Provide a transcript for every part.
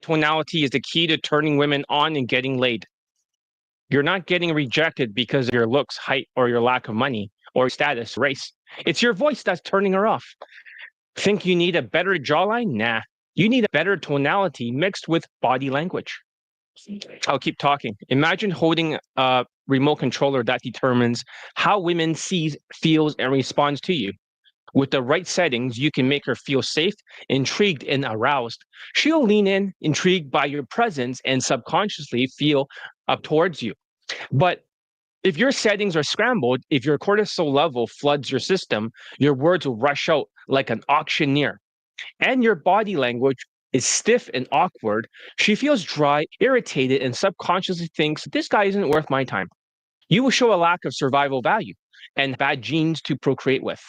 tonality is the key to turning women on and getting laid. You're not getting rejected because of your looks, height, or your lack of money, or status, race. It's your voice that's turning her off. Think you need a better jawline? Nah. You need a better tonality mixed with body language. I'll keep talking. Imagine holding a remote controller that determines how women sees, feels, and responds to you. With the right settings, you can make her feel safe, intrigued, and aroused. She'll lean in, intrigued by your presence, and subconsciously feel up towards you. But if your settings are scrambled, if your cortisol level floods your system, your words will rush out like an auctioneer. And your body language is stiff and awkward. She feels dry, irritated, and subconsciously thinks, this guy isn't worth my time. You will show a lack of survival value and bad genes to procreate with.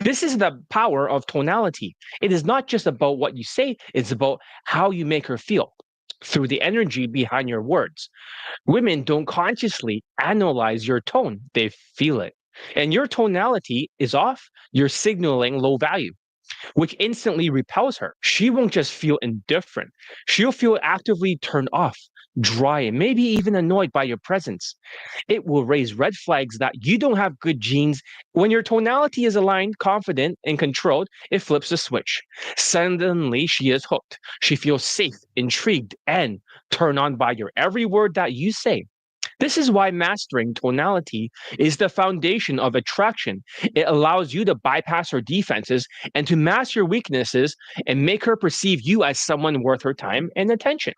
This is the power of tonality. It is not just about what you say, it's about how you make her feel through the energy behind your words. Women don't consciously analyze your tone, they feel it. And your tonality is off, you're signaling low value, which instantly repels her. She won't just feel indifferent, she'll feel actively turned off, dry, and maybe even annoyed by your presence. It will raise red flags that you don't have good genes. When your tonality is aligned, confident, and controlled, it flips a switch. Suddenly, she is hooked. She feels safe, intrigued, and turned on by your every word that you say. This is why mastering tonality is the foundation of attraction. It allows you to bypass her defenses and to mask your weaknesses and make her perceive you as someone worth her time and attention.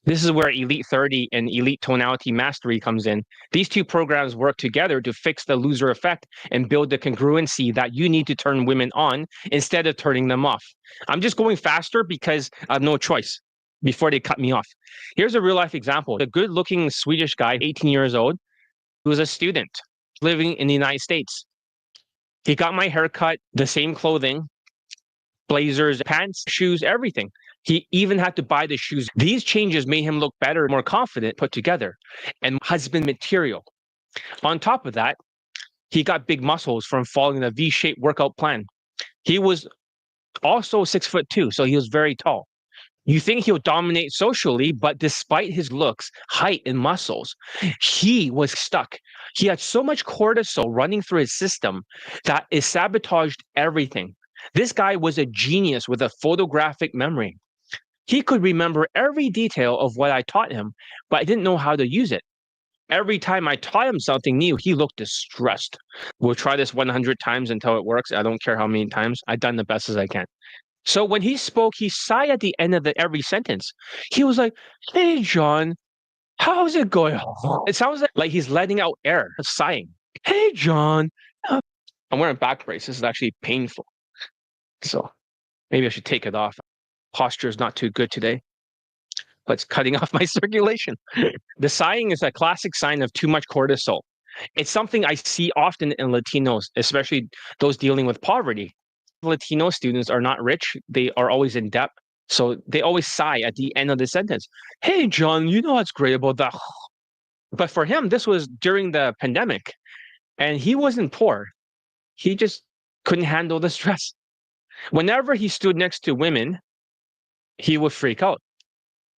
This is where Elite 30 and Elite Tonality Mastery comes in. These two programs work together to fix the loser effect and build the congruency that you need to turn women on instead of turning them off. I'm just going faster because I have no choice before they cut me off. Here's a real life example. A good looking Swedish guy, 18 years old, who was a student living in the United States. He got my haircut, the same clothing, blazers, pants, shoes, everything. He even had to buy the shoes. These changes made him look better, more confident, put together, and husband material. On top of that, he got big muscles from following a V-shaped workout plan. He was also 6'2", so he was very tall. You think he'll dominate socially, but despite his looks, height, and muscles, he was stuck. He had so much cortisol running through his system that it sabotaged everything. This guy was a genius with a photographic memory. He could remember every detail of what I taught him, but I didn't know how to use it. Every time I taught him something new, he looked distressed. We'll try this 100 times until it works. I don't care how many times. I've done the best as I can. So when he spoke, he sighed at the end of every sentence. He was like, hey, John, how's it going? It sounds like he's letting out air, sighing. Hey, John. I'm wearing back braces. This is actually painful. So maybe I should take it off. Posture is not too good today, but it's cutting off my circulation. The sighing is a classic sign of too much cortisol. It's something I see often in Latinos, especially those dealing with poverty. Latino students are not rich. They are always in debt. So they always sigh at the end of the sentence. Hey, John, you know what's great about that? But for him, this was during the pandemic, and he wasn't poor. He just couldn't handle the stress. Whenever he stood next to women, he would freak out.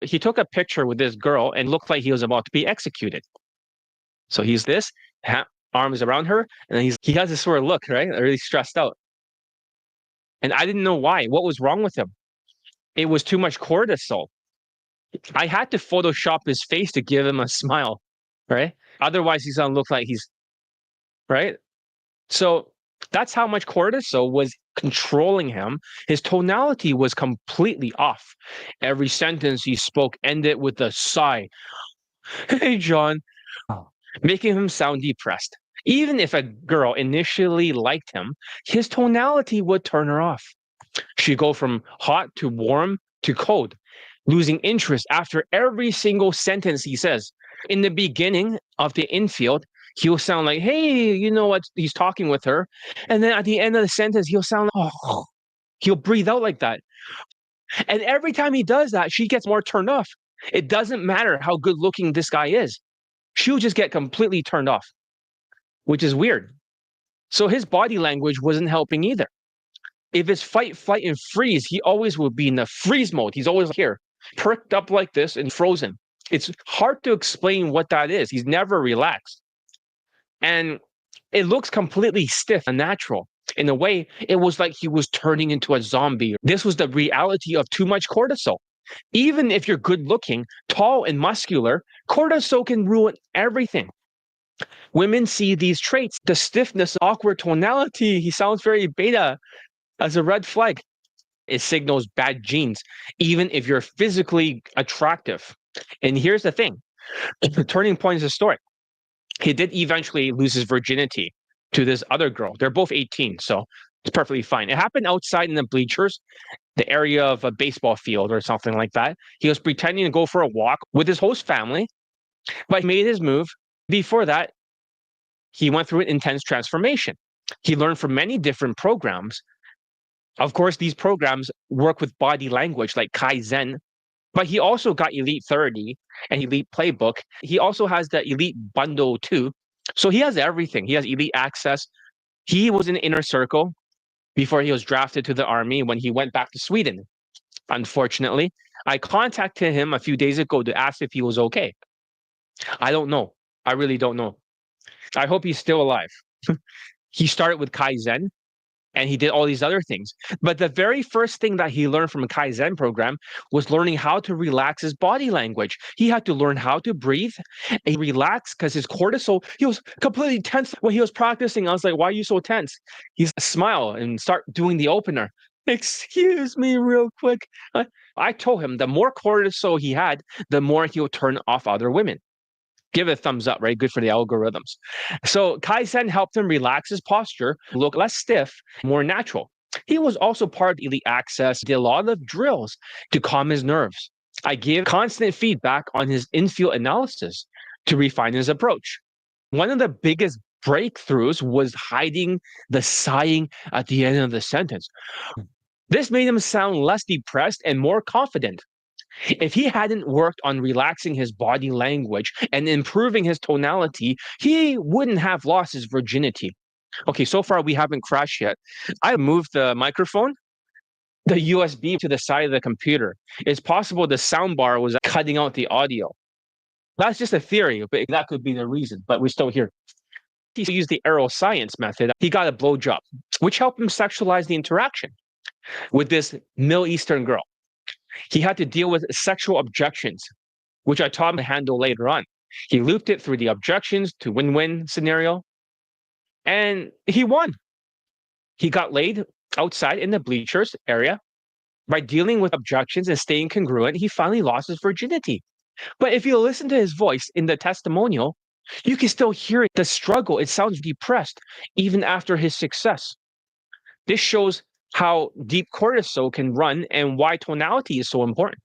He took a picture with this girl and looked like he was about to be executed. So he's this, arms around her, and he has this sort of look, right? Really stressed out. And I didn't know why. What was wrong with him? It was too much cortisol. I had to Photoshop his face to give him a smile, right? Otherwise, he's going to look like he's, right? So that's how much cortisol was controlling him. His tonality was completely off. Every sentence he spoke ended with a sigh. Hey, John, making him sound depressed. Even if a girl initially liked him, his tonality would turn her off. She'd go from hot to warm to cold, losing interest after every single sentence he says. In the beginning of the infield, he'll sound like, hey, you know what? He's talking with her. And then at the end of the sentence, he'll sound like, oh, he'll breathe out like that. And every time he does that, she gets more turned off. It doesn't matter how good looking this guy is. She'll just get completely turned off, which is weird. So his body language wasn't helping either. If it's fight, flight, and freeze, he always will be in the freeze mode. He's always here. perked up like this and frozen. It's hard to explain what that is. He's never relaxed. And it looks completely stiff and natural. In a way, it was like he was turning into a zombie. This was the reality of too much cortisol. Even if you're good looking, tall, and muscular, cortisol can ruin everything. Women see these traits, the stiffness, awkward tonality, he sounds very beta, as a red flag. It signals bad genes, even if you're physically attractive. And here's the thing, the turning point is historic. He did eventually lose his virginity to this other girl. They're both 18, so it's perfectly fine. It happened outside in the bleachers, the area of a baseball field or something like that. He was pretending to go for a walk with his host family, but he made his move. Before that, he went through an intense transformation. He learned from many different programs. Of course, these programs work with body language like Kaizen, but he also got Elite 30 and Elite Playbook. He also has the Elite Bundle too. So he has everything. He has Elite Access. He was in the inner circle before he was drafted to the army when he went back to Sweden. Unfortunately, I contacted him a few days ago to ask if he was okay. I don't know. I really don't know. I hope he's still alive. He started with Kaizen and he did all these other things. But the very first thing that he learned from a Kaizen program was learning how to relax his body language. He had to learn how to breathe and relax because his cortisol, he was completely tense when he was practicing. I was like, why are you so tense? He's smile and start doing the opener. Excuse me real quick. I told him the more cortisol he had, the more he'll turn off other women. Give it a thumbs up, right? Good for the algorithms. So Kaizen helped him relax his posture, look less stiff, more natural. He was also part of Elite Access, did a lot of drills to calm his nerves. I gave constant feedback on his in-field analysis to refine his approach. One of the biggest breakthroughs was hiding the sighing at the end of the sentence. This made him sound less depressed and more confident. If he hadn't worked on relaxing his body language and improving his tonality, he wouldn't have lost his virginity. Okay, so far we haven't crashed yet. I moved the microphone, the USB to the side of the computer. It's possible the soundbar was cutting out the audio. That's just a theory, but that could be the reason, but we're still here. He used the aeroscience method. He got a blowjob, which helped him sexualize the interaction with this Middle Eastern girl. He had to deal with sexual objections, which I taught him to handle later on. He looped it through the objections to win-win scenario, and he won. He got laid outside in the bleachers area. By dealing with objections and staying congruent, he finally lost his virginity. But if you listen to his voice in the testimonial, you can still hear the struggle. It sounds depressed, even after his success. This shows how deep cortisol can run and why tonality is so important.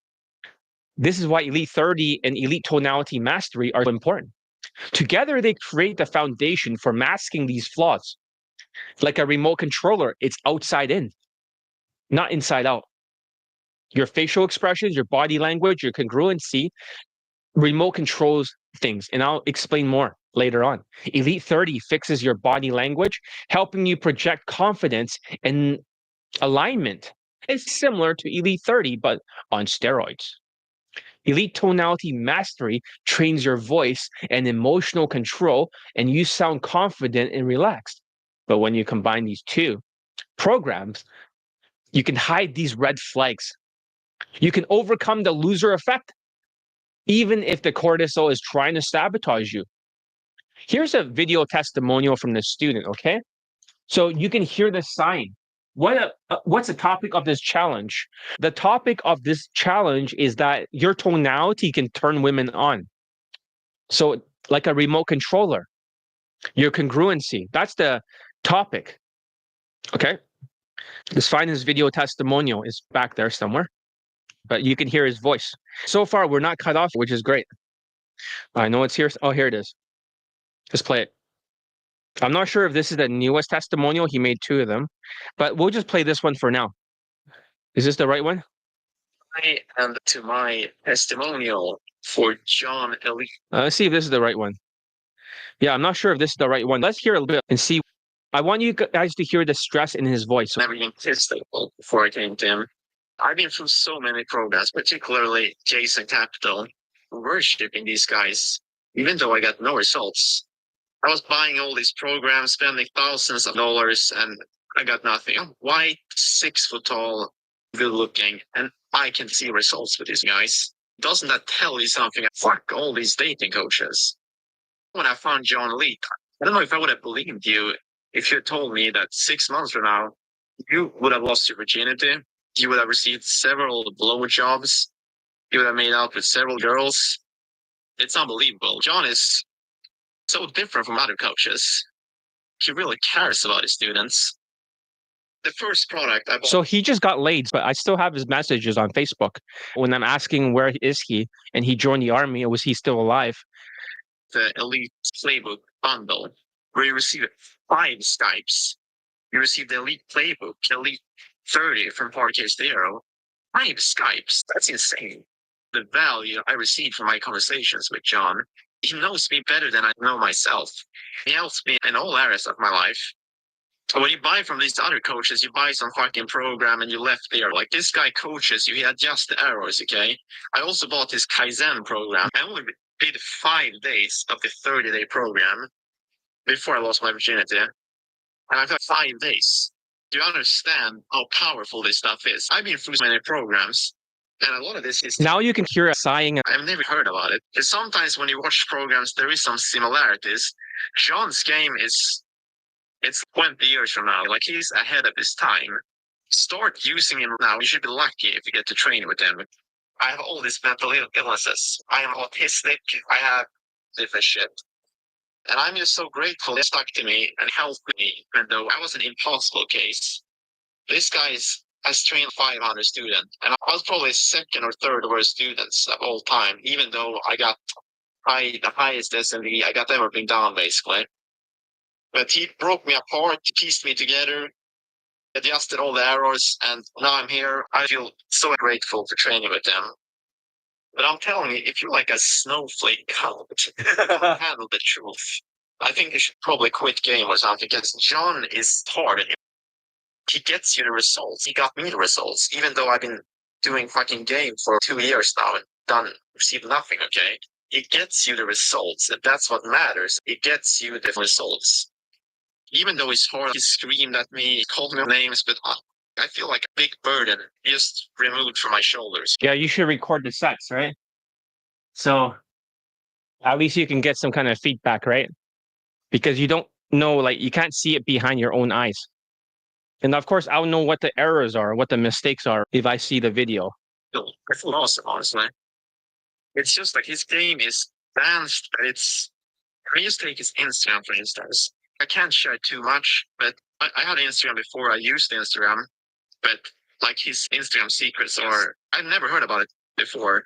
This is why Elite 30 and Elite Tonality Mastery are important. Together, they create the foundation for masking these flaws. Like a remote controller, it's outside in, not inside out. Your facial expressions, your body language, your congruency, remote controls things. And I'll explain more later on. Elite 30 fixes your body language, helping you project confidence and alignment. It's similar to Elite 30, but on steroids. Elite Tonality Mastery trains your voice and emotional control, and you sound confident and relaxed. But when you combine these two programs, you can hide these red flags. You can overcome the loser effect, even if the cortisol is trying to sabotage you. Here's a video testimonial from the student, okay? So you can hear the sign. What's the topic of this challenge? The topic of this challenge is that your tonality can turn women on. So like a remote controller, your congruency, that's the topic. Okay. Let's find his video testimonial. It's back there somewhere, but you can hear his voice. So far, we're not cut off, which is great. I know it's here. Oh, here it is. Let's play it. I'm not sure if this is the newest testimonial. He made 2 of them, but we'll just play this one for now. Is this the right one? And to my testimonial for John Elite. Let's see if this is the right one. Yeah, I'm not sure if this is the right one. Let's hear a little bit and see. I want you guys to hear the stress in his voice. Everything physical before I came to him. I've been through so many programs, particularly Jason Capital, worshipping these guys, even though I got no results. I was buying all these programs, spending thousands of dollars, and I got nothing. I'm white, 6 foot tall, good looking, and I can see results with these guys. Doesn't that tell you something? Fuck all these dating coaches. When I found John Lee, I don't know if I would have believed you if you had told me that 6 months from now, you would have lost your virginity, you would have received several blowjobs, you would have made out with several girls. It's unbelievable. John is so different from other coaches. He really cares about his students. The first product I bought. So he just got laid, but I still have his messages on Facebook. When I'm asking where is he and he joined the army, was he still alive? The Elite Playbook bundle, where you receive 5 Skypes. You receive the Elite Playbook, Elite 30 from Parquet Zero. 5 Skypes. That's insane. The value I received from my conversations with John. He knows me better than I know myself. He helps me in all areas of my life. When you buy from these other coaches, you buy some fucking program and you left there. Like this guy coaches you, he adjusts the errors, okay? I also bought this Kaizen program. I only did 5 days of the 30-day program before I lost my virginity. And I've got 5 days. Do you understand how powerful this stuff is? I've been through so many programs, and a lot of this is... Now you can hear a sighing. I've never heard about it. Because sometimes when you watch programs, there is some similarities. John's game is... It's 20 years from now. Like, he's ahead of his time. Start using him now. You should be lucky if you get to train with him. I have all these mental illnesses. I am autistic. I have different shit. And I'm just so grateful they stuck to me and helped me, even though I was an impossible case. This guy has trained 500 students, and I was probably second or third worst students of all time, even though I got the highest SMV I got ever been down, basically. But he broke me apart, pieced me together, adjusted all the errors, and now I'm here. I feel so grateful for training with them. But I'm telling you, if you're like a snowflake cult, handle the truth. I think you should probably quit game or something, because John is hard. He gets you the results. He got me the results, even though I've been doing fucking game for 2 years now and received nothing, okay? It gets you the results, and that's what matters. It gets you the results. Even though it's hard, he screamed at me, he called me names, but I feel like a big burden just removed from my shoulders. Yeah, you should record the sets, right? So at least you can get some kind of feedback, right? Because you don't know, like, you can't see it behind your own eyes. And of course, I'll know what the errors are, what the mistakes are if I see the video. I feel awesome, honestly. It's just like his game is advanced, but it's... I just take his Instagram, for instance. I can't share too much, but I had Instagram before I used Instagram, but like his Instagram secrets are... I've never heard about it before,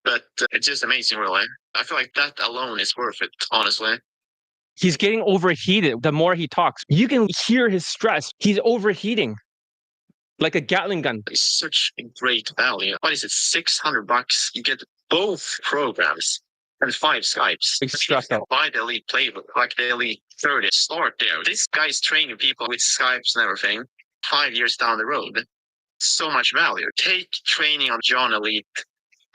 but it's just amazing, really. I feel like that alone is worth it, honestly. He's getting overheated the more he talks. You can hear his stress. He's overheating like a Gatling gun. It's such a great value. What is it, $600? You get both programs and 5 Skypes. He's stressed out. Buy the Elite Playbook, like the Elite 30. Start there. This guy's training people with Skypes and everything 5 years down the road. So much value. Take training on John Elite,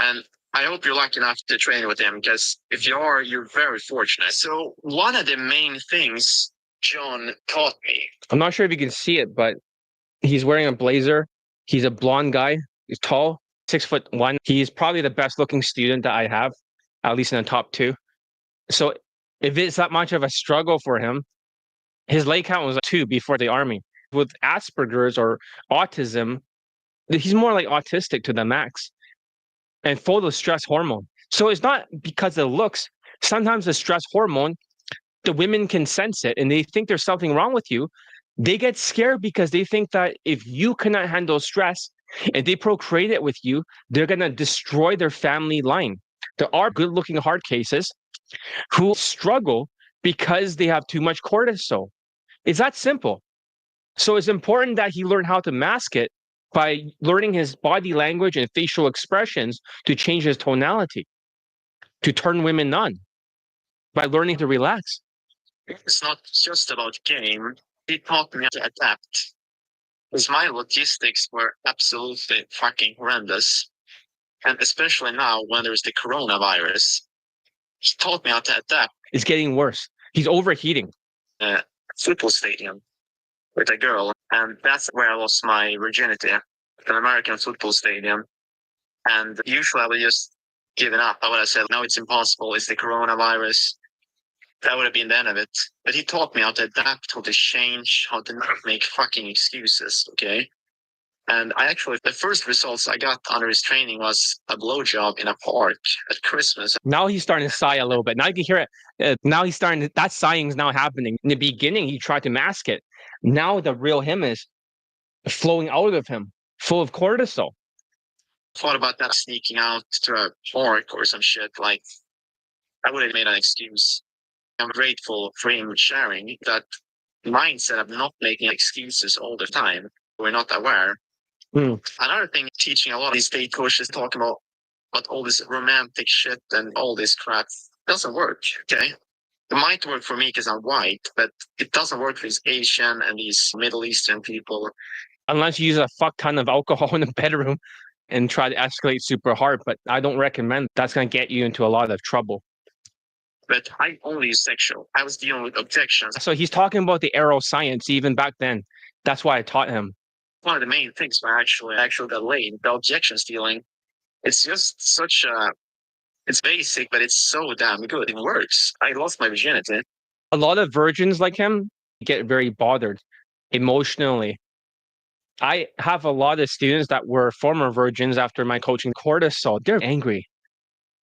and I hope you're lucky enough to train with him, because if you are, you're very fortunate. So one of the main things John taught me... I'm not sure if you can see it, but he's wearing a blazer. He's a blonde guy. He's tall, 6'1". He's probably the best looking student that I have, at least in the top 2. So if it's that much of a struggle for him, his leg count was 2 before the army. With Asperger's or autism, he's more like autistic to the max and full of stress hormone. So it's not because of looks. Sometimes the stress hormone, the women can sense it and they think there's something wrong with you. They get scared because they think that if you cannot handle stress and they procreate it with you, they're going to destroy their family line. There are good-looking hard cases who struggle because they have too much cortisol. It's that simple. So it's important that he learn how to mask it by learning his body language and facial expressions to change his tonality, to turn women on, by learning to relax. It's not just about game. He taught me to adapt. Because my logistics were absolutely fucking horrendous. And especially now when there's the coronavirus, he taught me how to adapt. It's getting worse. He's overheating. Football stadium with a girl, and that's where I lost my virginity, at an American football stadium. And usually I would just give it up. I would have said, no, it's impossible. It's the coronavirus. That would have been the end of it. But he taught me how to adapt, how to change, how to not make fucking excuses, okay? And I actually, the first results I got under his training was a blowjob in a park at Christmas. Now he's starting to sigh a little bit. Now you can hear it. Now he's starting to, that sighing is now happening. In the beginning, he tried to mask it. Now the real him is flowing out of him, full of cortisol. Thought about that, sneaking out to a park or some shit. Like, I would have made an excuse. I'm grateful for him sharing that mindset of not making excuses all the time. We're not aware. Another thing, teaching a lot of these state coaches talk about all this romantic shit and all this crap doesn't work, okay? It might work for me because I'm white, but it doesn't work for these Asian and these Middle Eastern people. Unless you use a fuck ton of alcohol in the bedroom and try to escalate super hard, but I don't recommend. That's going to get you into a lot of trouble. But I only use sexual. I was dealing with objections. So he's talking about the arrow science even back then. That's why I taught him. One of the main things for actually got laid, the objection stealing. It's just such a, it's basic, but it's so damn good. It works. I lost my virginity. A lot of virgins like him get very bothered emotionally. I have a lot of students that were former virgins after my coaching cortisol. They're angry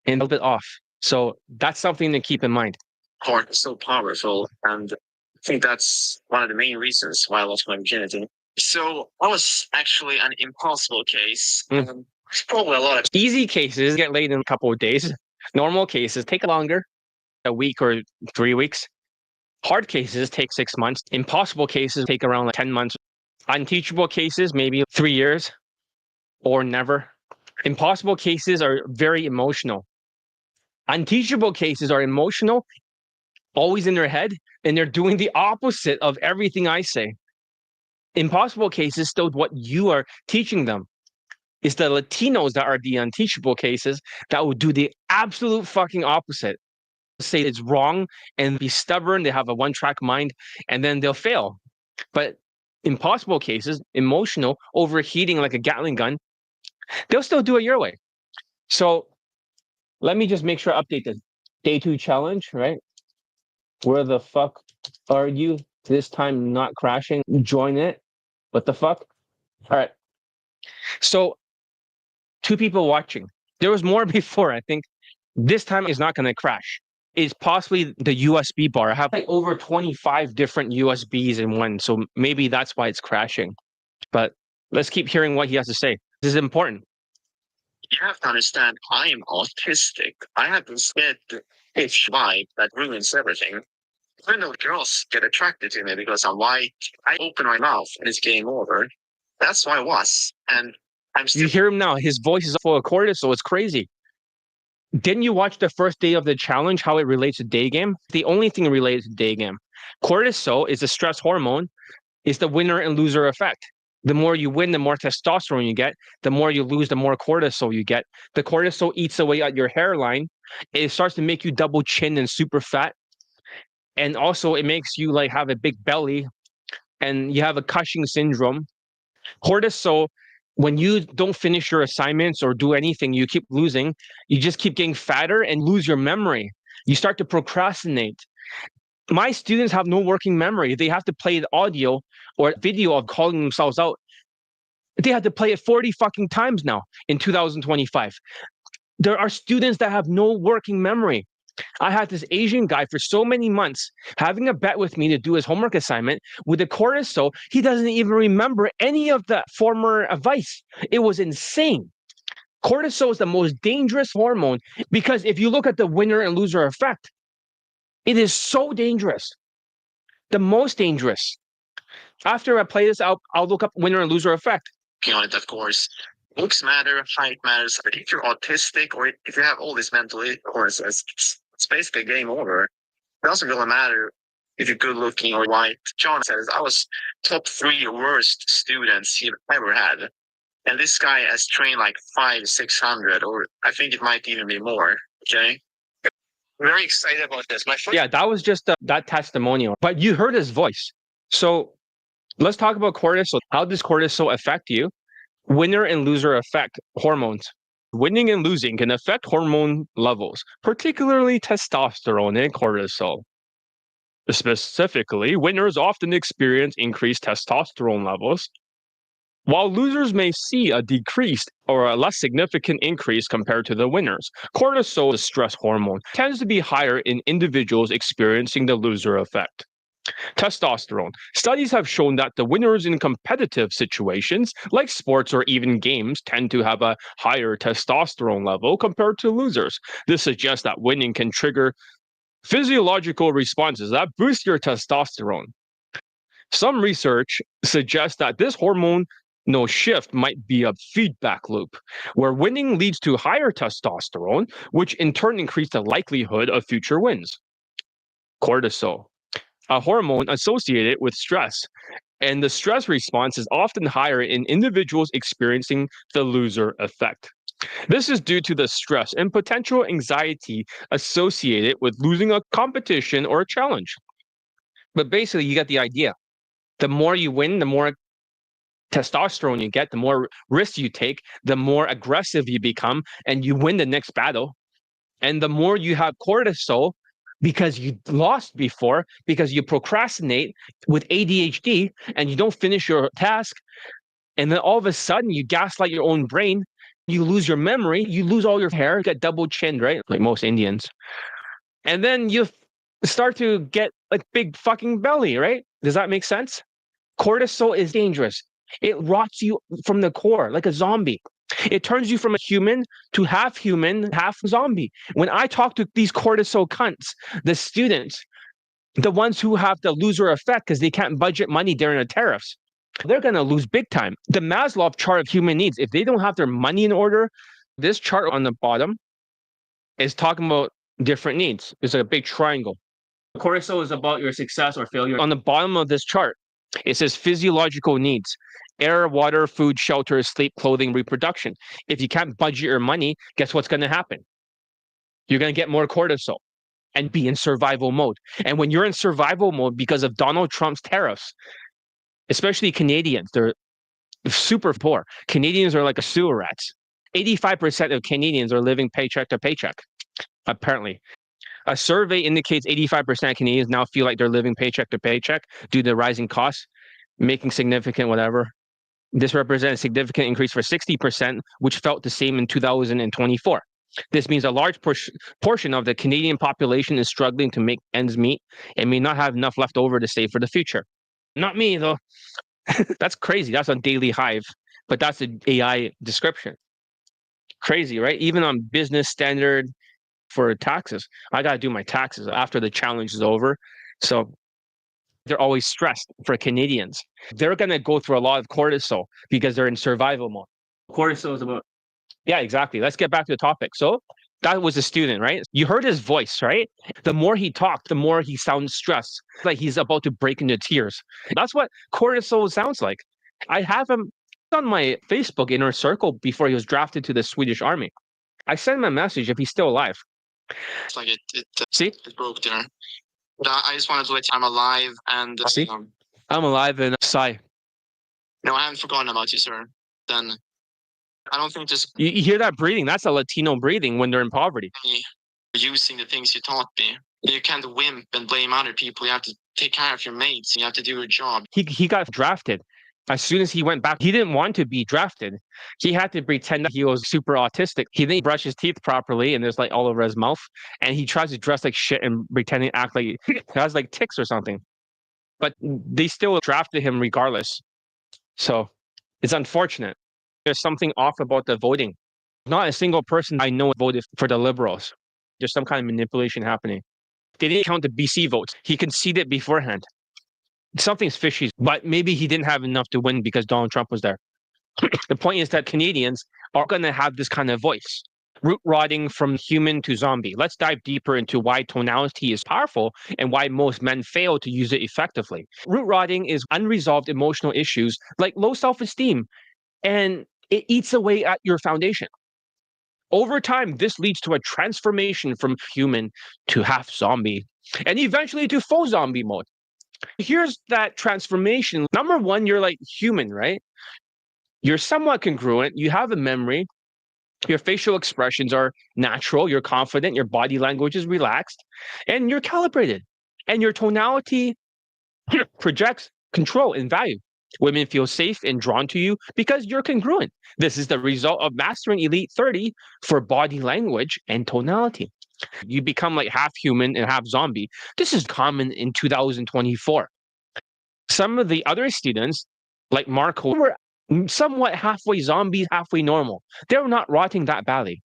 and a little bit off. So that's something to keep in mind. Heart is so powerful. And I think that's one of the main reasons why I lost my virginity. So I was actually an impossible case. There's probably a lot of easy cases get laid in a couple of days. Normal cases take longer, a week or 3 weeks. Hard cases take 6 months. Impossible cases take around 10 months. Unteachable cases, maybe 3 years or never. Impossible cases are very emotional. Unteachable cases are emotional, always in their head, and they're doing the opposite of everything I say. Impossible cases still what you are teaching them. It's the Latinos that are the unteachable cases that will do the absolute fucking opposite. Say it's wrong and be stubborn. They have a one-track mind and then they'll fail. But impossible cases, emotional, overheating like a Gatling gun, they'll still do it your way. So let me just make sure I update this. Day 2 challenge, right? Where the fuck are you? This time not crashing. Join it. What the fuck? All right. So 2 people watching. There was more before, I think. This time is not going to crash. It's possibly the USB bar. I have like over 25 different USBs in one. So maybe that's why it's crashing. But let's keep hearing what he has to say. This is important. You have to understand, I am autistic. I have this pitch vibe that ruins everything. Even though girls get attracted to me because I'm white, I open my mouth and it's game over. That's why I was. And I'm still. You hear him now. His voice is full of cortisol. It's crazy. Didn't you watch the first day of the challenge, how it relates to Daygame? The only thing related to Daygame. Cortisol is a stress hormone. It's the winner and loser effect. The more you win, the more testosterone you get. The more you lose, the more cortisol you get. The cortisol eats away at your hairline. It starts to make you double chin and super fat. And also it makes you like have a big belly and you have a Cushing syndrome. Cortisol, when you don't finish your assignments or do anything, you keep losing. You just keep getting fatter and lose your memory. You start to procrastinate. My students have no working memory. They have to play the audio or video of calling themselves out. They have to play it 40 fucking times now in 2025. There are students that have no working memory. I had this Asian guy for so many months having a bet with me to do his homework assignment with the cortisol. He doesn't even remember any of the former advice. It was insane. Cortisol is the most dangerous hormone because if you look at the winner and loser effect, it is so dangerous. The most dangerous. After I play this out, I'll look up winner and loser effect. On it, of course. Looks matter, height matters. But if you're autistic or if you have all these mental illnesses, it's basically game over. It doesn't really matter if you're good looking or white. John says I was top 3 worst students he ever had. And this guy has trained like 600, or I think it might even be more. Okay. Very excited about this. Yeah, that was just that testimonial, but you heard his voice. So let's talk about cortisol. How does cortisol affect you? Winner and loser effect hormones. Winning and losing can affect hormone levels, particularly testosterone and cortisol. Specifically, winners often experience increased testosterone levels, while losers may see a decreased or a less significant increase compared to the winners. Cortisol, the stress hormone, tends to be higher in individuals experiencing the loser effect. Testosterone. Studies have shown that the winners in competitive situations, like sports or even games, tend to have a higher testosterone level compared to losers. This suggests that winning can trigger physiological responses that boost your testosterone. Some research suggests that this hormone shift might be a feedback loop, where winning leads to higher testosterone, which in turn increases the likelihood of future wins. Cortisol, a hormone associated with stress, and the stress response is often higher in individuals experiencing the loser effect. This is due to the stress and potential anxiety associated with losing a competition or a challenge. But basically, you get the idea. The more you win, the more testosterone you get, the more risks you take, the more aggressive you become, and you win the next battle. And the more you have cortisol, because you lost before, because you procrastinate with ADHD and you don't finish your task, and then all of a sudden you gaslight your own brain, you lose your memory, you lose all your hair, you get double chinned, right? Like most Indians. And then you start to get like big fucking belly, right? Does that make sense? Cortisol is dangerous. It rots you from the core like a zombie. It turns you from a human to half human, half zombie. When I talk to these cortisol cunts, the students, the ones who have the loser effect because they can't budget money during the tariffs, they're going to lose big time. The Maslow chart of human needs, if they don't have their money in order, this chart on the bottom is talking about different needs. It's like a big triangle. Cortisol is about your success or failure. On the bottom of this chart, it says physiological needs: air, water, food, shelter, sleep, clothing, reproduction. If you can't budget your money, guess what's going to happen? You're going to get more cortisol and be in survival mode. And when you're in survival mode because of Donald Trump's tariffs, especially Canadians, they're super poor. Canadians are like a sewer rats. 85% of Canadians are living paycheck to paycheck, apparently. A survey indicates 85% of Canadians now feel like they're living paycheck to paycheck due to rising costs, making significant whatever. This represents a significant increase for 60%, which felt the same in 2024. This means a large portion of the Canadian population is struggling to make ends meet and may not have enough left over to save for the future. Not me, though. That's crazy. That's on Daily Hive, but that's an AI description. Crazy, right? Even on Business Standard for taxes, I got to do my taxes after the challenge is over. So they're always stressed for Canadians. They're going to go through a lot of cortisol because they're in survival mode. Cortisol is about, yeah, exactly. Let's get back to the topic. So that was a student, right? You heard his voice, right? The more he talked, the more he sounds stressed, like he's about to break into tears. That's what cortisol sounds like. I have him on my Facebook inner circle before he was drafted to the Swedish army. I sent him a message if he's still alive. It's like See? it broke there. But I just wanted to let you I'm alive and See? I'm alive and sigh. No, I haven't forgotten about you, sir. Then I don't think just You hear that breathing? That's a Latino breathing when they're in poverty. using the things you taught me. You can't wimp and blame other people. You have to take care of your mates. You have to do your job. He got drafted. As soon as he went back, he didn't want to be drafted. He had to pretend that he was super autistic. He didn't brush his teeth properly, and there's like all over his mouth. And he tries to dress like shit and pretend to act like he has like tics or something. But they still drafted him regardless. So it's unfortunate. There's something off about the voting. Not a single person I know voted for the Liberals. There's some kind of manipulation happening. They didn't count the BC votes. He conceded beforehand. Something's fishy, but maybe he didn't have enough to win because Donald Trump was there. The point is that Canadians are going to have this kind of voice. root rotting from human to zombie. Let's dive deeper into why tonality is powerful and why most men fail to use it effectively. Root rotting is unresolved emotional issues like low self-esteem, and it eats away at your foundation. Over time, this leads to a transformation from human to half zombie and eventually to full zombie mode. Here's that transformation. Number one, you're like human, right? You're somewhat congruent. You have a memory. Your facial expressions are natural. You're confident. Your body language is relaxed and you're calibrated. And your tonality projects control and value. Women feel safe and drawn to you because you're congruent. This is the result of mastering Elite 30 for body language and tonality. You become like half human and half zombie. This is common in 2024. Some of the other students, like Marco, were somewhat halfway zombie, halfway normal. They're not rotting that badly.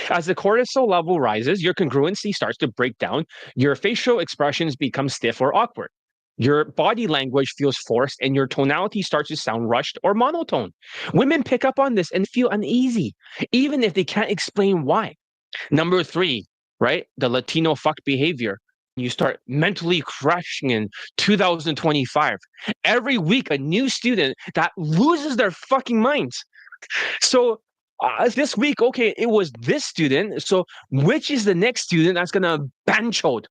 As the cortisol level rises, your congruency starts to break down. Your facial expressions become stiff or awkward. Your body language feels forced and your tonality starts to sound rushed or monotone. Women pick up on this and feel uneasy, even if they can't explain why. Number three, right? The Latino fuck behavior. You start mentally crushing in 2025. Every week, a new student that loses their fucking minds. So this week, okay, it was this student. So which is the next student that's going to banchode?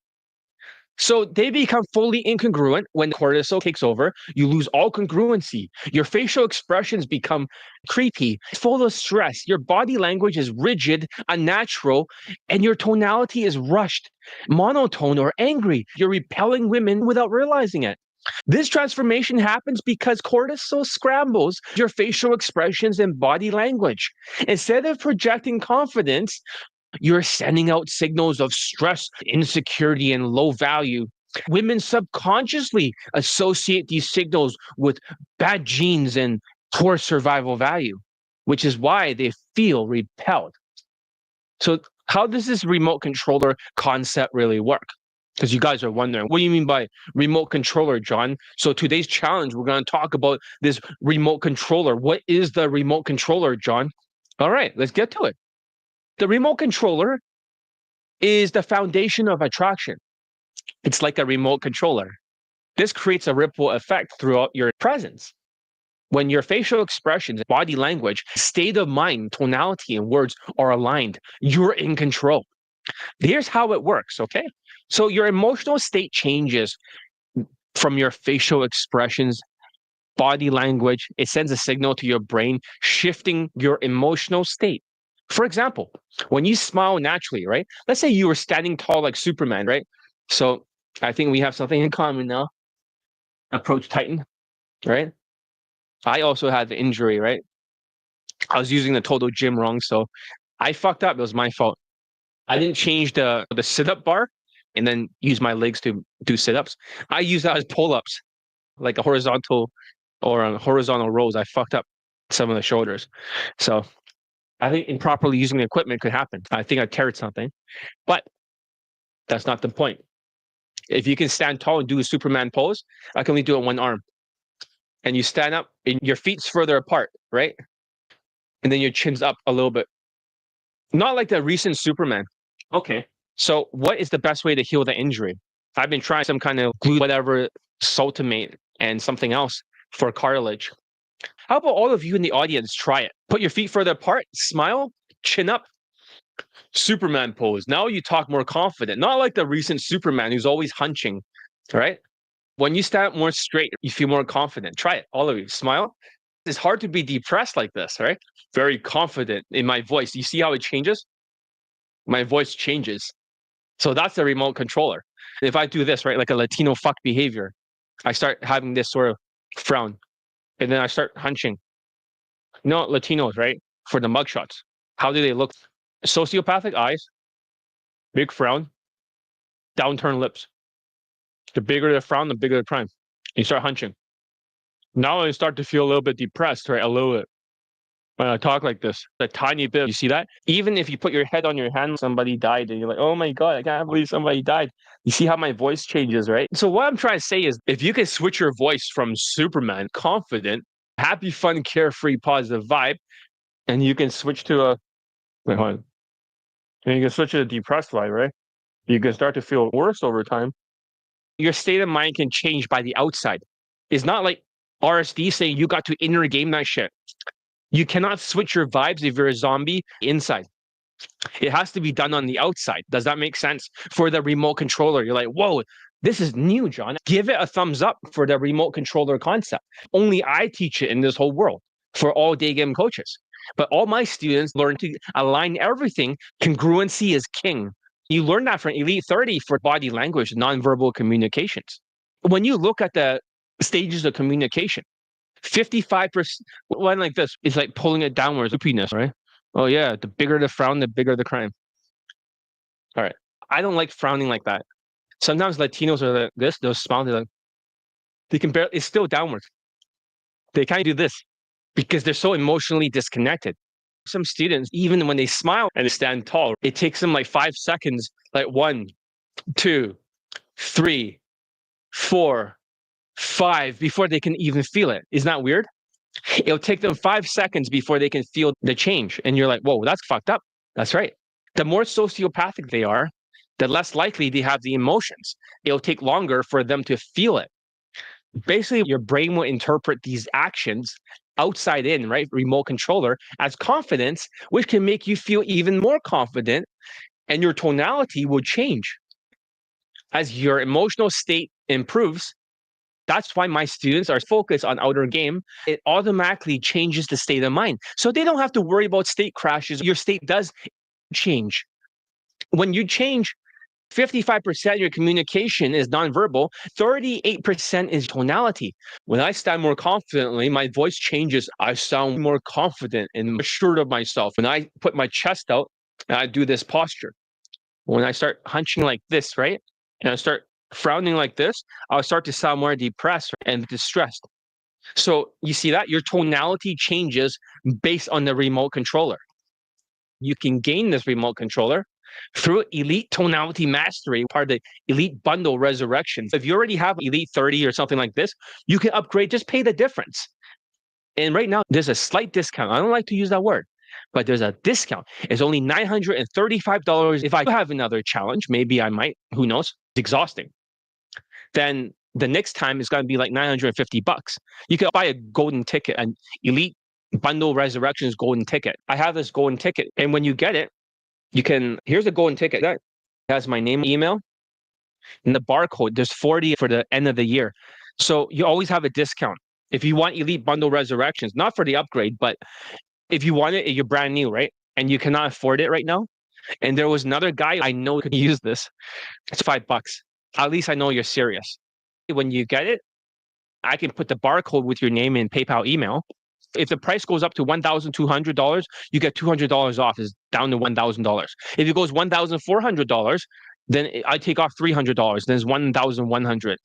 So they become fully incongruent when cortisol takes over. You lose all congruency. Your facial expressions become creepy, full of stress. Your body language is rigid, unnatural, and your tonality is rushed, monotone, or angry. You're repelling women without realizing it. This transformation happens because cortisol scrambles your facial expressions and body language. Instead of projecting confidence, you're sending out signals of stress, insecurity, and low value. Women subconsciously associate these signals with bad genes and poor survival value, which is why they feel repelled. So, how does this remote controller concept really work? Because you guys are wondering, what do you mean by remote controller, John? So, today's challenge, we're going to talk about this remote controller. What is the remote controller, John? All right, let's get to it. The remote controller is the foundation of attraction. It's like a remote controller. This creates a ripple effect throughout your presence. When your facial expressions, body language, state of mind, tonality, and words are aligned, you're in control. Here's how it works, okay? So your emotional state changes from your facial expressions, body language. It sends a signal to your brain, shifting your emotional state. For example, when you smile naturally, right? Let's say you were standing tall like Superman, right? So I think we have something in common now. Approach Titan, right? I also had the injury, right? I was using the total gym wrong, so I fucked up. It was my fault. I didn't change the sit-up bar and then use my legs to do sit-ups. I use that as pull-ups, like a horizontal or on horizontal rows. I fucked up some of the shoulders. So I think improperly using the equipment could happen. I think I teared something, but that's not the point. If you can stand tall and do a Superman pose, I can only do it one arm. And you stand up and your feet's further apart, right? And then your chin's up a little bit. Not like the recent Superman. Okay. So what is the best way to heal the injury? I've been trying some kind of glue, whatever, Sultimate and something else for cartilage. How about all of you in the audience try it? Put your feet further apart, smile, chin up, Superman pose. Now you talk more confident, not like the recent Superman who's always hunching, right? When you stand up more straight, you feel more confident. Try it, all of you. Smile. It's hard to be depressed like this, right? Very confident in my voice. You see how it changes? My voice changes. So that's the remote controller. If I do this, right, like a Latino fuck behavior, I start having this sort of frown, and then I start hunching. You know, Latinos, right? For the mugshots, how do they look? Sociopathic eyes, big frown, downturned lips. The bigger the frown, the bigger the crime. You start hunching. Now I start to feel a little bit depressed, right? A little bit. When I talk like this, a tiny bit. You see that? Even if you put your head on your hand, somebody died, and you're like, oh my God, I can't believe somebody died. You see how my voice changes, right? So what I'm trying to say is if you can switch your voice from Superman, confident, happy, fun, carefree, positive vibe, and you can switch to a, wait, hold on. And you can switch it to depressed vibe, right? You can start to feel worse over time. Your state of mind can change by the outside. It's not like RSD saying you got to inner game that shit. You cannot switch your vibes if you're a zombie inside. It has to be done on the outside. Does that make sense? For the remote controller, you're like, whoa, this is new, John. Give it a thumbs up for the remote controller concept. Only I teach it in this whole world for all day game coaches. But all my students learn to align everything. Congruency is king. You learn that from Elite 30 for body language, nonverbal communications. When you look at the stages of communication, 55%, one like this is like pulling it downwards, loopiness, right? Oh yeah, the bigger the frown, the bigger the crime. All right. I don't like frowning like that. Sometimes Latinos are like this, they'll smile, they're like, they can barely, it's still downwards. They can't do this because they're so emotionally disconnected. Some students, even when they smile and they stand tall, it takes them like 5 seconds, like 1, 2, 3, 4, 5, before they can even feel it. Isn't that weird? It'll take them 5 seconds before they can feel the change. And you're like, whoa, that's fucked up. That's right. The more sociopathic they are, the less likely they have the emotions. It'll take longer for them to feel it. Basically, your brain will interpret these actions outside in, right? Remote controller as confidence, which can make you feel even more confident, and your tonality will change. As your emotional state improves, that's why my students are focused on outer game. It automatically changes the state of mind. So they don't have to worry about state crashes. Your state does change. When you change, 55% of your communication is nonverbal, 38% is tonality. When I stand more confidently, my voice changes. I sound more confident and assured of myself. When I put my chest out and I do this posture, when I start hunching like this, right? And I start frowning like this, I'll start to sound more depressed and distressed. So you see that your tonality changes based on the remote controller. You can gain this remote controller through Elite Tonality Mastery, part of the Elite Bundle Resurrections. If you already have Elite 30 or something like this, you can upgrade, just pay the difference. And right now, there's a slight discount. I don't like to use that word, but there's a discount. It's only $935. If I have another challenge, maybe I might, who knows? It's exhausting. Then the next time is going to be like $950. You can buy a golden ticket, an Elite Bundle Resurrections golden ticket. I have this golden ticket, and when you get it, you can, here's a golden ticket that has my name, email, and the barcode. There's 40 for the end of the year. So you always have a discount. If you want Elite Bundle Resurrections, not for the upgrade, but if you want it, you're brand new, right? And you cannot afford it right now. And there was another guy I know could use this. It's $5. At least I know you're serious. When you get it, I can put the barcode with your name and PayPal email. If the price goes up to $1,200, you get $200 off. It's down to $1,000. If it goes $1,400, then I take off $300. Then it's $1,100.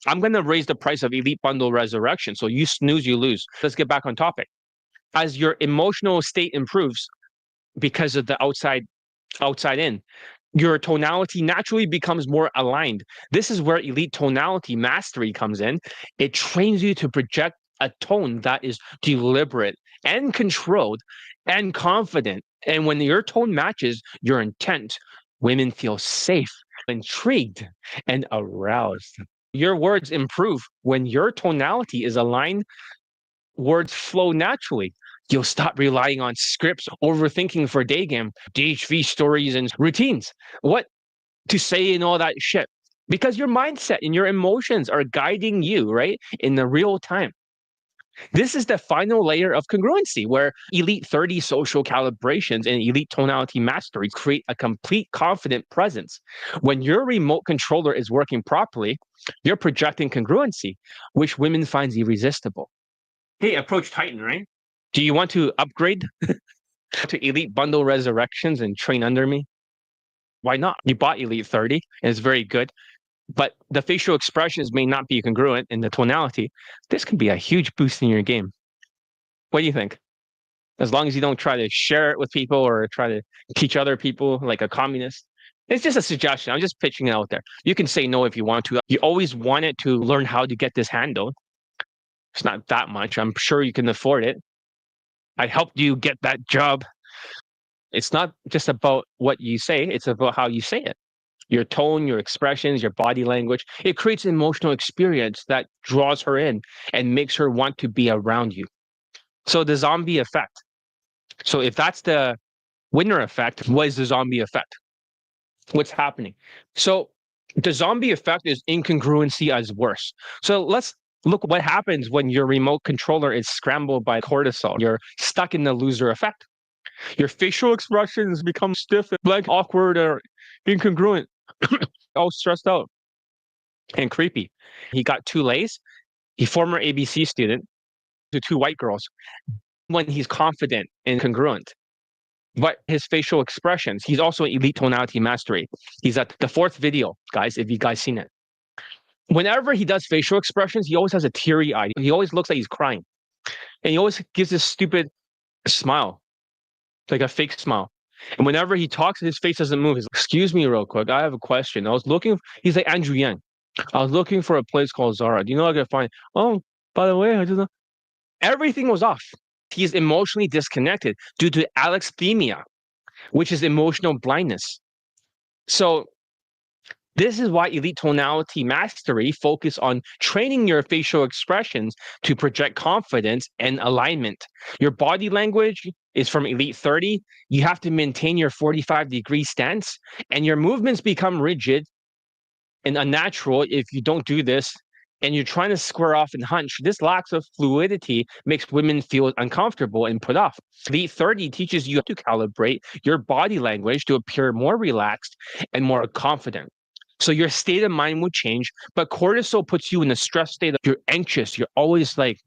I'm going to raise the price of Elite Bundle Resurrection. So you snooze, you lose. Let's get back on topic. As your emotional state improves because of the outside in, your tonality naturally becomes more aligned. This is where Elite Tonality Mastery comes in. It trains you to project a tone that is deliberate and controlled and confident. And when your tone matches your intent, women feel safe, intrigued, and aroused. Your words improve when your tonality is aligned. Words flow naturally. You'll stop relying on scripts, overthinking for day game, DHV stories, and routines. What to say and all that shit. Because your mindset and your emotions are guiding you, right? In the real time. This is the final layer of congruency where Elite 30 social calibrations and Elite Tonality Mastery create a complete confident presence. When your remote controller is working properly, you're projecting congruency, which women finds irresistible. Hey, Approach Titan, right? Do you want to upgrade to Elite Bundle Resurrections and train under me? Why not? You bought Elite 30, and it's very good. But the facial expressions may not be congruent in the tonality. This can be a huge boost in your game. What do you think? As long as you don't try to share it with people or try to teach other people like a communist. It's just a suggestion. I'm just pitching it out there. You can say no if you want to. You always wanted to learn how to get this handled. It's not that much. I'm sure you can afford it. I helped you get that job. It's not just about what you say, it's about how you say it. Your tone, your expressions, your body language. It creates an emotional experience that draws her in and makes her want to be around you. So the zombie effect. So if that's the winner effect, what is the zombie effect? What's happening? So the zombie effect is incongruency as worse. So let's look what happens when your remote controller is scrambled by cortisol. You're stuck in the loser effect. Your facial expressions become stiff, blank, awkward, or incongruent, all stressed out and creepy. He got two lays. He former ABC student to two white girls. When he's confident and congruent, but his facial expressions, he's also elite tonality mastery. He's at the fourth video, guys, if you guys seen it. Whenever he does facial expressions, he always has a teary eye. He always looks like he's crying. And he always gives this stupid smile, like a fake smile. And whenever he talks, his face doesn't move. He's like, excuse me real quick, I have a question. He's like Andrew Yang. I was looking for a place called Zara. Do you know I could find? Oh, by the way, I just know. Everything was off. He's emotionally disconnected due to alexithymia, which is emotional blindness. So this is why elite tonality mastery focus on training your facial expressions to project confidence and alignment. Your body language is from elite 30. You have to maintain your 45-degree stance, and your movements become rigid and unnatural if you don't do this, and you're trying to square off and hunch. This lack of fluidity makes women feel uncomfortable and put off. Elite 30 teaches you to calibrate your body language to appear more relaxed and more confident. So your state of mind will change, but cortisol puts you in a stress state. You're anxious. You're always like,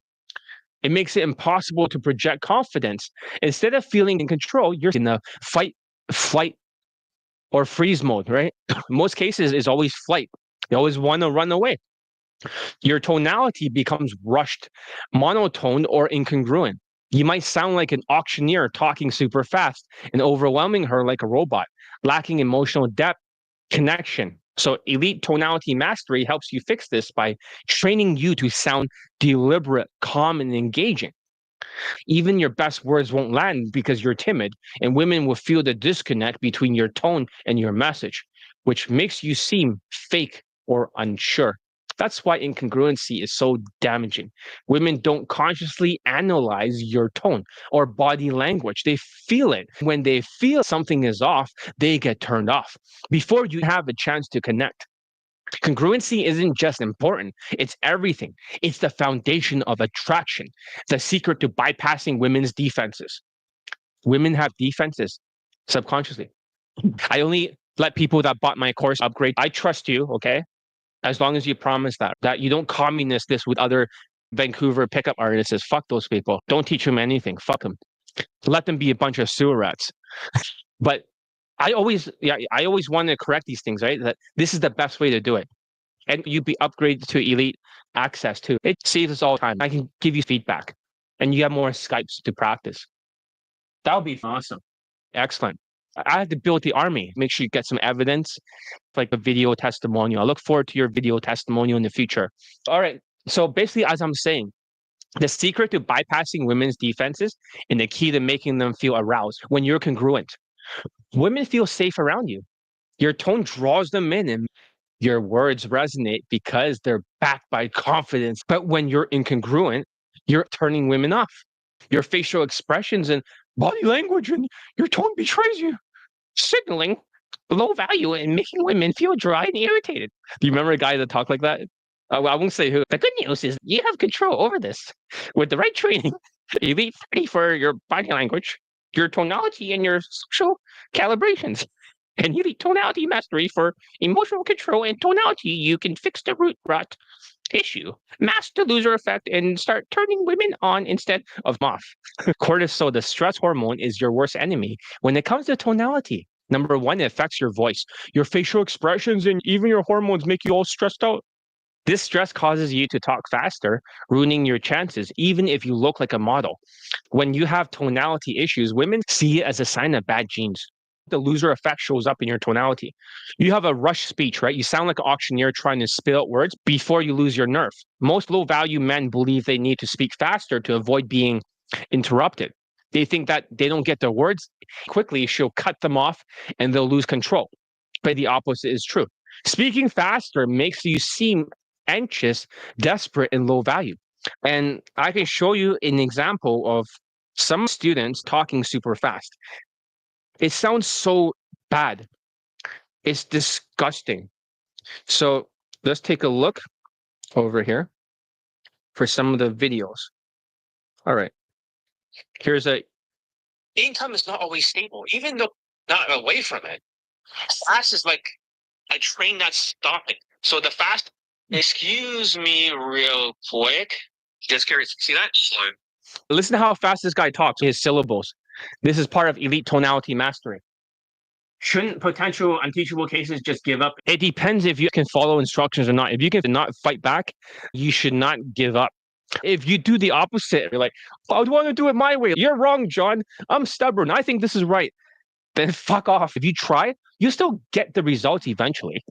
it makes it impossible to project confidence. Instead of feeling in control, you're in a fight, flight, or freeze mode, right? Most cases is always flight. You always want to run away. Your tonality becomes rushed, monotone, or incongruent. You might sound like an auctioneer talking super fast and overwhelming her like a robot, lacking emotional depth, connection. So elite tonality mastery helps you fix this by training you to sound deliberate, calm, and engaging. Even your best words won't land because you're timid, and women will feel the disconnect between your tone and your message, which makes you seem fake or unsure. That's why incongruency is so damaging. Women don't consciously analyze your tone or body language. They feel it. When they feel something is off, they get turned off before you have a chance to connect. Congruency isn't just important, it's everything. It's the foundation of attraction, the secret to bypassing women's defenses. Women have defenses subconsciously. I only let people that bought my course upgrade. I trust you, okay? As long as you promise that you don't communist this with other Vancouver pickup artists. Fuck those people. Don't teach them anything. Fuck them. Let them be a bunch of sewer rats. But I always want to correct these things, right? That this is the best way to do it. And you be upgraded to elite access too. It saves us all time. I can give you feedback and you have more Skypes to practice. That would be awesome. Excellent. I have to build the army. Make sure you get some evidence, like a video testimonial. I look forward to your video testimonial in the future. All right. So basically, as I'm saying, the secret to bypassing women's defenses and the key to making them feel aroused when you're congruent. Women feel safe around you. Your tone draws them in and your words resonate because they're backed by confidence. But when you're incongruent, you're turning women off. Your facial expressions and body language and your tone betrays you, signaling low value and making women feel dry and irritated. Do you remember a guy that talked like that? Well, I won't say who. The good news is you have control over this with the right training. Elite 30 for your body language, your tonality, and your social calibrations. And elite tonality mastery for emotional control and tonality. You can fix the root rot issue, mask the loser effect, and start turning women on instead of off. Cortisol, the stress hormone, is your worst enemy when it comes to tonality. Number one, it affects your voice. Your facial expressions and even your hormones make you all stressed out. This stress causes you to talk faster, ruining your chances, even if you look like a model. When you have tonality issues, women see it as a sign of bad genes. The loser effect shows up in your tonality. You have a rush speech, right? You sound like an auctioneer trying to spit out words before you lose your nerve. Most low-value men believe they need to speak faster to avoid being interrupted. They think that they don't get their words quickly, she'll cut them off and they'll lose control. But the opposite is true. Speaking faster makes you seem anxious, desperate, and low value. And I can show you an example of some students talking super fast. It sounds so bad. It's disgusting. So let's take a look over here for some of the videos. All right. Here's a income is not always stable, even though not away from it. Fast is like a train that's stopping. So the fast, excuse me real quick. Just curious. See that? Slow. Listen to how fast this guy talks, his syllables. This is part of elite tonality mastery. Shouldn't potential unteachable cases just give up? It depends if you can follow instructions or not. If you can not fight back, you should not give up. If you do the opposite, you're like, I want to do it my way. You're wrong, John. I'm stubborn. I think this is right. Then fuck off. If you try, you still get the results eventually.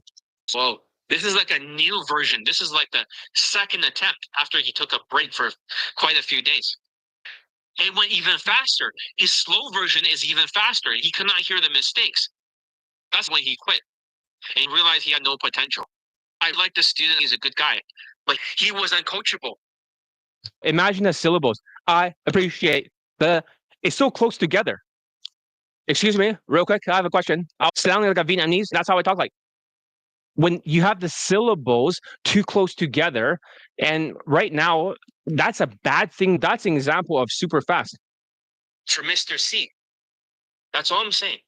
Whoa. This is like a new version. This is like the second attempt after he took a break for quite a few days. It went even faster. His slow version is even faster. He could not hear the mistakes. That's when he quit and realized he had no potential. I like the student. He's a good guy, but he was uncoachable. Imagine the syllables. I appreciate it's so close together. Excuse me, real quick. I have a question. I'll sound like a Vietnamese. That's how I talk like. When you have the syllables too close together, and right now, that's a bad thing. That's an example of super fast. For Mr. C. That's all I'm saying.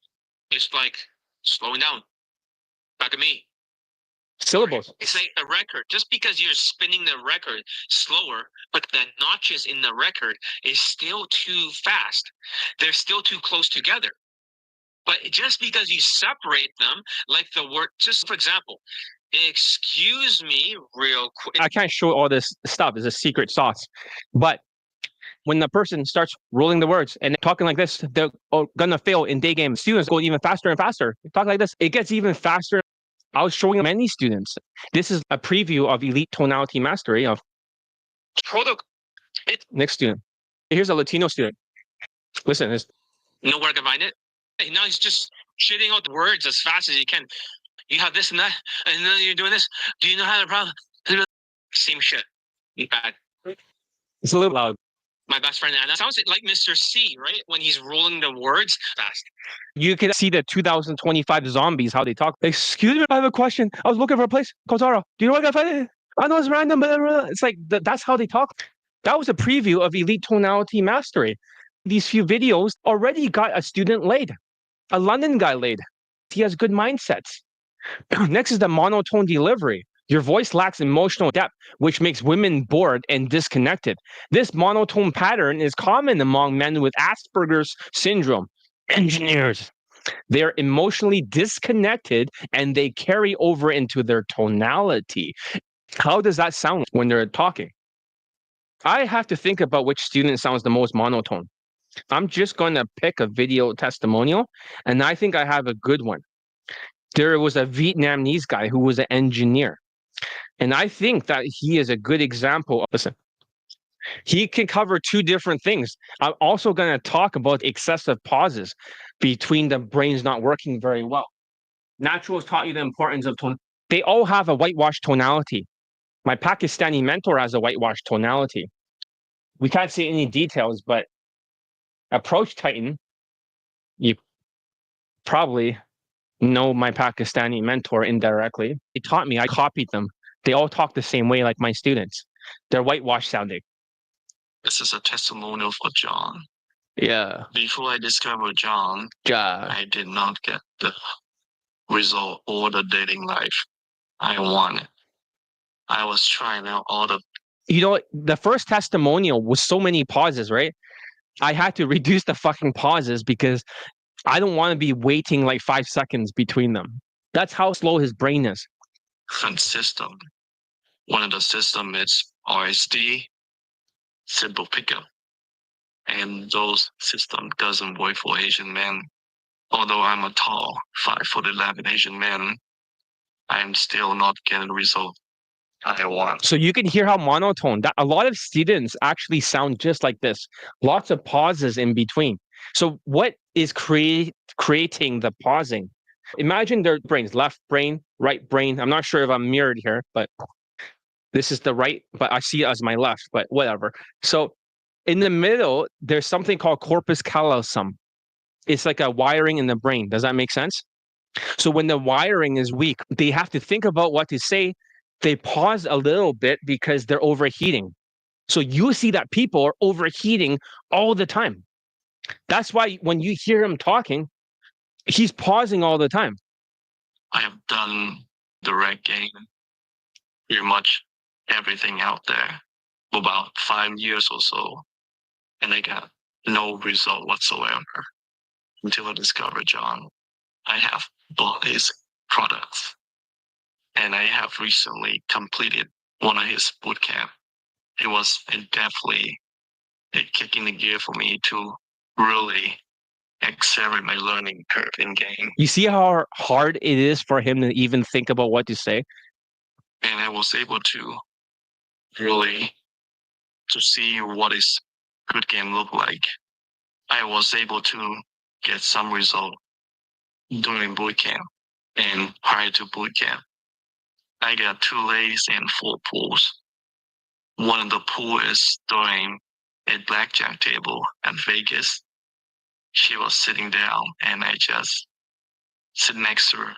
It's like slowing down. Back at me. Syllables. It's like a record. Just because you're spinning the record slower, but the notches in the record is still too fast. They're still too close together. But just because you separate them, like the word, just for example, excuse me real quick. I can't show all this stuff. It's a secret sauce. But when the person starts rolling the words and talking like this, they're going to fail in day game. Students go even faster and faster. Talk like this. It gets even faster. I was showing many students. This is a preview of elite tonality mastery of next student. Here's a Latino student. Listen, you know where I can find it? Now he's just shitting out the words as fast as he can. You have this and that, and then you're doing this. Do you know how to problem? Same shit. Bad. It's a little loud. My best friend, and that sounds like Mr. C, right? When he's rolling the words fast. You can see the 2025 zombies, how they talk. Excuse me, I have a question. I was looking for a place called Zara. Do you know where I can find it? I know it's random, but it's like, that's how they talk. That was a preview of elite tonality mastery. These few videos already got a student laid. A London guy laid. He has good mindsets. Next is the monotone delivery. Your voice lacks emotional depth, which makes women bored and disconnected. This monotone pattern is common among men with Asperger's syndrome. Engineers. They're emotionally disconnected and they carry over into their tonality. How does that sound when they're talking? I have to think about which student sounds the most monotone. I'm just going to pick a video testimonial, and I think I have a good one. There was a Vietnamese guy who was an engineer, and I think that he is a good example. Listen, he can cover two different things. I'm also going to talk about excessive pauses between the brains not working very well. Naturals taught you the importance of tone. They all have a whitewashed tonality. My Pakistani mentor has a whitewashed tonality. We can't see any details, but Approach Titan, you probably know my Pakistani mentor indirectly. He taught me, I copied them. They all talk the same way like my students. They're whitewash sounding. This is a testimonial for John. Yeah. Before I discovered John, I did not get the result or the dating life I wanted. I was trying out all the... You know, the first testimonial was so many pauses, right? I had to reduce the fucking pauses because I don't want to be waiting like 5 seconds between them. That's how slow his brain is. System. One of the system is RSD, simple pickup. And those system doesn't work for Asian men. Although I'm a tall 5'11" Asian man, I'm still not getting result. I want. So you can hear how monotone that a lot of students actually sound just like this. Lots of pauses in between. So what is creating the pausing? Imagine their brains, left brain, right brain. I'm not sure if I'm mirrored here, but this is the right, but I see it as my left, but whatever. So in the middle, there's something called corpus callosum. It's like a wiring in the brain. Does that make sense? So when the wiring is weak, they have to think about what to say. They pause a little bit because they're overheating. So you see that people are overheating all the time. That's why when you hear him talking, he's pausing all the time. I have done the RECUT pretty much everything out there for about 5 years or so, and I got no result whatsoever until I discovered John. I have bought his products, and I have recently completed one of his bootcamp. It was definitely a kick in the gear for me to really accelerate my learning curve in game. You see how hard it is for him to even think about what to say? And I was able to really to see what is good game look like. I was able to get some result during boot camp and prior to boot camp. I got 2 lays and 4 pulls. One of the pool is during a blackjack table at Vegas. She was sitting down and I just sit next to her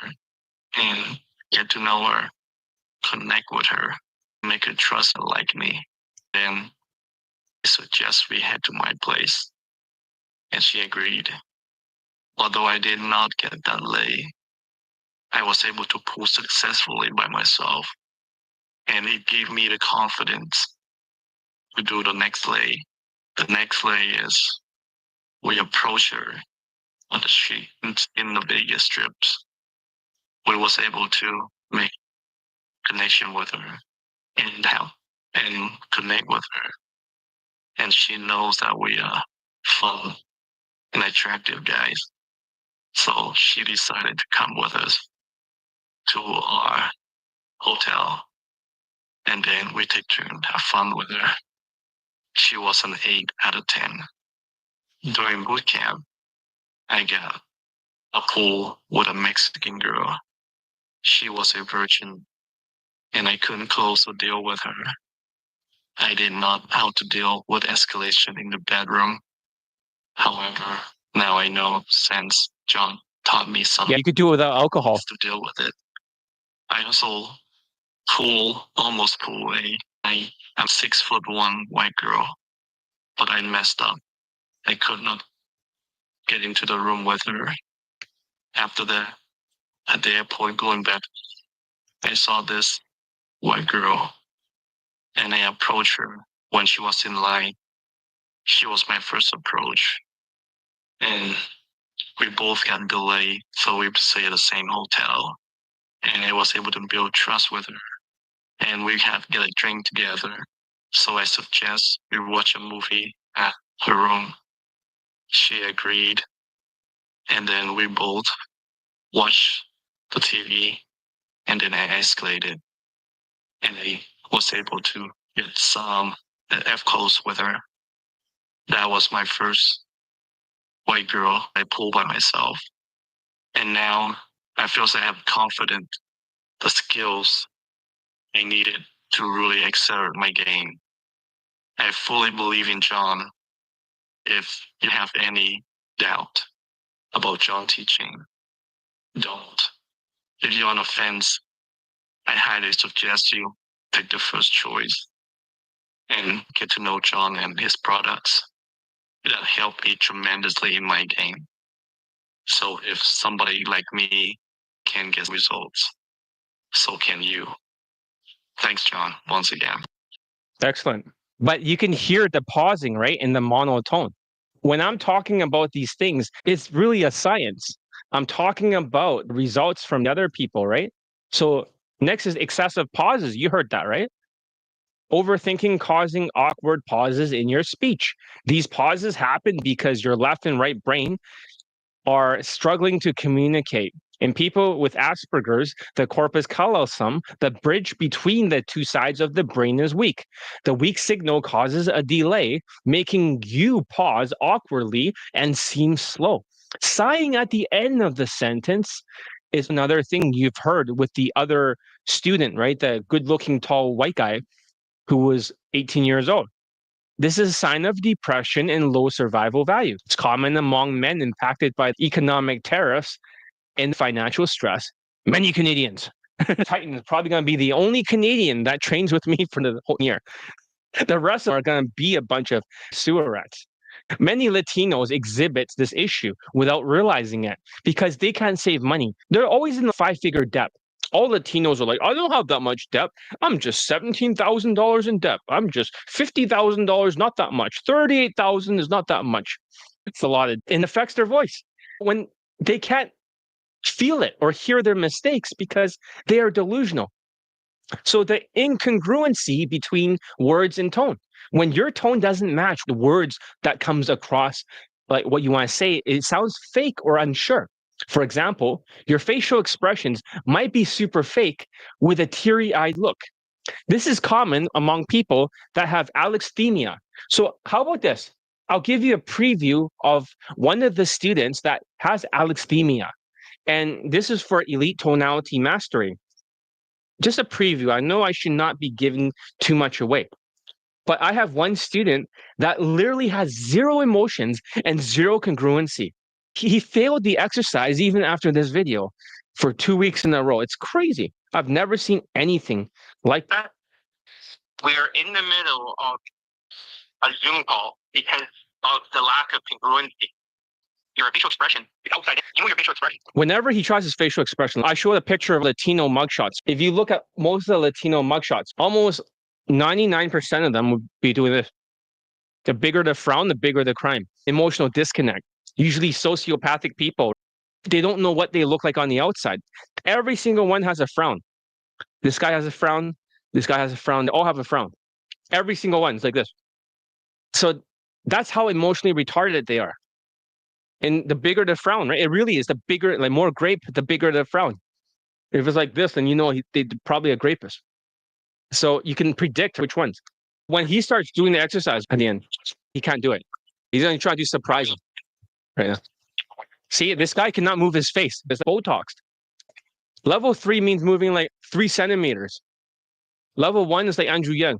and get to know her, connect with her, make her trust and like me. Then I suggest we head to my place. And she agreed. Although I did not get that lay, I was able to pull successfully by myself. And it gave me the confidence to do the next lay. The next lay is we approach her on the street in the Vegas strips. We was able to make connection with her and help and connect with her. And she knows that we are fun and attractive guys. So she decided to come with us to our hotel. And then we take turns, have fun with her. She was an 8 out of 10. During boot camp, I got a pool with a Mexican girl. She was a virgin, and I couldn't close the deal with her. I didn't know how to deal with escalation in the bedroom. However, now I know since John taught me something. Yeah, you could do it without alcohol. To deal with it. I also almost pull I'm 6'1" white girl, but I messed up. I could not get into the room with her. After that, at the airport going back, I saw this white girl and I approached her when she was in line. She was my first approach. And we both got delayed, so we stayed at the same hotel. And I was able to build trust with her. And we had to get a drink together. So I suggest we watch a movie at her room. She agreed. And then we both watched the TV. And then I escalated. And I was able to get some F close with her. That was my first white girl I pulled by myself. And now I feel I have confidence, the skills I needed to really accelerate my game. I fully believe in John. If you have any doubt about John teaching, don't. If you're on the fence, I highly suggest you take the first choice and get to know John and his products. That helped me tremendously in my game. So if somebody like me can get results, so can you. Thanks, John, once again. Excellent. But you can hear the pausing, right, in the monotone. When I'm talking about these things, it's really a science. I'm talking about results from other people, right? So next is excessive pauses. You heard that, right? Overthinking causing awkward pauses in your speech. These pauses happen because your left and right brain are struggling to communicate. In people with Asperger's, the corpus callosum, the bridge between the two sides of the brain, is weak. The weak signal causes a delay, making you pause awkwardly and seem slow. Sighing at the end of the sentence is another thing you've heard with the other student, right? The good-looking, tall white guy who was 18 years old. This is a sign of depression and low survival value. It's common among men impacted by economic tariffs and financial stress. Many Canadians. Titan is probably going to be the only Canadian that trains with me for the whole year. The rest are going to be a bunch of sewer rats. Many Latinos exhibit this issue without realizing it because they can't save money. They're always in the five-figure debt. All Latinos are like, I don't have that much debt. I'm just $17,000 in debt. I'm just $50,000, not that much. $38,000 is not that much. It's a lot. It affects their voice. When they can't feel it or hear their mistakes because they are delusional. So the incongruency between words and tone. When your tone doesn't match the words that comes across, like what you want to say, it sounds fake or unsure. For example, your facial expressions might be super fake with a teary-eyed look. This is common among people that have alexithymia. So how about this? I'll give you a preview of one of the students that has alexithymia. And this is for elite tonality mastery. Just a preview. I know I should not be giving too much away, but I have one student that literally has zero emotions and zero congruency. He failed the exercise even after this video for 2 weeks in a row. It's crazy. I've never seen anything like that. We're in the middle of a Zoom call because of the lack of congruency. Your facial expression is outside. You know your facial expression. Whenever he tries his facial expression, I showed a picture of Latino mugshots. If you look at most of the Latino mugshots, almost 99% of them would be doing this. The bigger the frown, the bigger the crime. Emotional disconnect. Usually sociopathic people, they don't know what they look like on the outside. Every single one has a frown. This guy has a frown. This guy has a frown. They all have a frown. Every single one is like this. So that's how emotionally retarded they are. And the bigger the frown, right? It really is. The bigger, like more grape, the bigger the frown. If it's like this, then you know they're probably a grapist. So you can predict which ones. When he starts doing the exercise at the end, he can't do it. He's going to try to do surprising right now. See, this guy cannot move his face. It's Botoxed. Level 3 means moving like 3 centimeters. Level 1 is like Andrew Yang.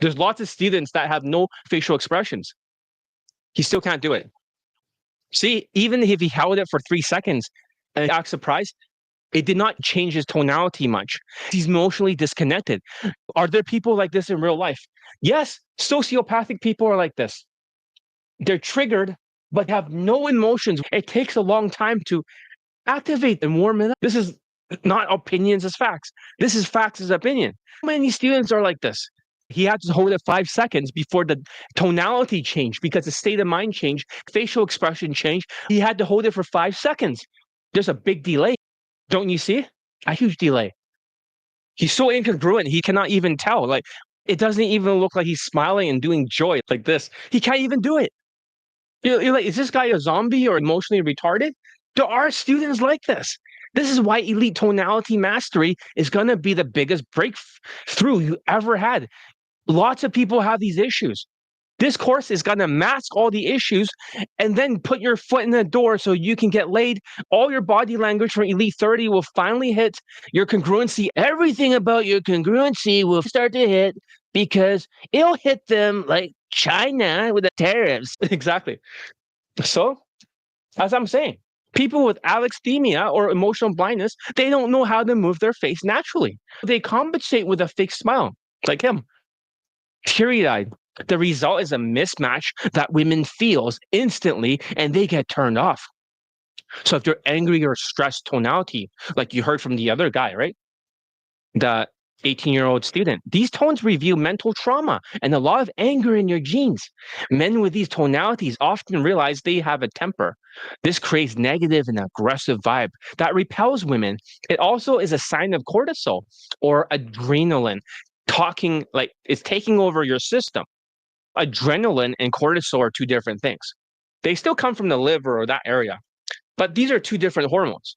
There's lots of students that have no facial expressions. He still can't do it. See, even if he held it for 3 seconds and act surprised, it did not change his tonality much. He's emotionally disconnected. Are there people like this in real life? Yes, sociopathic people are like this. They're triggered, but have no emotions. It takes a long time to activate and warm it up. This is not opinions as facts. This is facts as opinion. How many students are like this? He had to hold it 5 seconds before the tonality changed because the state of mind changed, facial expression changed. He had to hold it for 5 seconds. There's a big delay. Don't you see? A huge delay. He's so incongruent. He cannot even tell. Like, it doesn't even look like he's smiling and doing joy like this. He can't even do it. You're like, is this guy a zombie or emotionally retarded? There are students like this. This is why elite tonality mastery is going to be the biggest breakthrough you ever had. Lots of people have these issues. This course is going to mask all the issues and then put your foot in the door so you can get laid. All your body language from Elite 30 will finally hit your congruency. Everything about your congruency will start to hit because it'll hit them like China with the tariffs. Exactly. So, as I'm saying, people with alexithymia or emotional blindness, they don't know how to move their face naturally. They compensate with a fake smile, like him. Teary-eyed. The result is a mismatch that women feels instantly and they get turned off. So if they're angry or stressed tonality, like you heard from the other guy, right? The 18-year-old student, these tones reveal mental trauma and a lot of anger in your genes. Men with these tonalities often realize they have a temper. This creates negative and aggressive vibe that repels women. It also is a sign of cortisol or adrenaline. Talking like it's taking over your system. Adrenaline and cortisol are two different things. They still come from the liver or that area, but these are two different hormones.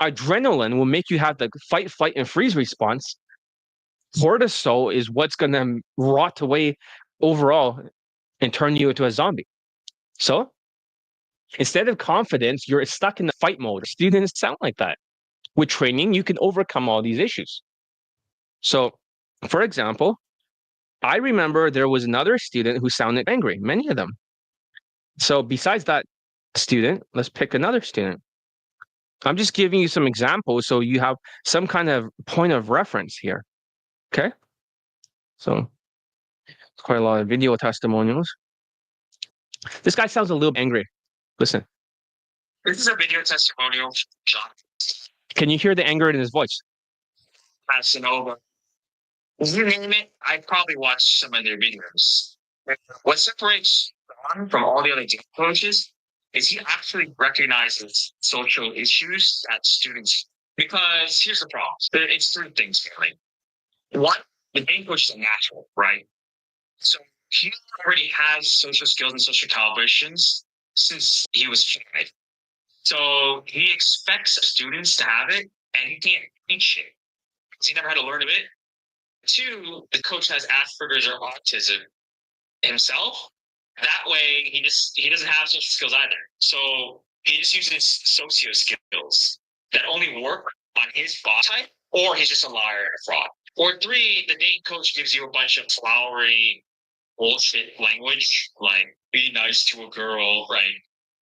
Adrenaline will make you have the fight, flight, and freeze response. Cortisol is what's going to rot away overall and turn you into a zombie. So instead of confidence, you're stuck in the fight mode. Students sound like that. With training, you can overcome all these issues. So, for example, I remember there was another student who sounded angry, many of them. So besides that student, let's pick another student. I'm just giving you some examples so you have some kind of point of reference here. Okay? So it's quite a lot of video testimonials. This guy sounds a little angry. Listen. This is a video testimonial, John. Can you hear the anger in his voice? Casanova. You name it, I probably watched some of their videos. What separates John from all the other dance coaches is he actually recognizes social issues that students. Because here's the problem: it's three things, really. One, the dance coach is a natural, right? So he already has social skills and social calibrations since he was a child. So he expects students to have it, and he can't teach it because he never had to learn of it. Two, the coach has Asperger's or autism himself. That way, he doesn't have social skills either. So he just uses socio skills that only work on his body type, or he's just a liar and a fraud. Or three, the date coach gives you a bunch of flowery bullshit language, like be nice to a girl, right?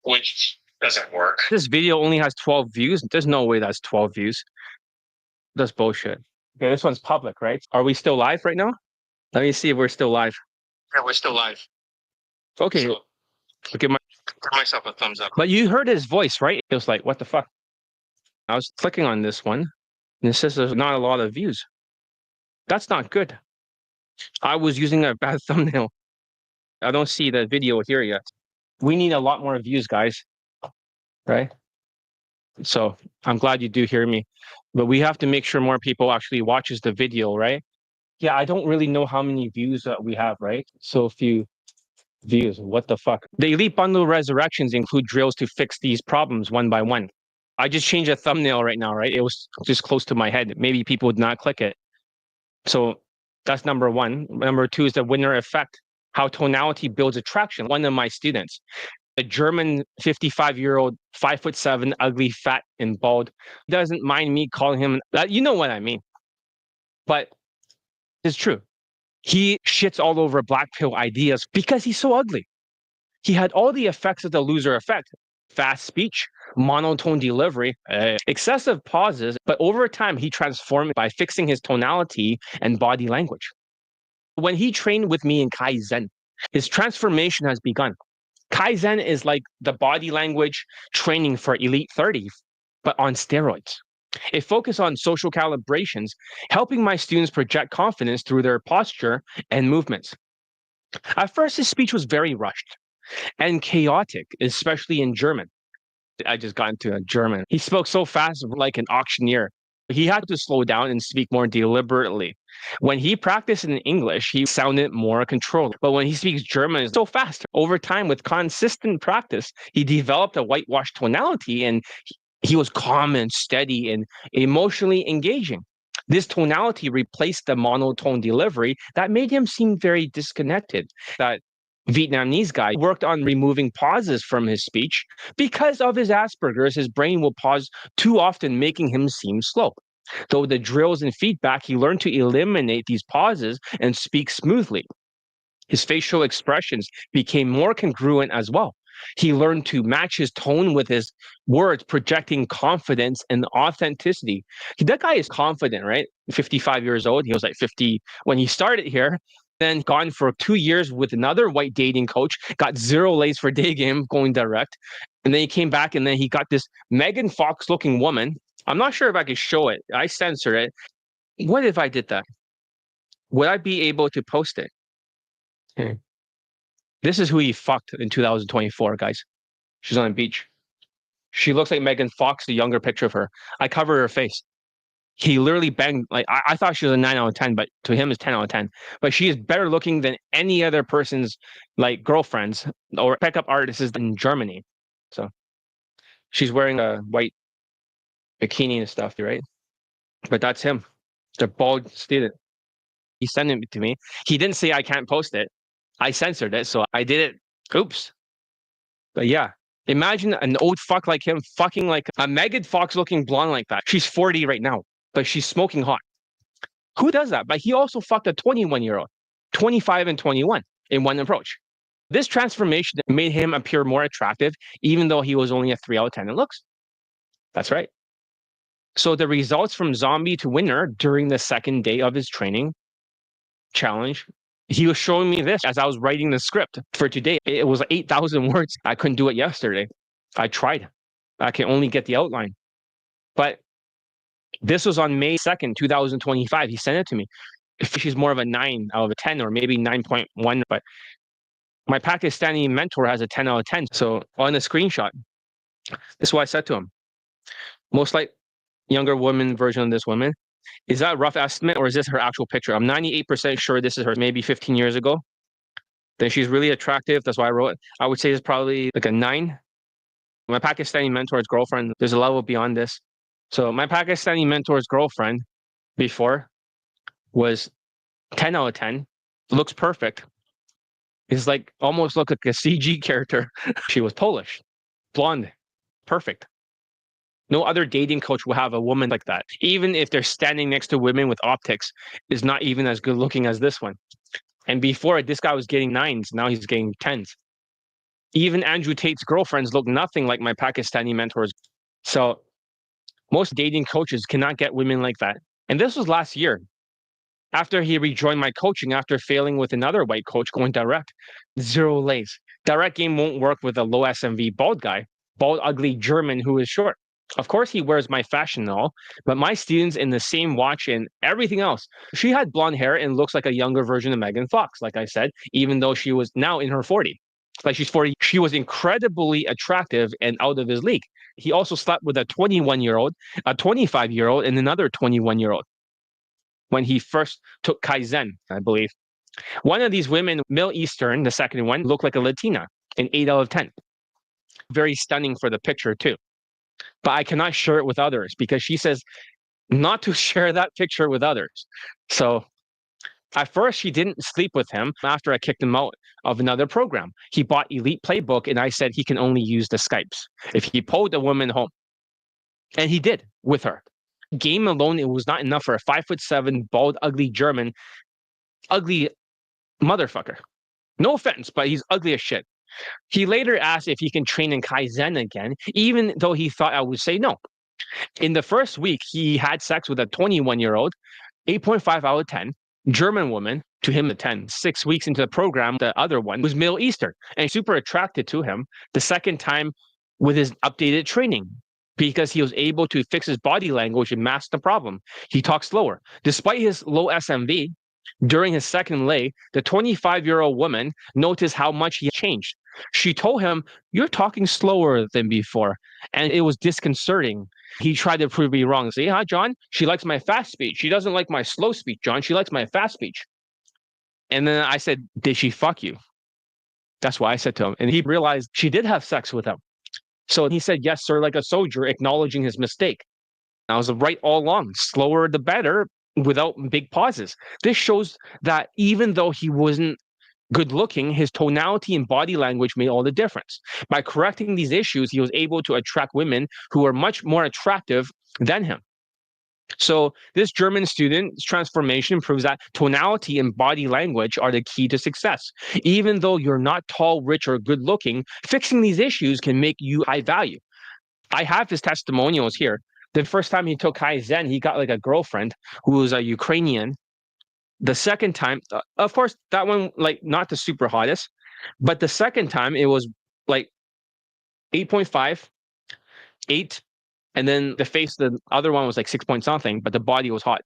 Which doesn't work. This video only has 12 views. There's no way that's 12 views. That's bullshit. Okay, this one's public, right? Are we still live right now? Let me see if we're still live. Yeah, we're still live. Okay. So, give myself a thumbs up. But you heard his voice, right? It was like, what the fuck? I was clicking on this one, and it says there's not a lot of views. That's not good. I was using a bad thumbnail. I don't see the video here yet. We need a lot more views, guys. Right? So I'm glad you do hear me. But we have to make sure more people actually watches the video, right? Yeah, I don't really know how many views we have, right? So few views. What the fuck? The Elite Bundle Resurrections include drills to fix these problems one by one. I just changed a thumbnail right now, right? It was just close to my head. Maybe people would not click it. So that's number one. Number two is the winner effect, how tonality builds attraction. One of my students, a German 55-year-old, 5'7", ugly, fat, and bald, doesn't mind me calling him, you know what I mean. But it's true. He shits all over black pill ideas because he's so ugly. He had all the effects of the loser effect: fast speech, monotone delivery, excessive pauses, but over time he transformed by fixing his tonality and body language. When he trained with me in Kaizen, his transformation has begun. Kaizen is like the body language training for Elite 30, but on steroids. It focuses on social calibrations, helping my students project confidence through their posture and movements. At first, his speech was very rushed and chaotic, especially in German. I just got into German. He spoke so fast, like an auctioneer. He had to slow down and speak more deliberately. When he practiced in English, he sounded more controlled. But when he speaks German, it's so fast. Over time, with consistent practice, he developed a whitewashed tonality, and he was calm and steady and emotionally engaging. This tonality replaced the monotone delivery that made him seem very disconnected. That Vietnamese guy worked on removing pauses from his speech. Because of his Asperger's, his brain will pause too often, making him seem slow. Though the drills and feedback, he learned to eliminate these pauses and speak smoothly. His facial expressions became more congruent as well. He learned to match his tone with his words, projecting confidence and authenticity. That guy is confident, right? 55 years old. He was like 50 when he started here. Then gone for 2 years with another white dating coach, got 0 lays for Daygame going direct. And then he came back and then he got this Megan Fox looking woman. I'm not sure if I could show it. I censored it. What if I did that? Would I be able to post it? Okay. This is who he fucked in 2024, guys. She's on the beach. She looks like Megan Fox, the younger picture of her. I cover her face. He literally banged, like, I thought she was a 9 out of 10, but to him it's 10 out of 10. But she is better looking than any other person's, like, girlfriends or pickup artists in Germany. So she's wearing a white bikini and stuff, right? But that's him, the bald student. He sent it to me. He didn't say I can't post it. I censored it, so I did it. Oops. But yeah, imagine an old fuck like him fucking like a Megan Fox looking blonde like that. She's 40 right now, but she's smoking hot. Who does that? But he also fucked a 21-year-old, 25 and 21 in one approach. This transformation made him appear more attractive, even though he was only a 3 out of 10 in looks. That's right. So the results from zombie to winner during the second day of his training challenge, he was showing me this as I was writing the script for today. It was 8,000 words. I couldn't do it yesterday. I tried. I can only get the outline. But this was on May 2nd, 2025. He sent it to me. She's more of a 9 out of a 10 or maybe 9.1. But my Pakistani mentor has a 10 out of 10. So on the screenshot, this is what I said to him. Most like younger woman version of this woman. Is that a rough estimate or is this her actual picture? I'm 98% sure this is her, maybe 15 years ago. Then she's really attractive. That's why I wrote it. I would say it's probably like a 9. My Pakistani mentor's girlfriend, there's a level beyond this. So my Pakistani mentor's girlfriend before was 10 out of 10. Looks perfect. It's like almost look like a CG character. She was Polish, blonde, perfect. No other dating coach will have a woman like that. Even if they're standing next to women with optics, is not even as good looking as this one. And before, this guy was getting 9s. Now he's getting 10s. Even Andrew Tate's girlfriends look nothing like my Pakistani mentors. So most dating coaches cannot get women like that. And this was last year. After he rejoined my coaching, after failing with another white coach going direct, 0 lays. Direct game won't work with a low SMV bald guy, bald, ugly German who is short. Of course, he wears my fashion and all, but my students in the same watch and everything else. She had blonde hair and looks like a younger version of Megan Fox, like I said, even though she was now in her 40s. Like she's 40. She was incredibly attractive and out of his league. He also slept with a 21-year-old, a 25-year-old, and another 21-year-old when he first took Kaizen, I believe. One of these women, Middle Eastern, the second one, looked like a Latina, an 8 out of 10. Very stunning for the picture, too. But I cannot share it with others because she says not to share that picture with others. So at first, she didn't sleep with him after I kicked him out of another program. He bought Elite Playbook, and I said he can only use the Skypes if he pulled a woman home. And he did with her. Game alone, it was not enough for a 5'7", bald, ugly German, ugly motherfucker. No offense, but he's ugly as shit. He later asked if he can train in Kaizen again, even though he thought I would say no. In the first week, he had sex with a 21-year-old, 8.5 out of 10, German woman, to him a 10. 6 weeks into the program, the other one was Middle Eastern and super attracted to him the second time with his updated training because he was able to fix his body language and mask the problem. He talked slower. Despite his low SMV, during his second lay, the 25-year-old woman noticed how much he changed. She told him, "You're talking slower than before." And it was disconcerting. He tried to prove me wrong. See, huh, John? She likes my fast speech. She doesn't like my slow speech, John. She likes my fast speech. And then I said, "Did she fuck you?" That's what I said to him. And he realized she did have sex with him. So he said, "Yes, sir," like a soldier, acknowledging his mistake. I was right all along. Slower the better, without big pauses. This shows that even though he wasn't good looking, his tonality and body language made all the difference. By correcting these issues, he was able to attract women who were much more attractive than him. So this German student's transformation proves that tonality and body language are the key to success. Even though you're not tall, rich, or good looking, fixing these issues can make you high value. I have his testimonials here. The first time he took Kaizen, he got like a girlfriend who was a Ukrainian. The second time, of course, that one, like not the super hottest, but the second time it was like 8.5, 8, and then the other one was like 6 point something, but the body was hot.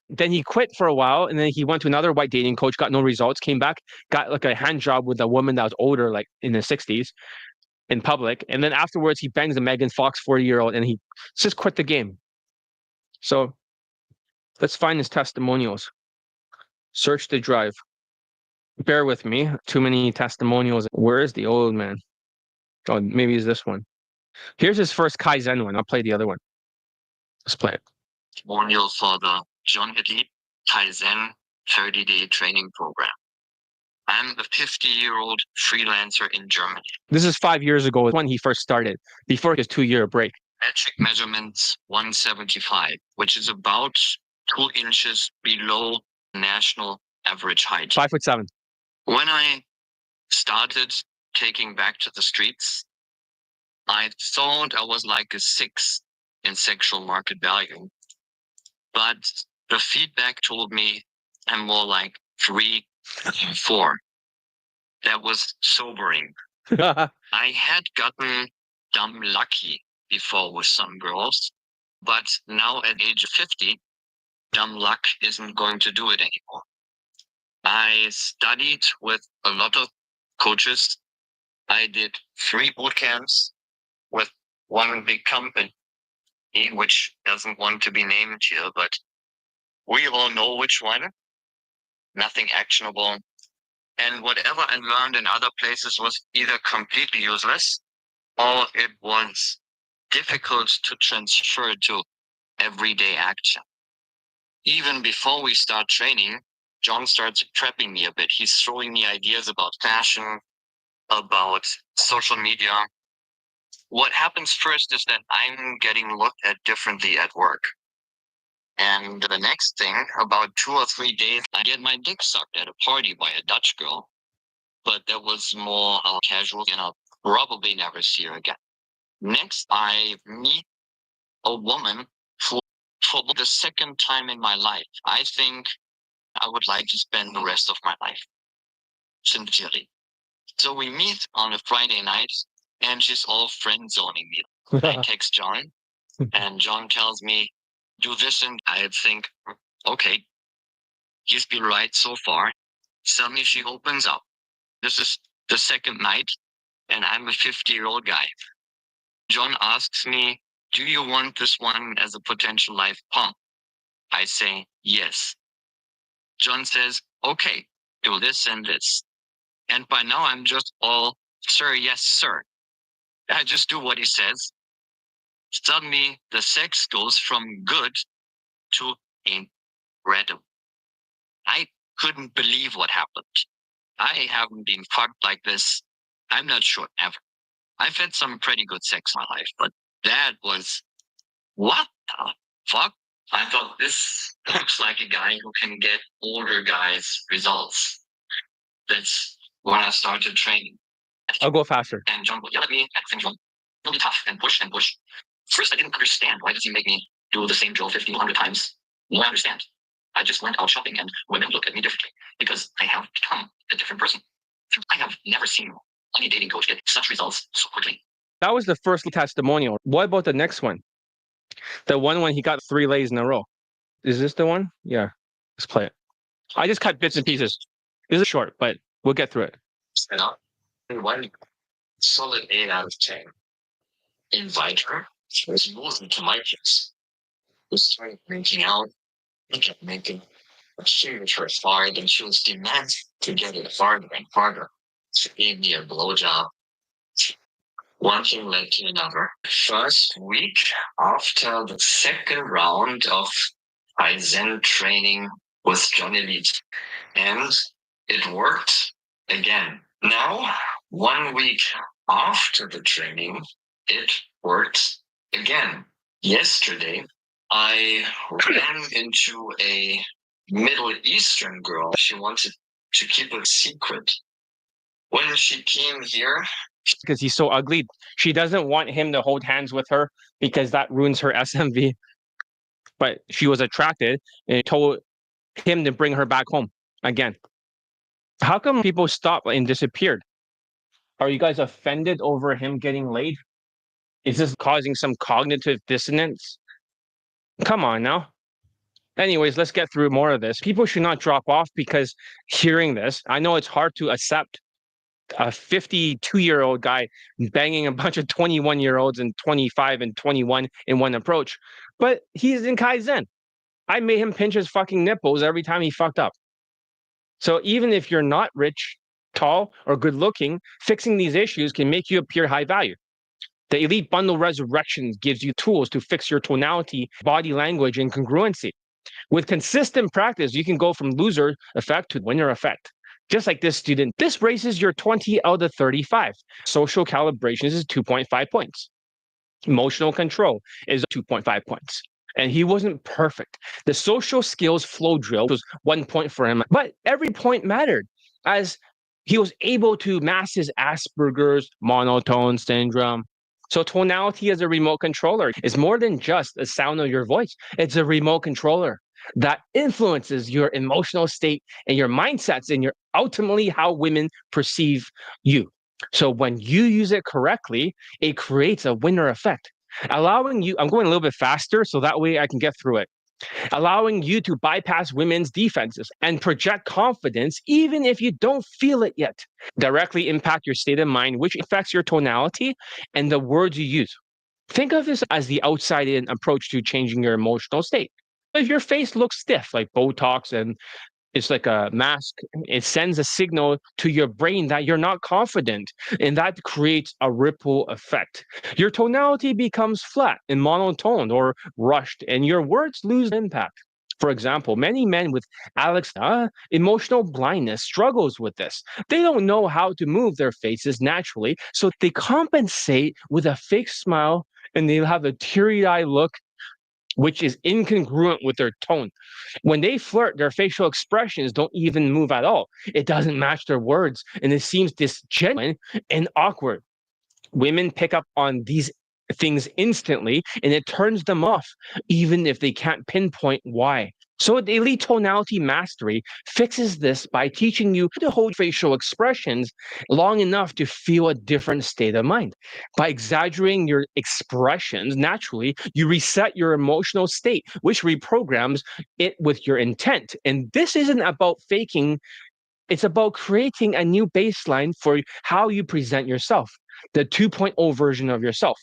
Then he quit for a while, and then he went to another white dating coach, got no results, came back, got like a hand job with a woman that was older, like in the 60s, in public. And then afterwards, he bangs a Megan Fox 40-year-old, and he just quit the game. So let's find his testimonials. Search the drive. Bear with me. Too many testimonials. Where is the old man? Oh, maybe it's this one. Here's his first Kaizen one. I'll play the other one. Let's play it. Testimonial for the John Elite Kaizen 30-day training program. I'm a 50-year-old freelancer in Germany. This is 5 years ago when he first started, before his 2-year break. Metric measurements 175, which is about 2 inches below national average height. 5'7". When I started taking back to the streets, I thought I was like a 6 in sexual market value. But the feedback told me I'm more like 3, 4. That was sobering. I had gotten dumb lucky before with some girls, but now at age 50, dumb luck isn't going to do it anymore. I studied with a lot of coaches. I did 3 boot camps with one big company, which doesn't want to be named here, but we all know which one. Nothing actionable. And whatever I learned in other places was either completely useless or it was difficult to transfer to everyday action. Even before we start training, John starts prepping me a bit. He's throwing me ideas about fashion, about social media. What happens first is that I'm getting looked at differently at work. And the next thing, about 2 or 3 days, I get my dick sucked at a party by a Dutch girl. But that was more casual, and I'll probably never see her again. Next, I meet a woman who, for the second time in my life, I think I would like to spend the rest of my life. Sincerely. So we meet on a Friday night, and she's all friend zoning me. I text John, and John tells me, do this, and I think, okay, he's been right so far. Suddenly she opens up. This is the second night, and I'm a 50-year-old guy. John asks me, do you want this one as a potential life pump? I say, yes. John says, okay, do this and this. And by now I'm just all, sir, yes, sir. I just do what he says. Suddenly the sex goes from good to incredible. I couldn't believe what happened. I haven't been fucked like this, I'm not sure, ever. I've had some pretty good sex in my life, but that was, what the fuck? I thought this looks like a guy who can get older guys results. That's when I started training. I'll go faster. And John would yell at me and think, John, really tough and push and push. First, I didn't understand. Why does he make me do the same drill 1,500 times? Now I understand. I just went out shopping and women look at me differently because I have become a different person. I have never seen any dating coach get such results so quickly. That was the first testimonial. What about the next one? The one when he got 3 lays in a row. Is this the one? Yeah. Let's play it. I just cut bits and pieces. This is short, but we'll get through it. Set up. One solid 8 out of 10. Invite her. She was moving to my place. We started making out. We kept making a huge her hard, and she was demanding to get it farther and farther. She gave me a blowjob. One thing led to another. First week after the second round of Kaizen training with John Elite, and it worked again. Now, 1 week after the training, it worked again. Yesterday, I ran into a Middle Eastern girl. She wanted to keep it secret. When she came here, because he's so ugly, she doesn't want him to hold hands with her because that ruins her SMV. But she was attracted and told him to bring her back home again. How come people stopped and disappeared? Are you guys offended over him getting laid? Is this causing some cognitive dissonance? Come on now. Anyways, let's get through more of this. People should not drop off because hearing this, I know it's hard to accept a 52-year-old guy banging a bunch of 21-year-olds and 25 and 21 in one approach, but he's in Kaizen. I made him pinch his fucking nipples every time he fucked up. So even if you're not rich, tall, or good looking, fixing these issues can make you appear high value. The Elite Bundle Resurrection gives you tools to fix your tonality, body language, and congruency. With consistent practice, you can go from loser effect to winner effect. Just like this student, this raises your 20 out of 35. Social calibrations is 2.5 points. Emotional control is 2.5 points. And he wasn't perfect. The social skills flow drill was 1 point for him, but every point mattered as he was able to mask his Asperger's monotone syndrome. So tonality as a remote controller is more than just the sound of your voice. It's a remote controller that influences your emotional state and your mindsets and your ultimately how women perceive you. So when you use it correctly, it creates a winner effect, allowing you, I'm going a little bit faster so that way I can get through it, allowing you to bypass women's defenses and project confidence even if you don't feel it yet. Directly impact your state of mind, which affects your tonality and the words you use. Think of this as the outside in approach to changing your emotional state. If your face looks stiff, like Botox, and it's like a mask, it sends a signal to your brain that you're not confident, and that creates a ripple effect. Your tonality becomes flat and monotone or rushed, and your words lose impact. For example, many men with emotional blindness struggles with this. They don't know how to move their faces naturally, so they compensate with a fake smile and they have a teary-eyed look, which is incongruent with their tone. When they flirt, their facial expressions don't even move at all. It doesn't match their words, and it seems disgenuine and awkward. Women pick up on these things instantly, and it turns them off, even if they can't pinpoint why. So the Elite Tonality Mastery fixes this by teaching you to hold facial expressions long enough to feel a different state of mind. By exaggerating your expressions naturally, you reset your emotional state, which reprograms it with your intent. And this isn't about faking, it's about creating a new baseline for how you present yourself, the 2.0 version of yourself.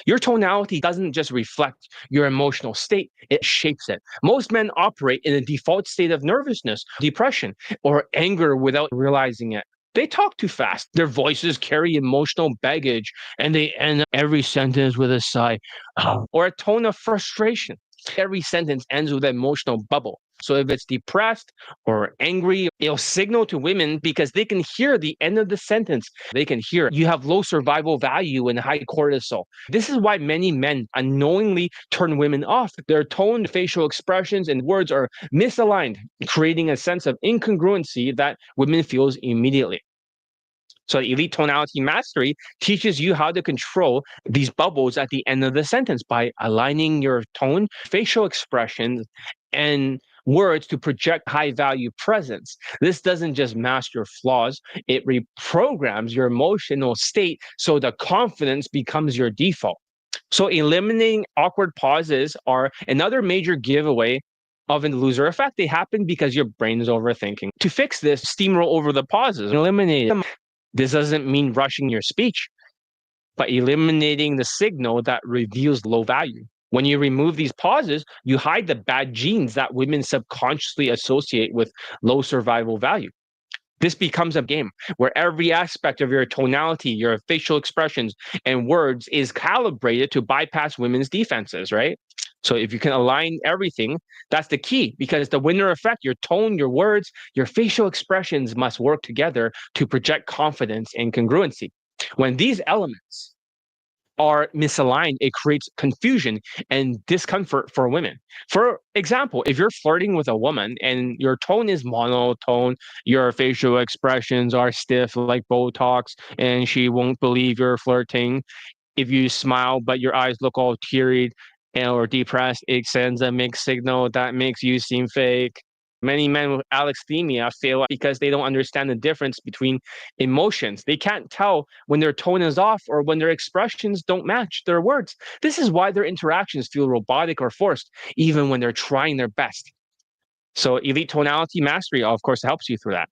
Your tonality doesn't just reflect your emotional state, it shapes it. Most men operate in a default state of nervousness, depression, or anger without realizing it. They talk too fast. Their voices carry emotional baggage, and they end every sentence with a sigh or a tone of frustration. Every sentence ends with an emotional bubble. So if it's depressed or angry, it'll signal to women because they can hear the end of the sentence. They can hear you have low survival value and high cortisol. This is why many men unknowingly turn women off. Their tone, facial expressions, and words are misaligned, creating a sense of incongruency that women feels immediately. So Elite Tonality Mastery teaches you how to control these bubbles at the end of the sentence by aligning your tone, facial expressions, and words to project high value presence. This doesn't just mask your flaws, it reprograms your emotional state so the confidence becomes your default. So eliminating awkward pauses are another major giveaway of a loser effect. They happen because your brain is overthinking. To fix this, steamroll over the pauses and eliminate them. This doesn't mean rushing your speech, but eliminating the signal that reveals low value. When you remove these pauses, you hide the bad genes that women subconsciously associate with low survival value. This becomes a game where every aspect of your tonality, your facial expressions, and words is calibrated to bypass women's defenses, right? So if you can align everything, that's the key, because the winner effect, your tone, your words, your facial expressions must work together to project confidence and congruency. When these elements are misaligned, it creates confusion and discomfort for women. For example, if you're flirting with a woman and your tone is monotone, your facial expressions are stiff like Botox, and she won't believe you're flirting. If you smile but your eyes look all teary or depressed, it sends a mixed signal that makes you seem fake. Many men with alexithymia fail because they don't understand the difference between emotions. They can't tell when their tone is off or when their expressions don't match their words. This is why their interactions feel robotic or forced, even when they're trying their best. So Elite Tonality Mastery, of course, helps you through that.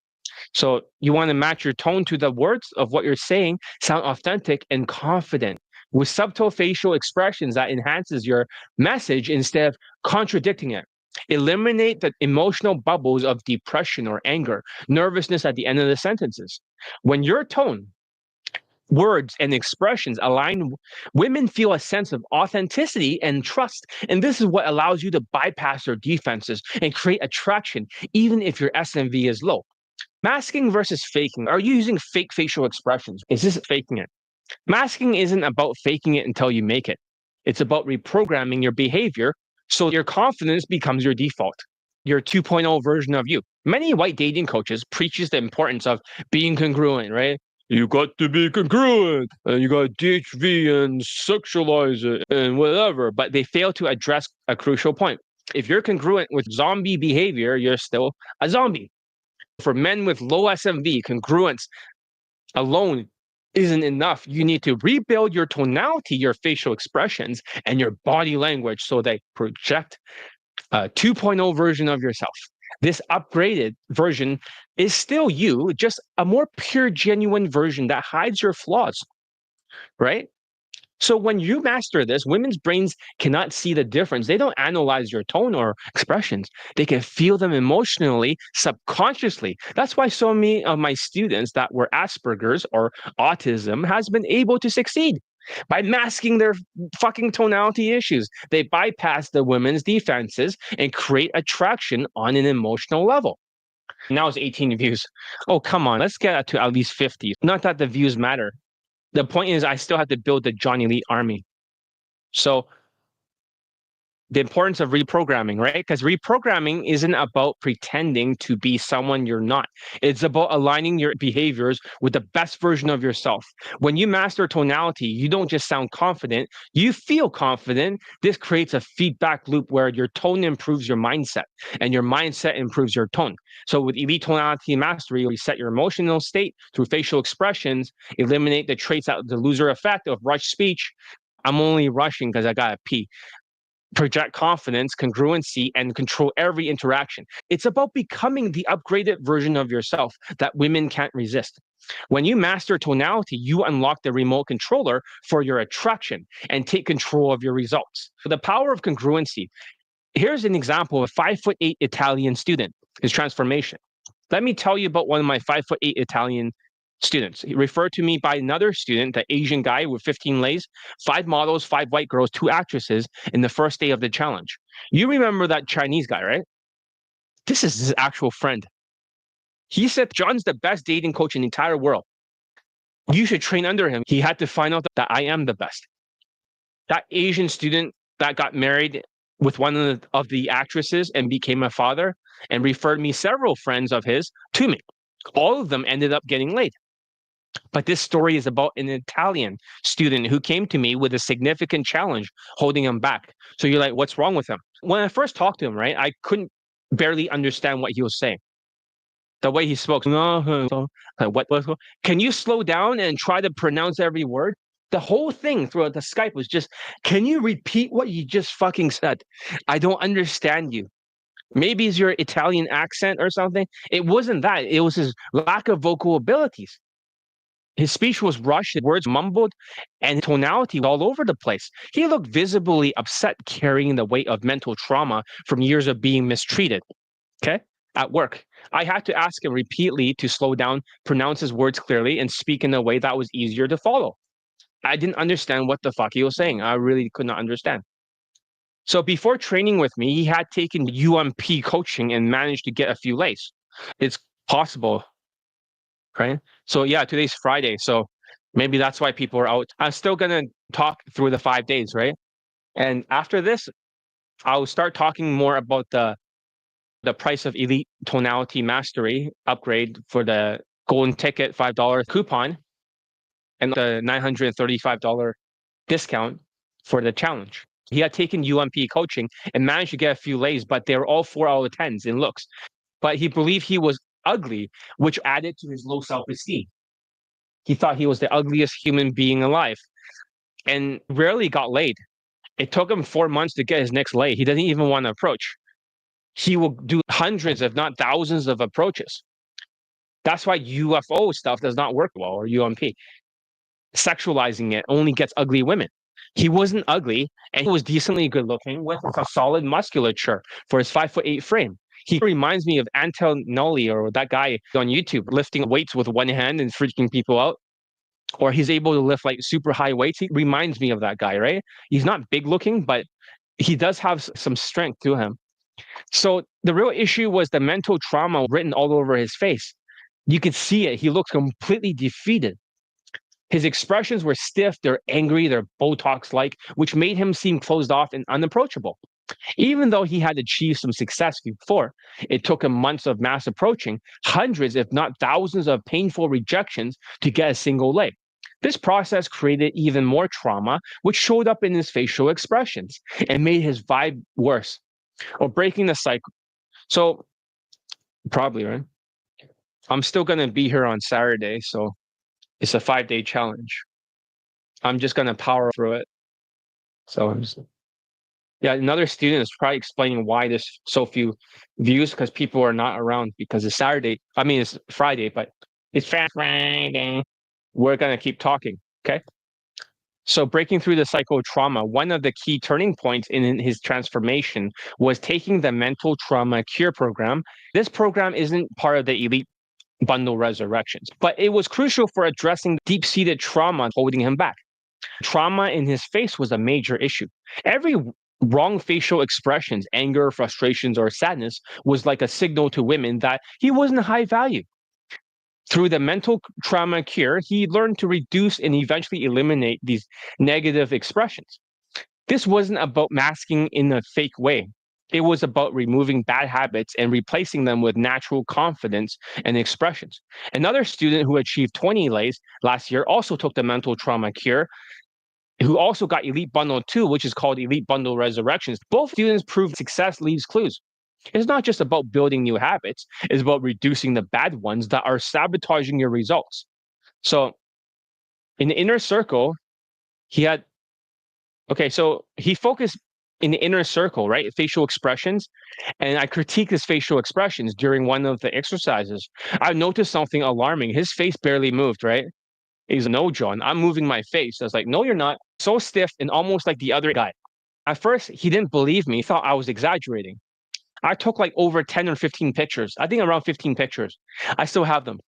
So you want to match your tone to the words of what you're saying, sound authentic and confident with subtle facial expressions that enhances your message instead of contradicting it. Eliminate the emotional bubbles of depression or anger, nervousness at the end of the sentences. When your tone words and expressions align, women feel a sense of authenticity and trust. And this is what allows you to bypass their defenses and create attraction, even if your SMV is low. Masking versus faking. Are you using fake facial expressions? Is this faking it? Masking isn't about faking it until you make it. It's about reprogramming your behavior so your confidence becomes your default, your 2.0 version of you. Many white dating coaches preaches the importance of being congruent, right? You got to be congruent, and you got DHV and sexualize it and whatever, but they fail to address a crucial point. If you're congruent with zombie behavior, you're still a zombie. For men with low SMV, congruence alone isn't enough. You need to rebuild your tonality, your facial expressions, and your body language so they project a 2.0 version of yourself. This upgraded version is still you, just a more pure, genuine version that hides your flaws, right? So when you master this, women's brains cannot see the difference. They don't analyze your tone or expressions. They can feel them emotionally, subconsciously. That's why so many of my students that were Asperger's or autism has been able to succeed by masking their fucking tonality issues. They bypass the women's defenses and create attraction on an emotional level. Now it's 18 views. Oh, come on. Let's get to at least 50. Not that the views matter. The point is, I still have to build the Johnny Elite army. So the importance of reprogramming, right? Because reprogramming isn't about pretending to be someone you're not. It's about aligning your behaviors with the best version of yourself. When you master tonality, you don't just sound confident, you feel confident. This creates a feedback loop where your tone improves your mindset and your mindset improves your tone. So with elite tonality mastery, you reset your emotional state through facial expressions, eliminate the traits out the loser effect of rush speech. I'm only rushing because I got to pee. Project confidence, congruency, and control every interaction. It's about becoming the upgraded version of yourself that women can't resist. When you master tonality, you unlock the remote controller for your attraction and take control of your results. For the power of congruency, here's an example of a 5'8" Italian student, his transformation. Let me tell you about one of my 5'8" Italian students. He referred to me by another student, the Asian guy with 15 lays, 5 models, 5 white girls, 2 actresses in the first day of the challenge. You remember that Chinese guy, right? This is his actual friend. He said, John's the best dating coach in the entire world. You should train under him. He had to find out that I am the best. That Asian student that got married with one of the actresses and became a father and referred me several friends of his to me. All of them ended up getting laid. But this story is about an Italian student who came to me with a significant challenge holding him back. So you're like, what's wrong with him? When I first talked to him, right, I couldn't barely understand what he was saying. The way he spoke, what? Can you slow down and try to pronounce every word? The whole thing throughout the Skype was just, can you repeat what you just fucking said? I don't understand you. Maybe it's your Italian accent or something. It wasn't that. It was his lack of vocal abilities. His speech was rushed, words mumbled, and tonality was all over the place. He looked visibly upset, carrying the weight of mental trauma from years of being mistreated. Okay? At work, I had to ask him repeatedly to slow down, pronounce his words clearly, and speak in a way that was easier to follow. I didn't understand what the fuck he was saying. I really could not understand. So before training with me, he had taken UMP coaching and managed to get a few lays. It's possible, right? So yeah, today's Friday. So maybe that's why people are out. I'm still going to talk through the 5 days, right? And after this, I'll start talking more about the price of elite tonality mastery upgrade for the golden ticket $5 coupon and the $935 discount for the challenge. He had taken UMP coaching and managed to get a few lays, but they were all 4 out of 10s in looks. But he believed he was ugly, which added to his low self-esteem. He thought he was the ugliest human being alive and rarely got laid. It took him 4 months to get his next lay. He doesn't even want to approach. He will do hundreds, if not thousands, of approaches. That's why UFO stuff does not work well, or UMP. Sexualizing it only gets ugly women. He wasn't ugly, and he was decently good looking with a solid musculature for his 5'8" frame. He reminds me of Antonelli, or that guy on YouTube lifting weights with one hand and freaking people out. or he's able to lift like super high weights. He reminds me of that guy, right? He's not big looking, but he does have some strength to him. So the real issue was the mental trauma written all over his face. You could see it. He looked completely defeated. His expressions were stiff, they're angry, they're Botox like, which made him seem closed off and unapproachable. Even though he had achieved some success before, it took him months of mass approaching, hundreds, if not thousands, of painful rejections to get a single lay. This process created even more trauma, which showed up in his facial expressions and made his vibe worse, or breaking the cycle. So, probably, right? I'm still going to be here on Saturday, so it's a 5-day challenge. I'm just going to power through it. So, yeah, another student is probably explaining why there's so few views because people are not around because it's Saturday. I mean, it's Friday, but it's Friday. We're going to keep talking. Okay. So, breaking through the cycle of trauma, one of the key turning points in his transformation was taking the mental trauma cure program. This program isn't part of the elite bundle resurrections, but it was crucial for addressing deep-seated trauma holding him back. Trauma in his face was a major issue. Every wrong facial expressions, anger, frustrations, or sadness was like a signal to women that he wasn't high value. Through the mental trauma cure, he learned to reduce and eventually eliminate these negative expressions. This wasn't about masking in a fake way. It was about removing bad habits and replacing them with natural confidence and expressions. Another student who achieved 20 lays last year also took the mental trauma cure, who also got Elite Bundle 2, which is called Elite Bundle Resurrections. Both students proved success leaves clues. It's not just about building new habits, it's about reducing the bad ones that are sabotaging your results. So in the inner circle, he focused in the inner circle, right? Facial expressions. And I critiqued his facial expressions during one of the exercises. I noticed something alarming. His face barely moved, right? He's no, John, I'm moving my face. I was like, no, you're not. So stiff and almost like the other guy. At first, he didn't believe me. He thought I was exaggerating. I took like over 10 or 15 pictures. I think around 15 pictures. I still have them.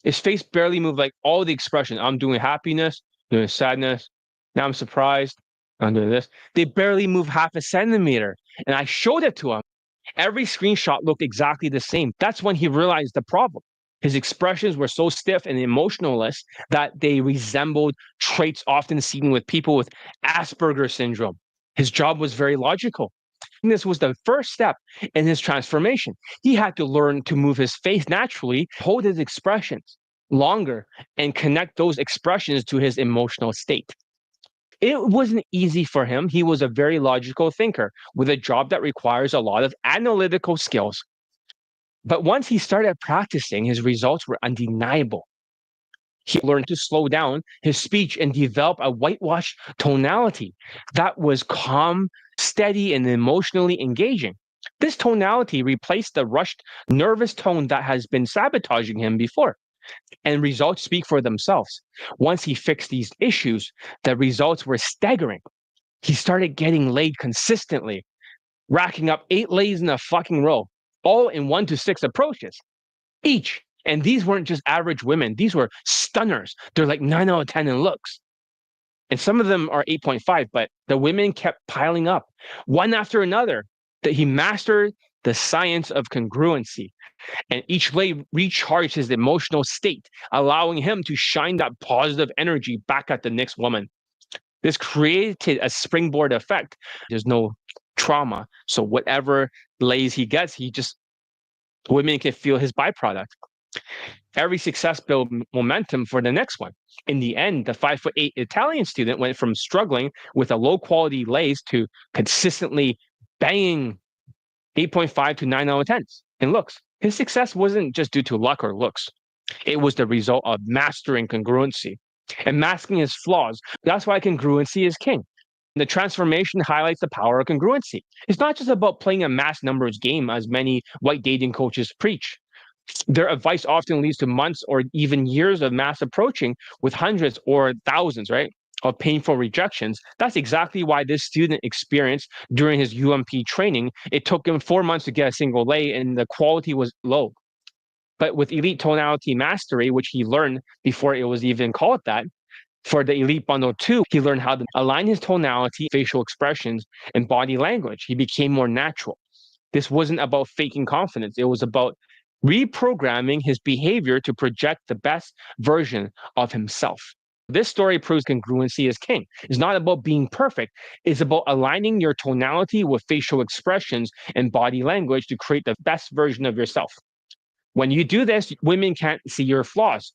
His face barely moved, like all the expression. I'm doing happiness, doing sadness. Now I'm surprised. I'm doing this. They barely move half a centimeter. And I showed it to him. Every screenshot looked exactly the same. That's when he realized the problem. His expressions were so stiff and emotionless that they resembled traits often seen with people with Asperger's syndrome. His job was very logical. And this was the first step in his transformation. He had to learn to move his face naturally, hold his expressions longer, and connect those expressions to his emotional state. It wasn't easy for him. He was a very logical thinker with a job that requires a lot of analytical skills. But once he started practicing, his results were undeniable. He learned to slow down his speech and develop a whitewashed tonality that was calm, steady, and emotionally engaging. This tonality replaced the rushed, nervous tone that has been sabotaging him before. And results speak for themselves. Once he fixed these issues, the results were staggering. He started getting laid consistently, racking up 8 lays in a fucking row, all in 1 to 6 approaches each. And these weren't just average women. These were stunners. They're like 9 out of 10 in looks. And some of them are 8.5, but the women kept piling up one after another. That he mastered the science of congruency. And each lay recharged his emotional state, allowing him to shine that positive energy back at the next woman. This created a springboard effect. There's no trauma. So whatever lays he gets, women can feel his byproduct. Every success built momentum for the next one. In the end, the 5'8" Italian student went from struggling with a low quality lays to consistently banging 8.5 to 9 out of 10 in looks. His success wasn't just due to luck or looks. It was the result of mastering congruency and masking his flaws. That's why congruency is king. The transformation highlights the power of congruency. It's not just about playing a mass numbers game, as many white dating coaches preach. Their advice often leads to months or even years of mass approaching with hundreds or thousands, right, of painful rejections. That's exactly why this student experienced during his UMP training. It took him 4 months to get a single lay, and the quality was low. But with elite tonality mastery, which he learned before it was even called that, for the Elite Bundle 2, he learned how to align his tonality, facial expressions, and body language. He became more natural. This wasn't about faking confidence. It was about reprogramming his behavior to project the best version of himself. This story proves congruency is king. It's not about being perfect. It's about aligning your tonality with facial expressions and body language to create the best version of yourself. When you do this, women can't see your flaws.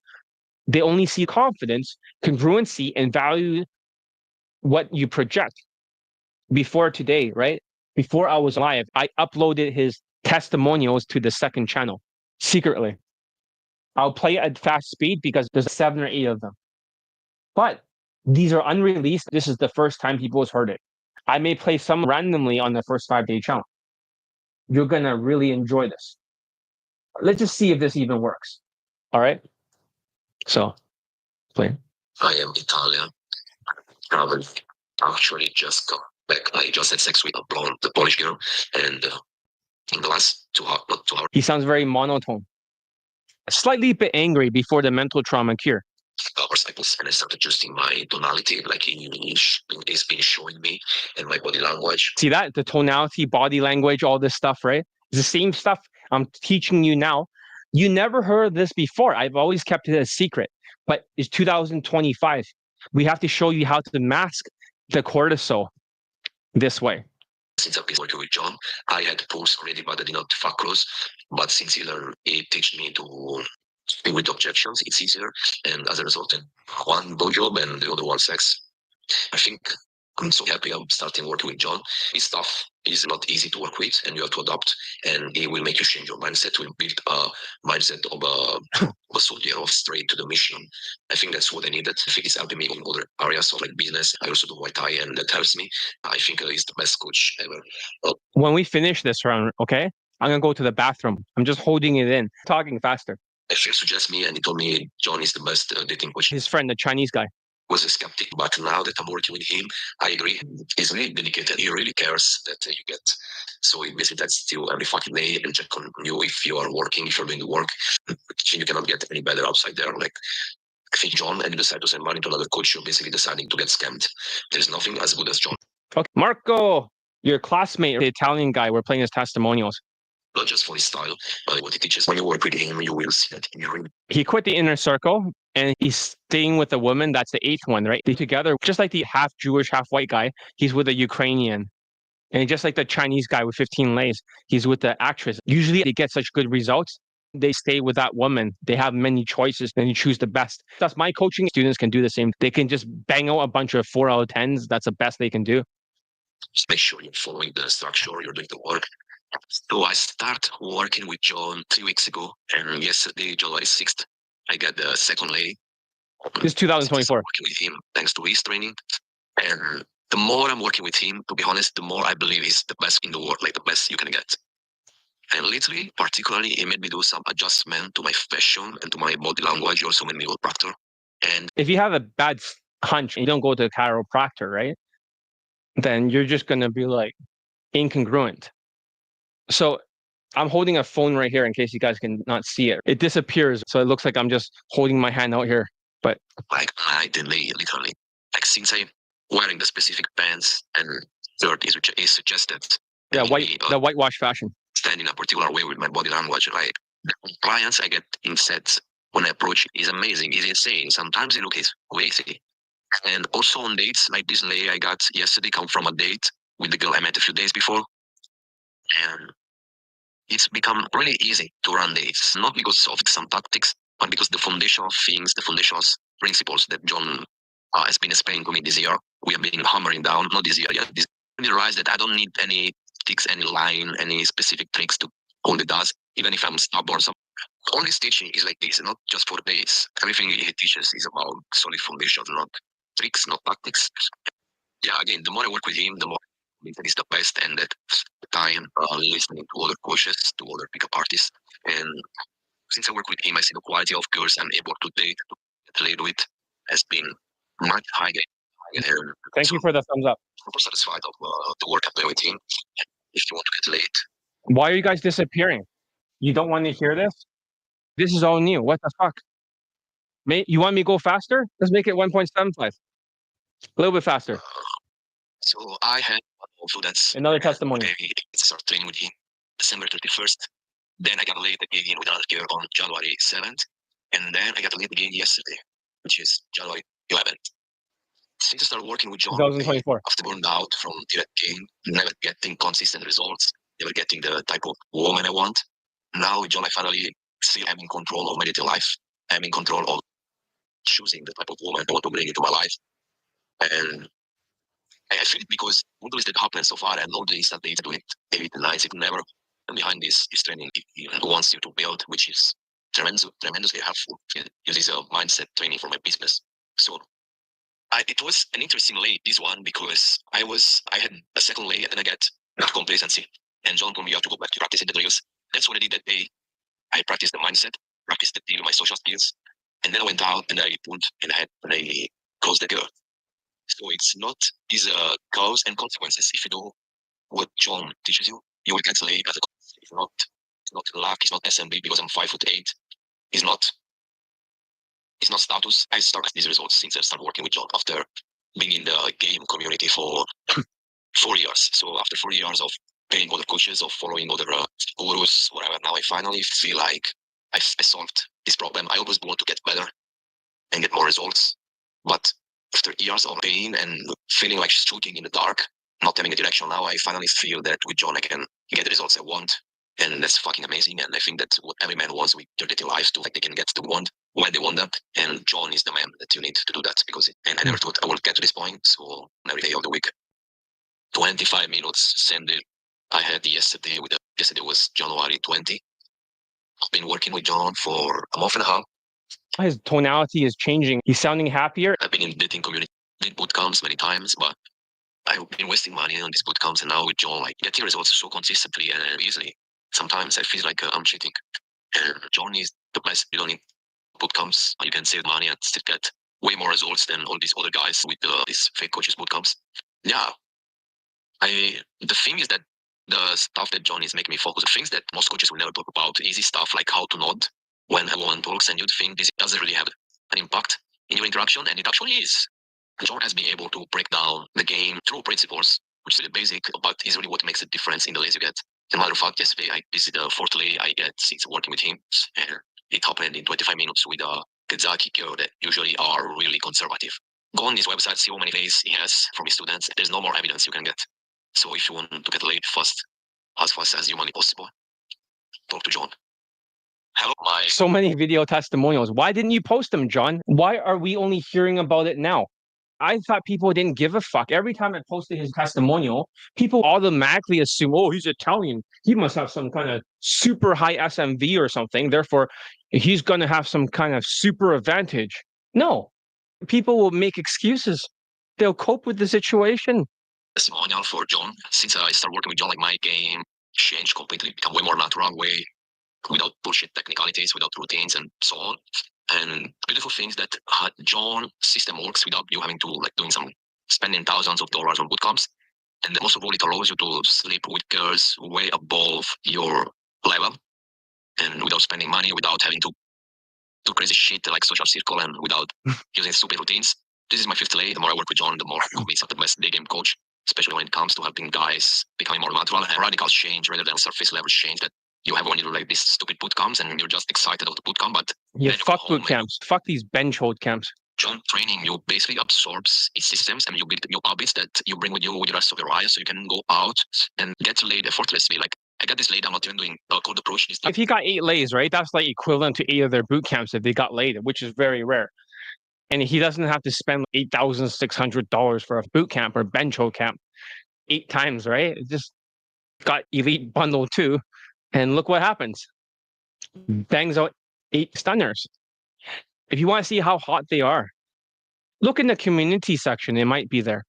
They only see confidence, congruency, and value what you project. Before today, right? Before I was live, I uploaded his testimonials to the second channel secretly. I'll play at fast speed because there's 7 or 8 of them. But these are unreleased. This is the first time people has heard it. I may play some randomly on the first 5-day challenge. You're going to really enjoy this. Let's just see if this even works. All right? So, play. I am Italian. Traveled. Actually, just got back. I just had sex with a blonde Polish girl, and in the last 2 hours, not 2 hours. He sounds very monotone. Slightly a bit angry before the mental trauma cure. Cycles, and I started adjusting my tonality, like it's been showing me, and my body language. See that? The tonality, body language, all this stuff, right? It's the same stuff I'm teaching you now. You never heard this before. I've always kept it a secret, but it's 2025. We have to show you how to mask the cortisol this way. Since I've been working with John, I had posts already, but I did not fuck close. But since he teach me to speak with objections, it's easier. And as a result, one blowjob and the other one sex. I think I'm so happy I'm starting working with John. His stuff is not easy to work with, and you have to adapt. And he will make you change your mindset to build a mindset of a soldier of straight to the mission. I think that's what I needed. I think it's helping me in other areas of like business. I also do Muay Thai, and that helps me. I think he's the best coach ever. When we finish this round, okay, I'm gonna go to the bathroom. I'm just holding it in, talking faster. A friend suggested me, and he told me John is the best dating coach. His friend, the Chinese guy, was a skeptic, but now that I'm working with him, I agree. He's really dedicated. He really cares that you get. So he basically that's still every fucking day and check on you if you are working, if you're doing the work. You cannot get any better outside there. Like I think John, and you decide to send money to another coach, you're basically deciding to get scammed. There's nothing as good as John. Okay, Marco, your classmate, the Italian guy, we're playing his testimonials. Not just for his style, but what he teaches. When you work with him, you will see that he quit the inner circle and he's staying with a woman. That's the 8th one, right? They together, just like the half Jewish, half white guy, he's with a Ukrainian. And just like the Chinese guy with 15 lays, he's with the actress. Usually they get such good results. They stay with that woman. They have many choices and you choose the best. That's my coaching. Students can do the same. They can just bang out a bunch of 4 out of 10s. That's the best they can do. Just make sure you're following the structure, you're doing the work. So I start working with John 3 weeks ago, and yesterday, July 6th, I got the second lady. This is 2024. Working with him thanks to his training. And the more I'm working with him, to be honest, the more I believe he's the best in the world, like the best you can get. And literally, particularly, he made me do some adjustment to my fashion and to my body language. He also made me go to proctor. And if you have a bad hunch and you don't go to a chiropractor, right, then you're just going to be like incongruent. So I'm holding a phone right here in case you guys can not see it. It disappears. So it looks like I'm just holding my hand out here. But like I delay literally. Like since I'm wearing the specific pants and shirt is suggested. Yeah, the whitewash fashion. Stand in a particular way with my body language. Like the compliance I get in sets when I approach is amazing. It's insane. Sometimes it looks crazy. And also on dates, like this lady I got yesterday come from a date with the girl I met a few days before. And it's become really easy to run dates, not because of some tactics, but because the foundational things, the foundational principles that John has been explaining to me this year, we have been hammering down, not this year yet. I realized that I don't need any tricks, any line, any specific tricks to hold it does, even if I'm stubborn. All his teaching is like this, not just for days. Everything he teaches is about solid foundations, not tricks, not tactics. Yeah, again, the more I work with him, the more that is the best, and that time listening to other coaches, to other pickup artists. And since I work with him, I see the quality of girls I'm able to date, to get laid with, has been much higher. Thank you for the thumbs up. I'm satisfied of the work I play with him. If you want to get laid. Why are you guys disappearing? You don't want to hear this? This is all new. What the fuck? You want me to go faster? Let's make it 1.75. A little bit faster. So I had also that's Another testimony. okay, start training with him December 31st. Then I got late again with another girl on January 7th. And then I got late again yesterday, which is January 11th. Since I started working with John, 2024. after burned out from direct game, never getting consistent results, never getting the type of woman I want. Now with John, I finally still am in control of my dating life. I'm in control of choosing the type of woman I want to bring into my life. And I feel it because all the things that happened so far and all the things that they do it 8 and 9, 6, never. And behind this training, he wants you to build, which is tremendously helpful. It uses a mindset training for my business. So it was an interesting lay, this one, because I had a second lay and then I got complacency. And John told me you have to go back to practicing the drills. That's what I did that day. I practiced the mindset, practiced the deal, my social skills. And then I went out and I pulled and I closed the girl. So it's not these cause and consequences. If you do what John teaches you, you will get laid as a consequence. It's not luck, it's not SMB because I'm 5'8". It's not status. I started these results since I started working with John after being in the game community for 4 years. So after 4 years of paying other coaches, of following other gurus, whatever, now I finally feel like I solved this problem. I always want to get better and get more results. But after years of pain and feeling like shooting in the dark, not having a direction, now I finally feel that with John I can get the results I want. And that's fucking amazing. And I think that's what every man wants with their dating life, to like they can get the one when they want that. And John is the man that you need to do that, because and I never thought I would get to this point. So every day of the week, 25 minutes, same day. I had yesterday yesterday was January 20. I've been working with John for a month and a half. His tonality is changing. He's sounding happier. I've been in dating community, did boot camps many times, but I've been wasting money on these boot camps, and now with John, like getting results so consistently and easily. Sometimes I feel like I'm cheating. And John is the best. You don't need boot camps. You can save money and still get way more results than all these other guys with these fake coaches boot camps. Yeah. The thing is that the stuff that John is making me focus, the things that most coaches will never talk about, easy stuff like how to nod when a woman talks, and you'd think this doesn't really have an impact in your interaction, and it actually is. John has been able to break down the game through principles, which is really basic, but is really what makes a difference in the lays you get. As a matter of fact, yesterday this is the 4th lay I get since working with him, and it happened in 25 minutes with a Kazaki girl that usually are really conservative. Go on his website, see how many lays he has from his students. There's no more evidence you can get. So if you want to get laid fast, as fast as humanly possible, talk to John. Hello, So many video testimonials. Why didn't you post them, John? Why are we only hearing about it now? I thought people didn't give a fuck. Every time I posted his testimonial, people automatically assume, oh, he's Italian. He must have some kind of super high SMV or something. Therefore, he's going to have some kind of super advantage. No, people will make excuses. They'll cope with the situation. Testimonial for John. Since I started working with John, like my game changed completely, become way more natural, way without bullshit technicalities, without routines and so on. And beautiful things that John system works without you having to like spending thousands of dollars on bootcamps. And most of all, it allows you to sleep with girls way above your level, and without spending money, without having to do crazy shit like social circle, and without using stupid routines. This is my 5th lay. The more I work with John, the more I'm convinced I'm the best day game coach, especially when it comes to helping guys becoming more natural and radical change rather than surface level change that you have when you do like these stupid boot camps and you're just excited about the boot camp. But yeah, fuck boot camps. Fuck these bench hold camps. John training you basically absorbs its systems, and you build new habits that you bring with you with the rest of your life, so you can go out and get laid effortlessly. Like I got this laid, I'm not even doing cold approach. If he got 8 lays, right, that's like equivalent to 8 of their boot camps if they got laid, which is very rare. And he doesn't have to spend $8,600 for a boot camp or bench hold camp 8 times, right? It just got elite bundle 2, and look what happens. Bangs out 8 stunners. If you want to see how hot they are, look in the community section. It might be there.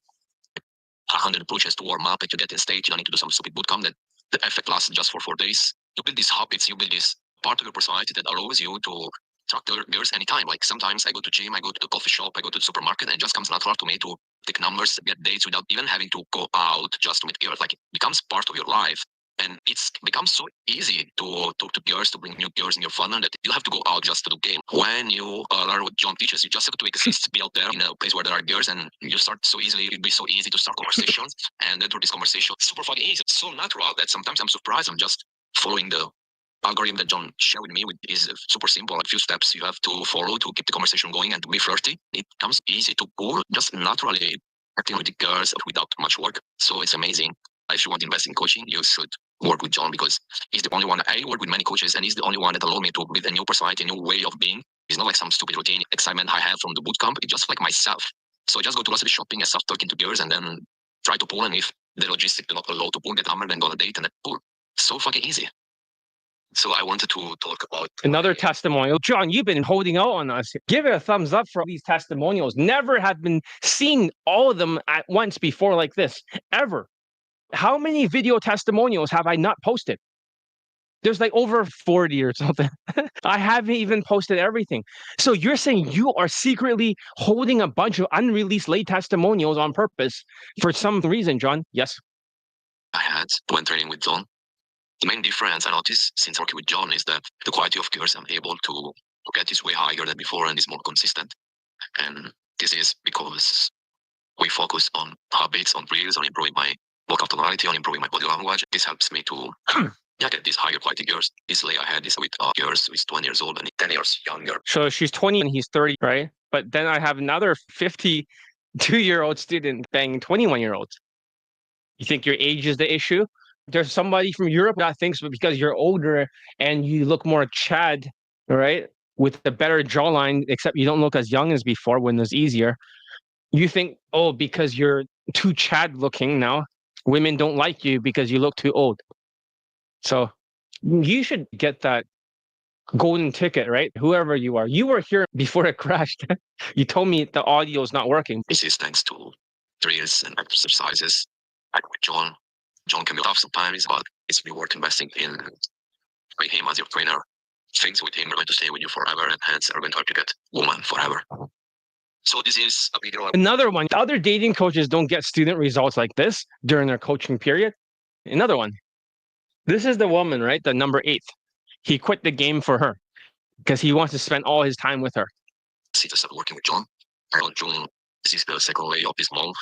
100 approaches to warm up, and you get in stage. You don't need to do some stupid bootcamp that the effect lasts just for 4 days. You build these habits, you build this part of your personality that allows you to track girls anytime. Like sometimes I go to gym, I go to the coffee shop, I go to the supermarket, and it just comes natural to me to take numbers, get dates without even having to go out just to meet girls. Like it becomes part of your life. And it's become so easy to talk to girls, to bring new girls in your funnel that you have to go out just to do game. When you learn what John teaches, you just have to exist, be out there in a place where there are girls, and you start so easily. It'd be so easy to start conversations, and then through this conversation, super fucking easy. It's so natural that sometimes I'm surprised. I'm just following the algorithm that John shared with me. Is super simple. A few steps you have to follow to keep the conversation going and to be flirty. It comes easy to pull, just naturally acting with the girls without much work. So it's amazing. If you want to invest in coaching, you should work with John, because he's the only one. I work with many coaches, and he's the only one that allowed me to build a new personality, a new way of being. It's not like some stupid routine excitement I have from the bootcamp. It's just like myself. So I just go to grocery shopping and start talking to girls, and then try to pull. And if the logistics do not allow to pull, get hammered, then go on a date and then pull. So fucking easy. So I wanted to talk about another testimonial. John, you've been holding out on us. Give it a thumbs up for these testimonials. Never have been seen all of them at once before like this, ever. How many video testimonials have I not posted? There's like over 40 or something. I haven't even posted everything. So you're saying you are secretly holding a bunch of unreleased late testimonials on purpose for some reason, John? Yes. I had when training with John. The main difference I noticed since working with John is that the quality of girls I'm able to get is way higher than before and is more consistent. And this is because we focus on habits, on drills, on improving my vocal tonality, on improving my body language. This helps me to get these higher quality girls. This lay I had is with girls who is 20 years old and 10 years younger. So she's 20 and he's 30, right? But then I have another 52-year-old student banging 21-year-olds. You think your age is the issue? There's somebody from Europe that thinks because you're older and you look more Chad, right? With a better jawline, except you don't look as young as before when it was easier. You think, oh, because you're too Chad looking now, women don't like you because you look too old. So you should get that golden ticket, right? Whoever you are. You were here before it crashed. You told me the audio is not working. This is thanks to drills and exercises. Like with John. John can be tough sometimes, but it's really worth investing in with him as your trainer. Things with him are going to stay with you forever, and hence are going to help you get woman forever. So this is a video. Another one. Other dating coaches don't get student results like this during their coaching period. Another one. This is the woman, right? The number 8. He quit the game for her because he wants to spend all his time with her. See, I started working with John. Around June, this is the second day of this month.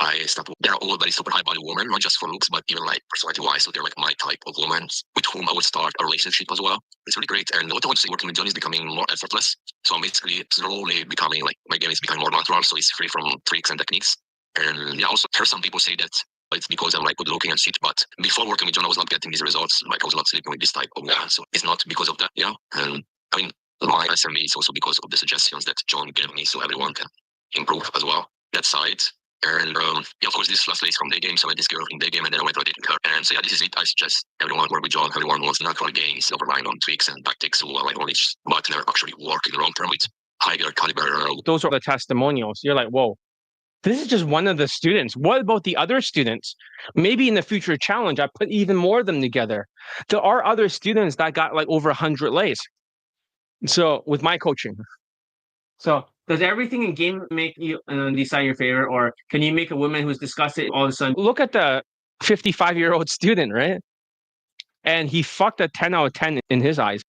I started. They're all very super high value women, not just for looks, but even like personality wise. So they're like my type of women with whom I would start a relationship as well. It's really great. And what I want to say, working with John is becoming more effortless. So I'm basically slowly becoming like my game is becoming more natural. So it's free from tricks and techniques. And yeah, also heard some people say that it's because I'm like good looking and shit. But before working with John, I was not getting these results. Like I was not sleeping with this type of woman. So it's not because of that. Yeah. And I mean, my answer me is also because of the suggestions that John gave me. So everyone can improve as well. That side. And yeah, of course, this last is from Daygame. So I met this girl from Daygame, and then I went rotating her. And so yeah, this is it. I suggest everyone work with John. Everyone wants natural gains, override on tweaks and tactics who are like knowledge, but they're actually working long term with higher caliber. Those are the testimonials. You're like, whoa, this is just one of the students. What about the other students? Maybe in the future challenge, I put even more of them together. There are other students that got like over 100 lays. So with my coaching. So does everything in game make you decide your favorite, or can you make a woman who's disgusted all of a sudden? Look at the 55-year-old student, right? And he fucked a 10 out of 10 in his eyes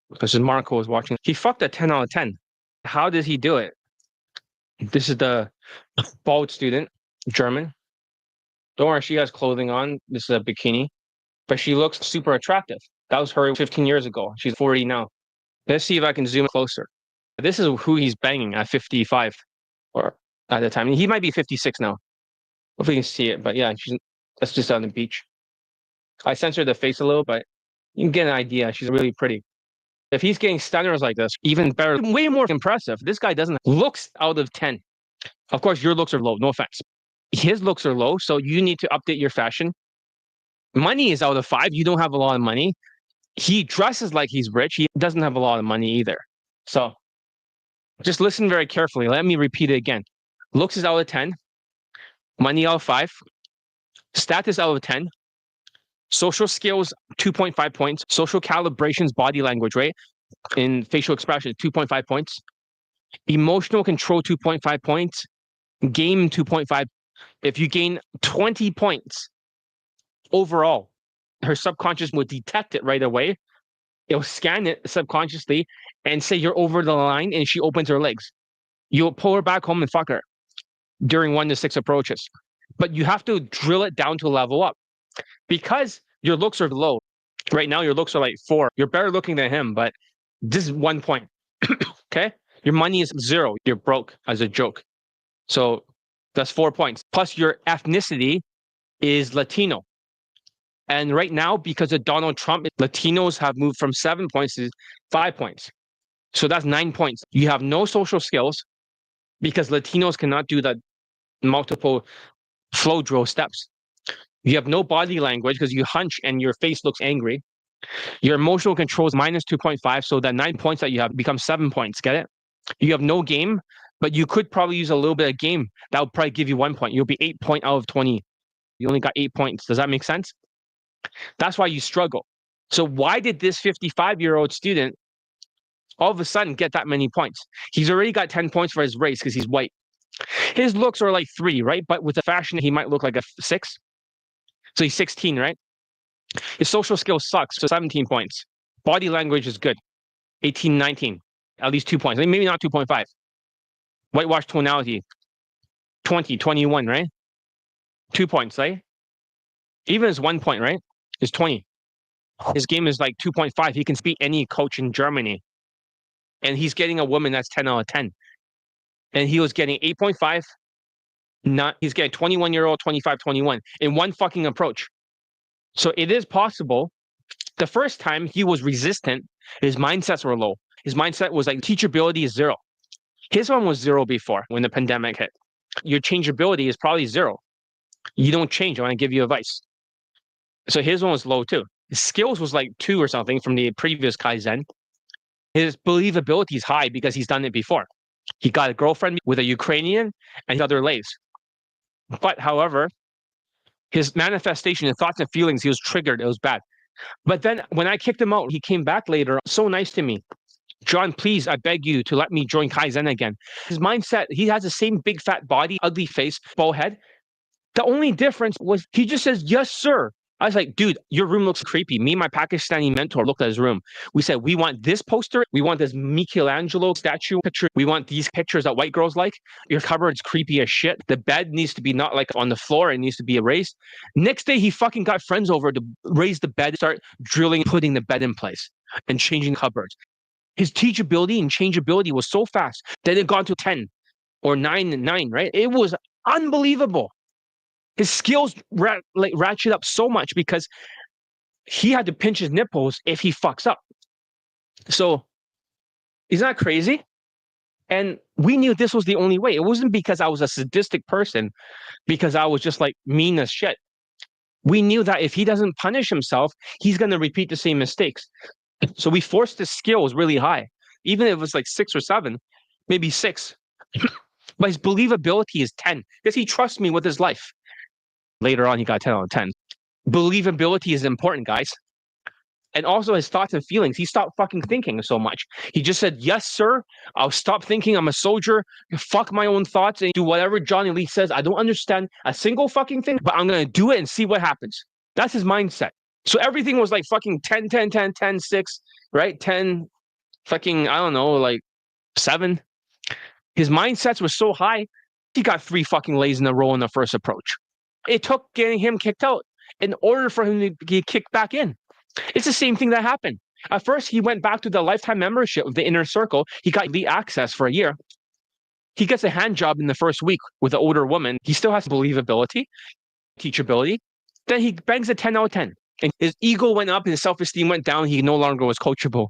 because Marco was watching. He fucked a 10 out of 10. How does he do it? This is the bald student, German. Don't worry, she has clothing on. This is a bikini, but she looks super attractive. That was her 15 years ago. She's 40 now. Let's see if I can zoom closer. This is who he's banging at 55 or at the time. He might be 56 now. Hopefully you can see it, but yeah, that's just on the beach. I censored the face a little, but you can get an idea. She's really pretty. If he's getting stunners like this, even better, way more impressive. This guy doesn't looks out of 10. Of course, your looks are low, no offense. His looks are low, so you need to update your fashion. Money is out of 5. You don't have a lot of money. He dresses like he's rich. He doesn't have a lot of money either. So just listen very carefully. Let me repeat it again. Looks is out of 10. Money out of 5. Status out of 10. Social skills, 2.5 points. Social calibrations, body language, right? In facial expression, 2.5 points. Emotional control, 2.5 points. Game, 2.5. If you gain 20 points overall her subconscious would detect it right away. It'll scan it subconsciously and say you're over the line, and she opens her legs. You'll pull her back home and fuck her during 1 to 6 approaches. But you have to drill it down to level up because your looks are low. Right now, your looks are like 4. You're better looking than him, but this is 1 point. Okay? Your money is 0. You're broke as a joke. So that's 4 points. Plus your ethnicity is Latino. And right now, because of Donald Trump, Latinos have moved from 7 points to 5 points. So that's 9 points. You have no social skills because Latinos cannot do the multiple flow drill steps. You have no body language because you hunch and your face looks angry. Your emotional control is minus 2.5. So that 9 points that you have becomes 7 points. Get it? You have no game, but you could probably use a little bit of game. That would probably give you 1 point. You'll be 8 point out of 20. You only got 8 points. Does that make sense? That's why you struggle. So why did this 55-year-old student all of a sudden get that many points? He's already got 10 points for his race because he's white. His looks are like 3, right? But with the fashion, he might look like a 6. So he's 16, right? His social skills sucks, so 17 points. Body language is good, 18, 19, at least 2 points. Maybe not 2.5. Whitewash tonality, 20, 21, right? 2 points, right? Even his 1 point, right? Is 20. His game is like 2.5. He can beat any coach in Germany. And he's getting a woman that's 10 out of 10. And he was getting 8.5. He's getting 21-year-old, 25, 21 in one fucking approach. So it is possible. The first time he was resistant, his mindsets were low. His mindset was like teachability is 0. His one was 0 before when the pandemic hit. Your changeability is probably 0. You don't change. I want to give you advice. So his one was low too. His skills was like 2 or something from the previous Kaizen. His believability is high because he's done it before. He got a girlfriend with a Ukrainian and other lays. But however, his manifestation, his thoughts and feelings, he was triggered. It was bad. But then when I kicked him out, he came back later, so nice to me. John, please, I beg you to let me join Kaizen again. His mindset, he has the same big fat body, ugly face, bald head. The only difference was he just says, yes, sir. I was like, dude, your room looks creepy. Me and my Pakistani mentor looked at his room. We said, we want this poster. We want this Michelangelo statue picture. We want these pictures that white girls like. Your cupboard's creepy as shit. The bed needs to be not like on the floor. It needs to be erased. Next day, he fucking got friends over to raise the bed, start drilling, putting the bed in place and changing cupboards. His teachability and changeability was so fast that it got to 10 or 9 and 9, right? It was unbelievable. His skills ratchet up so much because he had to pinch his nipples if he fucks up. So, isn't that crazy? And we knew this was the only way. It wasn't because I was a sadistic person, because I was just like mean as shit. We knew that if he doesn't punish himself, he's going to repeat the same mistakes. So we forced his skills really high, even if it was like 6 or 7, maybe 6. But his believability is 10 because he trusts me with his life. Later on, he got 10 out of 10. Believability is important, guys. And also his thoughts and feelings. He stopped fucking thinking so much. He just said, yes, sir. I'll stop thinking I'm a soldier. Fuck my own thoughts and do whatever Johnny Lee says. I don't understand a single fucking thing, but I'm going to do it and see what happens. That's his mindset. So everything was like fucking 10, 10, 10, 10, 6, right? 10, fucking, I don't know, like 7. His mindsets were so high, he got 3 fucking lays in a row in the first approach. It took getting him kicked out in order for him to get kicked back in. It's the same thing that happened. At first, he went back to the lifetime membership of the inner circle. He got elite access for a year. He gets a hand job in the first week with an older woman. He still has believability, teachability. Then he bangs a 10 out of 10. And his ego went up, his self-esteem went down. He no longer was coachable.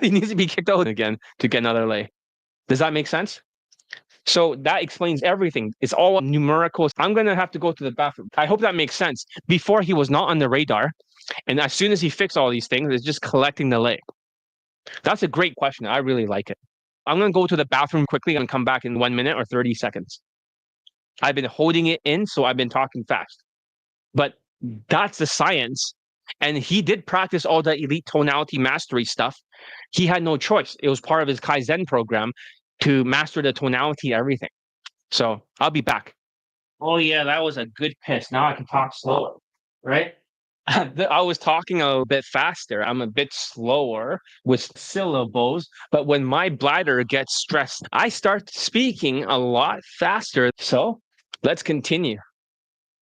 He needs to be kicked out again to get another lay. Does that make sense? So that explains everything. It's all numericals. I'm going to have to go to the bathroom. I hope that makes sense. Before, he was not on the radar. And as soon as he fixed all these things, it's just collecting the lay. That's a great question. I really like it. I'm going to go to the bathroom quickly and come back in 1 minute or 30 seconds. I've been holding it in, so I've been talking fast. But that's the science. And he did practice all the elite tonality mastery stuff. He had no choice. It was part of his Kaizen program to master the tonality, everything. So I'll be back. Oh yeah, that was a good piss. Now I can talk slower, right? I was talking a bit faster. I'm a bit slower with syllables, but when my bladder gets stressed, I start speaking a lot faster. So let's continue.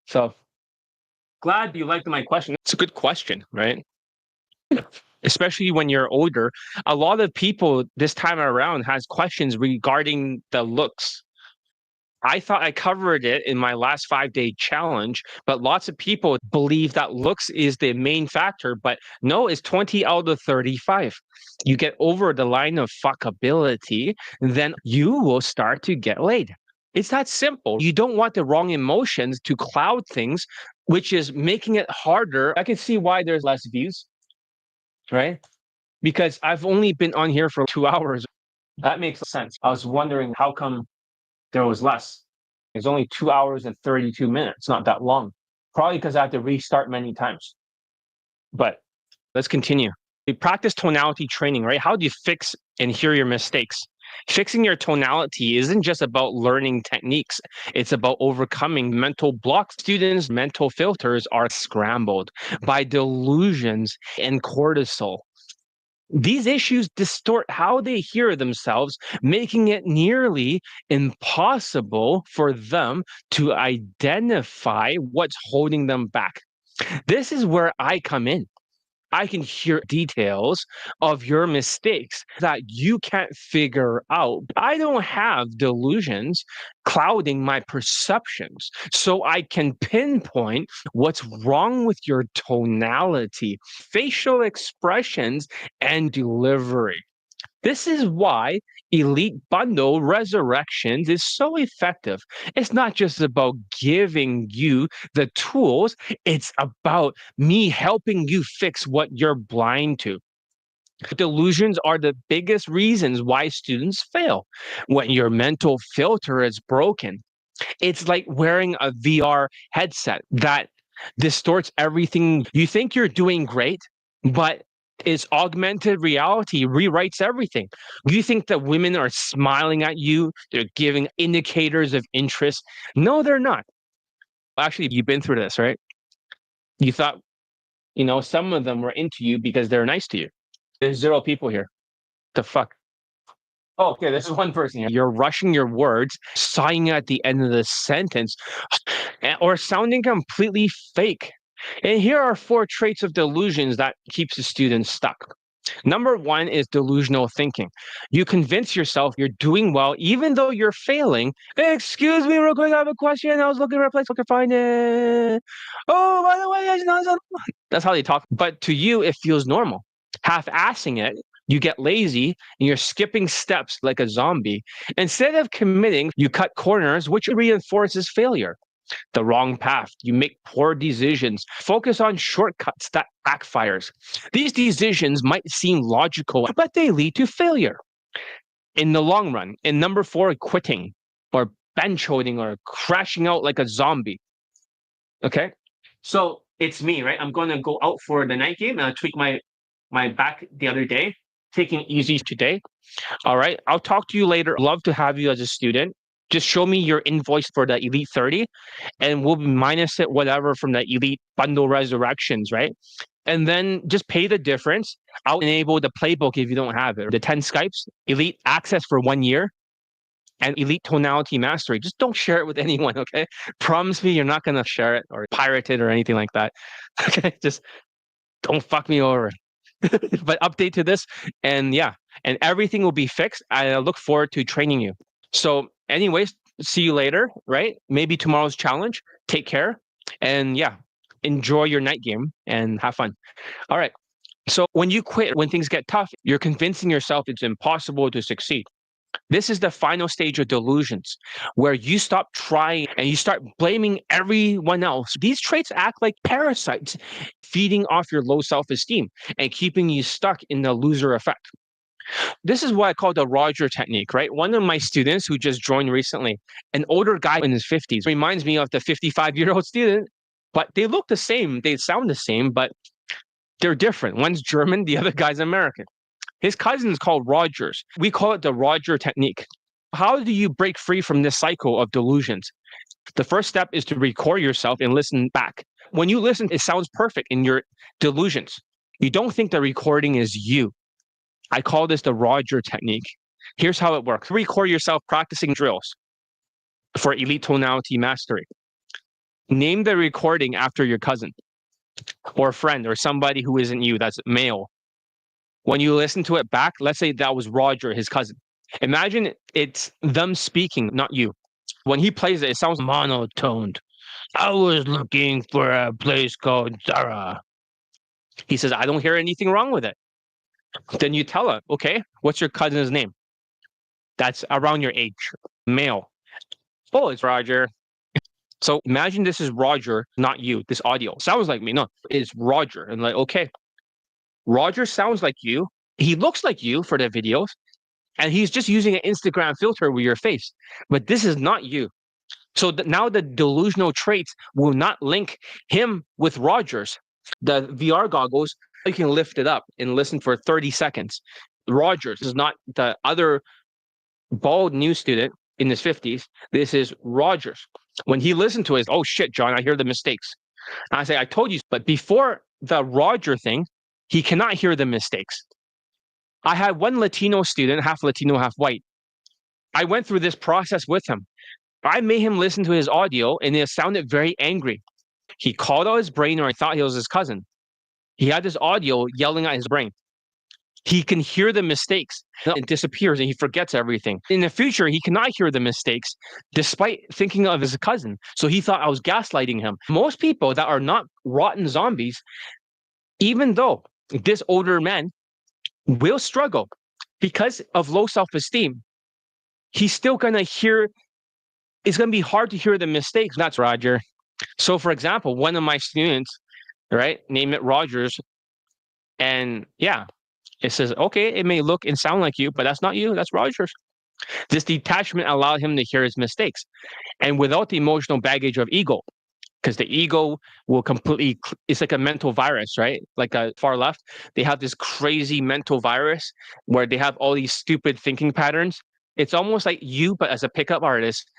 So glad you liked my question. It's a good question, right? Especially when you're older. A lot of people this time around has questions regarding the looks. I thought I covered it in my last 5-day challenge, but lots of people believe that looks is the main factor. But no, it's 20 out of 35. You get over the line of fuckability, then you will start to get laid. It's that simple. You don't want the wrong emotions to cloud things, which is making it harder. I can see why there's less views, right? Because I've only been on here for 2 hours. That makes sense. I was wondering how come there was less. It's only 2 hours and 32 minutes, not that long. Probably because I had to restart many times. But let's continue. We practice tonality training, right? How do you fix and hear your mistakes? Fixing your tonality isn't just about learning techniques. It's about overcoming mental blocks. Students' mental filters are scrambled by delusions and cortisol. These issues distort how they hear themselves, making it nearly impossible for them to identify what's holding them back. This is where I come in. I can hear details of your mistakes that you can't figure out. I don't have delusions clouding my perceptions, so I can pinpoint what's wrong with your tonality, facial expressions, and delivery. This is why Elite Bundle Resurrections is so effective. It's not just about giving you the tools, it's about me helping you fix what you're blind to. Delusions are the biggest reasons why students fail. When your mental filter is broken, it's like wearing a VR headset that distorts everything. You think you're doing great, but it's augmented reality rewrites everything. You think that women are smiling at you, they're giving indicators of interest. No, they're not. Actually, you've been through this, right? You thought, some of them were into you because they're nice to you. There's 0 people here. The fuck? Oh, okay, this is one person here. You're rushing your words, sighing at the end of the sentence, or sounding completely fake. And here are 4 traits of delusions that keeps the student stuck. Number 1 is delusional thinking. You convince yourself you're doing well, even though you're failing. Hey, excuse me, real quick, I have a question. I was looking for a place, I could find it. Oh, by the way, it's not so. That's how they talk. But to you, it feels normal. Half-assing it, you get lazy and you're skipping steps like a zombie. Instead of committing, you cut corners, which reinforces failure. The wrong path. You make poor decisions. Focus on shortcuts that backfires. These decisions might seem logical, but they lead to failure in the long run. And number 4, quitting or bench holding or crashing out like a zombie. Okay, so it's me, right? I'm going to go out for the night game and I tweak my back the other day, taking it easy today. All right, I'll talk to you later. Love to have you as a student. Just show me your invoice for the Elite 30 and we'll minus it whatever from the Elite Bundle Resurrections, right? And then just pay the difference. I'll enable the playbook if you don't have it. The 10 Skypes, Elite Access for 1 year, and Elite Tonality Mastery. Just don't share it with anyone, okay? Promise me you're not going to share it or pirate it or anything like that. Okay, just don't fuck me over. But update to this and and everything will be fixed. I look forward to training you. So anyways, see you later, right? Maybe tomorrow's challenge. Take care and enjoy your night game and have fun. All right. So when you quit, when things get tough, you're convincing yourself it's impossible to succeed. This is the final stage of delusions, where you stop trying and you start blaming everyone else. These traits act like parasites, feeding off your low self-esteem and keeping you stuck in the loser effect. This is what I call the Roger technique, right? One of my students who just joined recently, an older guy in his 50s, reminds me of the 55-year-old student, but they look the same. They sound the same, but they're different. One's German, the other guy's American. His cousin is called Rogers. We call it the Roger technique. How do you break free from this cycle of delusions? The first step is to record yourself and listen back. When you listen, it sounds perfect in your delusions. You don't think the recording is you. I call this the Roger technique. Here's how it works. Record yourself practicing drills for elite tonality mastery. Name the recording after your cousin or friend or somebody who isn't you, that's male. When you listen to it back, let's say that was Roger, his cousin. Imagine it's them speaking, not you. When he plays it, it sounds monotoned. I was looking for a place called Zara. He says, I don't hear anything wrong with it. Then you tell her, okay, what's your cousin's name? That's around your age, male. Oh, it's Roger. So imagine this is Roger, not you. This audio sounds like me. No, it's Roger. And like, okay, Roger sounds like you. He looks like you for the videos. And he's just using an Instagram filter with your face. But this is not you. So now the delusional traits will not link him with Rogers. The VR goggles, you can lift it up and listen for 30 seconds. Rogers is not the other bald new student in his 50s. This is Rogers. When he listened to it, oh shit, John, I hear the mistakes. And I say, I told you, but before the Roger thing, he cannot hear the mistakes. I had one Latino student, half Latino, half white. I went through this process with him. I made him listen to his audio and it sounded very angry. He called out his brain, or I thought he was his cousin. He had this audio yelling at his brain. He can hear the mistakes. It disappears and he forgets everything. In the future, he cannot hear the mistakes despite thinking of his cousin. So he thought I was gaslighting him. Most people that are not rotten zombies, even though this older man will struggle because of low self-esteem, he's still going to hear, it's going to be hard to hear the mistakes. That's Roger. So for example, one of my students, right, name it Rogers, and yeah, it says, okay, it may look and sound like you, but that's not you, that's Rogers. This detachment allowed him to hear his mistakes. And without the emotional baggage of ego, because the ego will completely, it's like a mental virus, right? Like a far left, they have this crazy mental virus where they have all these stupid thinking patterns. It's almost like you, but as a pickup artist,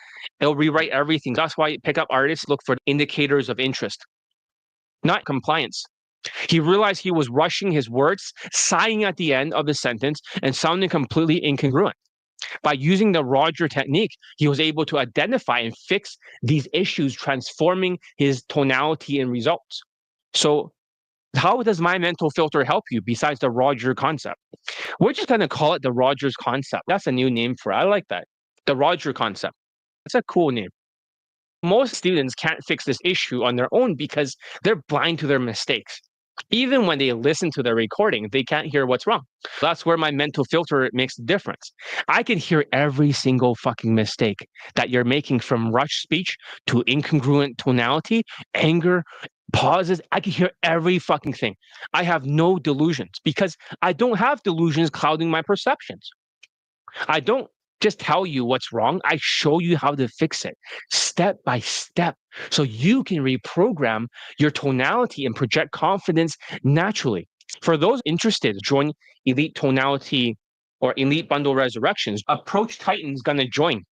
it'll rewrite everything. That's why pickup artists look for indicators of interest, not compliance. He realized he was rushing his words, sighing at the end of the sentence, and sounding completely incongruent. By using the Roger technique, he was able to identify and fix these issues, transforming his tonality and results. So how does my mental filter help you besides the Roger concept? We're just going to call it the Rogers concept. That's a new name for it. I like that. The Roger concept. It's a cool name. Most students can't fix this issue on their own because they're blind to their mistakes. Even when they listen to the recording, they can't hear what's wrong. That's where my mental filter makes the difference. I can hear every single fucking mistake that you're making, from rushed speech to incongruent tonality, anger, pauses. I can hear every fucking thing. I have no delusions because I don't have delusions clouding my perceptions. I don't just tell you what's wrong. I show you how to fix it step by step so you can reprogram your tonality and project confidence naturally. For those interested, join Elite Tonality or Elite Bundle Resurrections. Approach Titan's going to join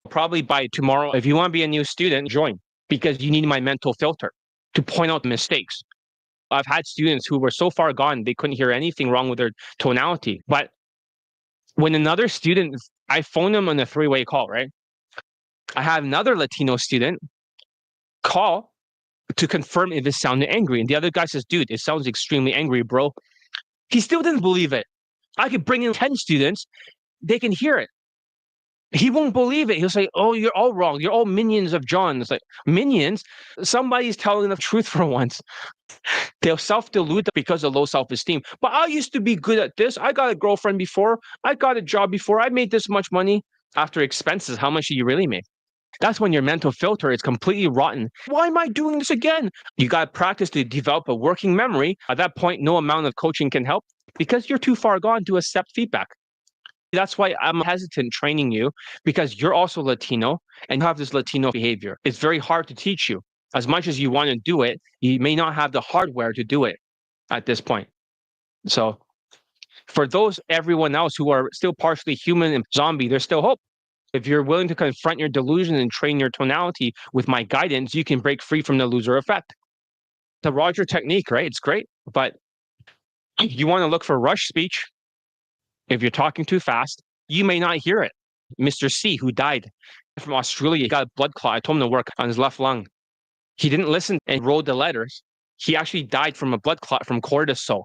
probably by tomorrow. If you want to be a new student, join, because you need my mental filter to point out the mistakes. I've had students who were so far gone, they couldn't hear anything wrong with their tonality. But when another student, I phoned them on a three-way call, right? I had another Latino student call to confirm if it sounded angry. And the other guy says, dude, it sounds extremely angry, bro. He still didn't believe it. I could bring in 10 students, they can hear it. He won't believe it. He'll say, oh, you're all wrong. You're all minions of John. It's like, minions? Somebody's telling the truth for once. They'll self-delude because of low self-esteem. But I used to be good at this. I got a girlfriend before. I got a job before. I made this much money. After expenses, how much do you really make? That's when your mental filter is completely rotten. Why am I doing this again? You got to practice to develop a working memory. At that point, no amount of coaching can help because you're too far gone to accept feedback. That's why I'm hesitant training you, because you're also Latino and you have this Latino behavior. It's very hard to teach you. As much as you want to do it, you may not have the hardware to do it at this point. So for those, everyone else who are still partially human and zombie, there's still hope. If you're willing to confront your delusion and train your tonality with my guidance, you can break free from the loser effect. The Roger technique, right? It's great, but you want to look for rush speech. If you're talking too fast, you may not hear it. Mr. C, who died from Australia, he got a blood clot. I told him to work on his left lung. He didn't listen and wrote the letters. He actually died from a blood clot from cortisol.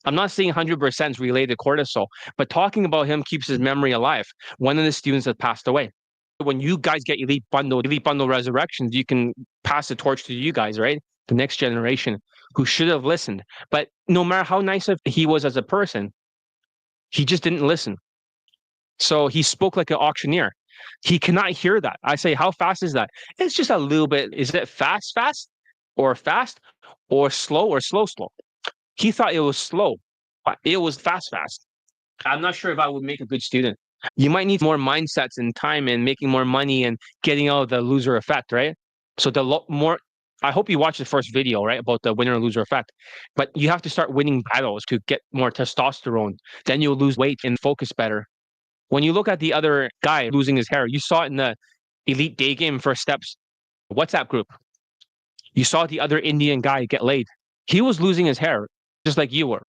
I'm not saying 100% is related to cortisol, but talking about him keeps his memory alive. One of the students has passed away. When you guys get elite bundle resurrections, you can pass the torch to you guys, right? The next generation who should have listened. But no matter how nice he was as a person, he just didn't listen. So he spoke like an auctioneer. He cannot hear that. I say, how fast is that? It's just a little bit. Is it fast, or slow, or slow? He thought it was slow, but it was fast. I'm not sure if I would make a good student. You might need more mindsets and time and making more money and getting out of the loser effect, right? So I hope you watch the first video, right, about the winner and loser effect. But you have to start winning battles to get more testosterone. Then you'll lose weight and focus better. When you look at the other guy losing his hair, you saw it in the Elite Daygame First Steps WhatsApp group. You saw the other Indian guy get laid. He was losing his hair, just like you were.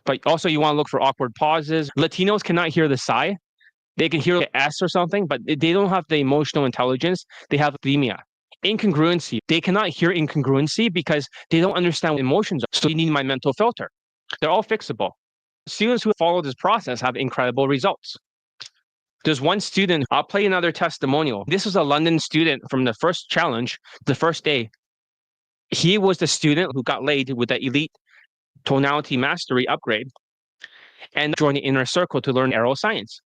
But also you want to look for awkward pauses. Latinos cannot hear the sigh. They can hear the S or something, but they don't have the emotional intelligence. They have bulimia. Incongruency. They cannot hear incongruency because they don't understand what emotions are. So you need my mental filter. They're all fixable. Students who follow this process have incredible results. There's one student, I'll play another testimonial. This was a London student from the first challenge, the first day. He was the student who got laid with the elite tonality mastery upgrade and joined the inner circle to learn neuroscience.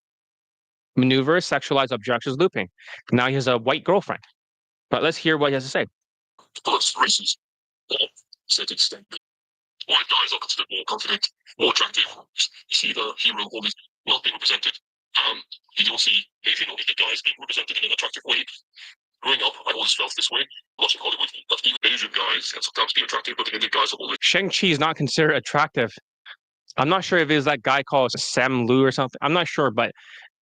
Maneuvers, sexualized objections, looping. Now he has a white girlfriend. But let's hear what he has to say. Plus races, set extent. White guys are considered more confident, more attractive. You see the hero always well being represented. You don't see Asian or Indian guys being represented in an attractive way. Growing up, I always felt this way. Watching Hollywood, but even Asian guys can sometimes be attractive, but the Indian guys are always. Shang-Chi is not considered attractive. I'm not sure if it was that guy called Sam Liu or something. I'm not sure, but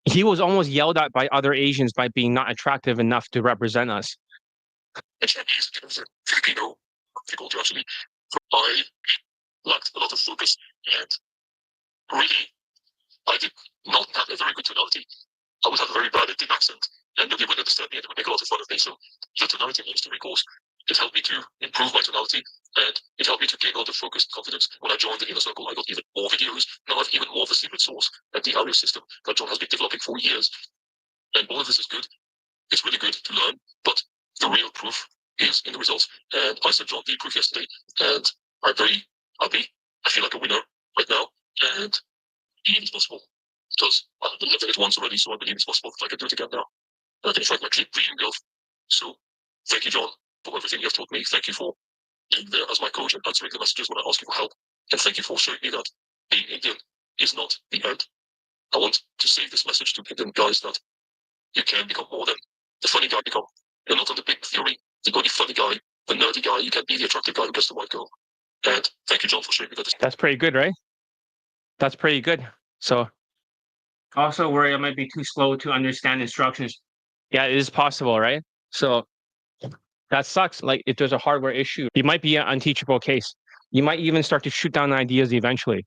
he was almost yelled at by other Asians by being not attractive enough to represent us. Chinese, Filipino, culture actually. I lacked a lot of focus and really, I did not have a very good tonality. I would have a very bad Indian accent, and nobody would understand me and would make a lot of fun of me. So the tonality mastery course, it helped me to improve my tonality, and it helped me to gain a lot of focus and confidence. When I joined the inner circle, I got even more videos. Now I have even more of the secret source and the audio system that John has been developing for years. And all of this is good. It's really good to learn, but the real proof is in the results. And I sent John the proof yesterday, and I'm very happy. I feel like a winner right now, and I believe it's possible. Because I've delivered it once already, so I believe it's possible that I can do it again now. And I can find my dream girl. So thank you, John, for everything you've taught me. Thank you for being there as my coach and answering the messages when I ask you for help. And thank you for showing me that being Indian is not the end. I want to say this message to Indian guys that you can become more than the funny guy become. You're not on the big theory, the only funny guy, the nerdy guy. You can be the attractive guy who gets the white girl. And thank you, John, for showing me that. That's pretty good, right? That's pretty good. So also worry I might be too slow to understand instructions. Yeah, it is possible, right? So that sucks. Like if there's a hardware issue, it might be an unteachable case. You might even start to shoot down ideas eventually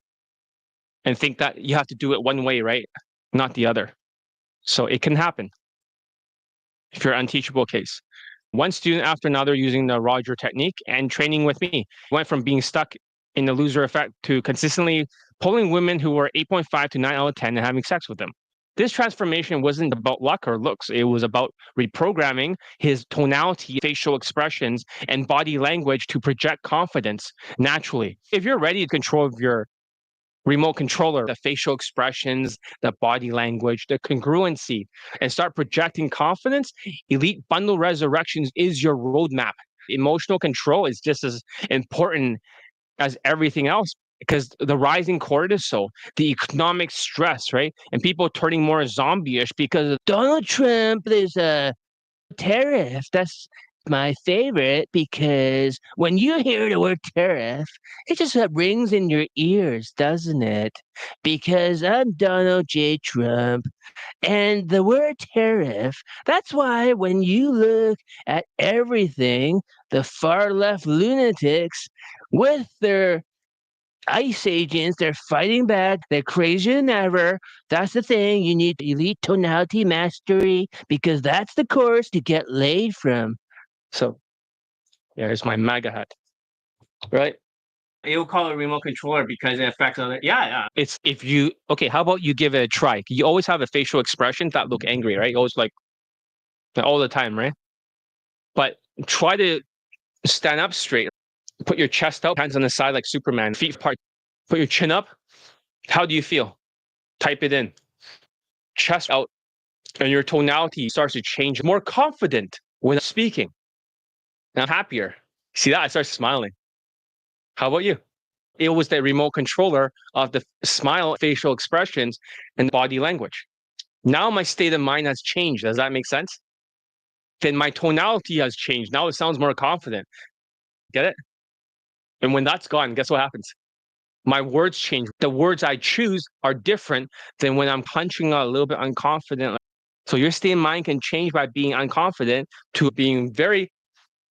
and think that you have to do it one way, right? Not the other. So it can happen if you're an unteachable case. One student after another using the Roger technique and training with me went from being stuck in the loser effect to consistently pulling women who were 8.5 to 9 out of 10 and having sex with them. This transformation wasn't about luck or looks. It was about reprogramming his tonality, facial expressions, and body language to project confidence naturally. If you're ready to control your remote controller, the facial expressions, the body language, the congruency, and start projecting confidence, Elite Bundle Resurrections is your roadmap. Emotional control is just as important as everything else because the rising cortisol, the economic stress, right? And people turning more zombie-ish because of Donald Trump, there's a tariff. my favorite because when you hear the word tariff, it just rings in your ears, doesn't it? Because I'm Donald J. Trump, and the word tariff, that's why when you look at everything, the far left lunatics with their ICE agents, they're fighting back. They're crazier than ever. That's the thing. You need elite tonality mastery because that's the course to get laid from. So there's my MAGA hat, right? You'll call it remote controller because it affects other. Yeah, yeah. It's if you okay. How about you give it a try? You always have a facial expression that look angry, right? You always like all the time, right? But try to stand up straight. Put your chest out, hands on the side like Superman, feet apart. Put your chin up. How do you feel? Type it in. Chest out, and your tonality starts to change. More confident when speaking. Now happier. See that? I start smiling. How about you? It was the remote controller of the smile, facial expressions, and body language. Now my state of mind has changed. Does that make sense? Then my tonality has changed. Now it sounds more confident. Get it? And when that's gone, guess what happens? My words change. The words I choose are different than when I'm punching out a little bit unconfident. So your state of mind can change by being unconfident to being very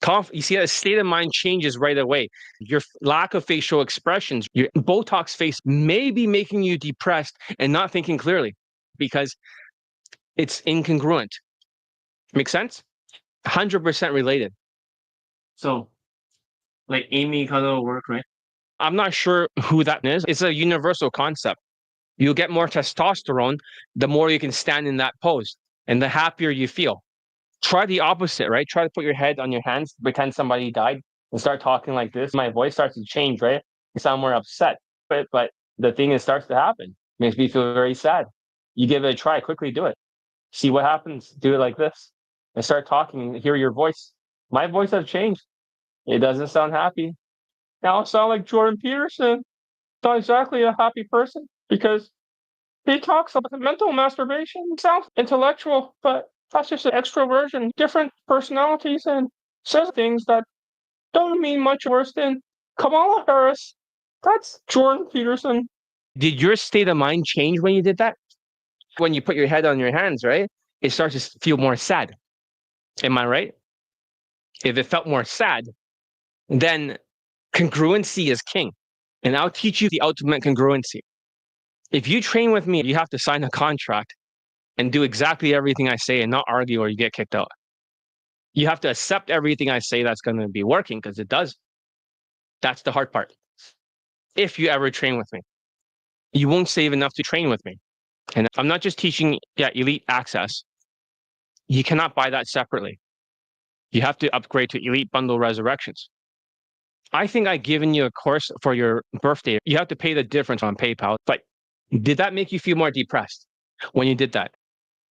confident. You see, that state of mind changes right away. Your lack of facial expressions, your Botox face may be making you depressed and not thinking clearly because it's incongruent. Make sense? 100% related. So, like Amy Cuddill work, right? I'm not sure who that is. It's a universal concept. You'll get more testosterone the more you can stand in that pose and the happier you feel. Try the opposite, right? Try to put your head on your hands, pretend somebody died, and start talking like this. My voice starts to change, right? I sound more upset. But the thing is starts to happen. Makes me feel very sad. You give it a try, quickly do it. See what happens. Do it like this. And start talking and hear your voice. My voice has changed. It doesn't sound happy. Now I sound like Jordan Peterson. Not exactly a happy person because he talks about mental masturbation. It sounds intellectual, but that's just an extroversion, different personalities, and says things that don't mean much worse than Kamala Harris. That's Jordan Peterson. Did your state of mind change when you did that? When you put your head on your hands, right? It starts to feel more sad. Am I right? If it felt more sad, then congruency is king. And I'll teach you the ultimate congruency. If you train with me, you have to sign a contract and do exactly everything I say and not argue or you get kicked out. You have to accept everything I say that's going to be working because it does. That's the hard part. If you ever train with me, you won't save enough to train with me. And I'm not just teaching elite access. You cannot buy that separately. You have to upgrade to elite bundle resurrections. I think I've given you a course for your birthday. You have to pay the difference on PayPal. But did that make you feel more depressed when you did that?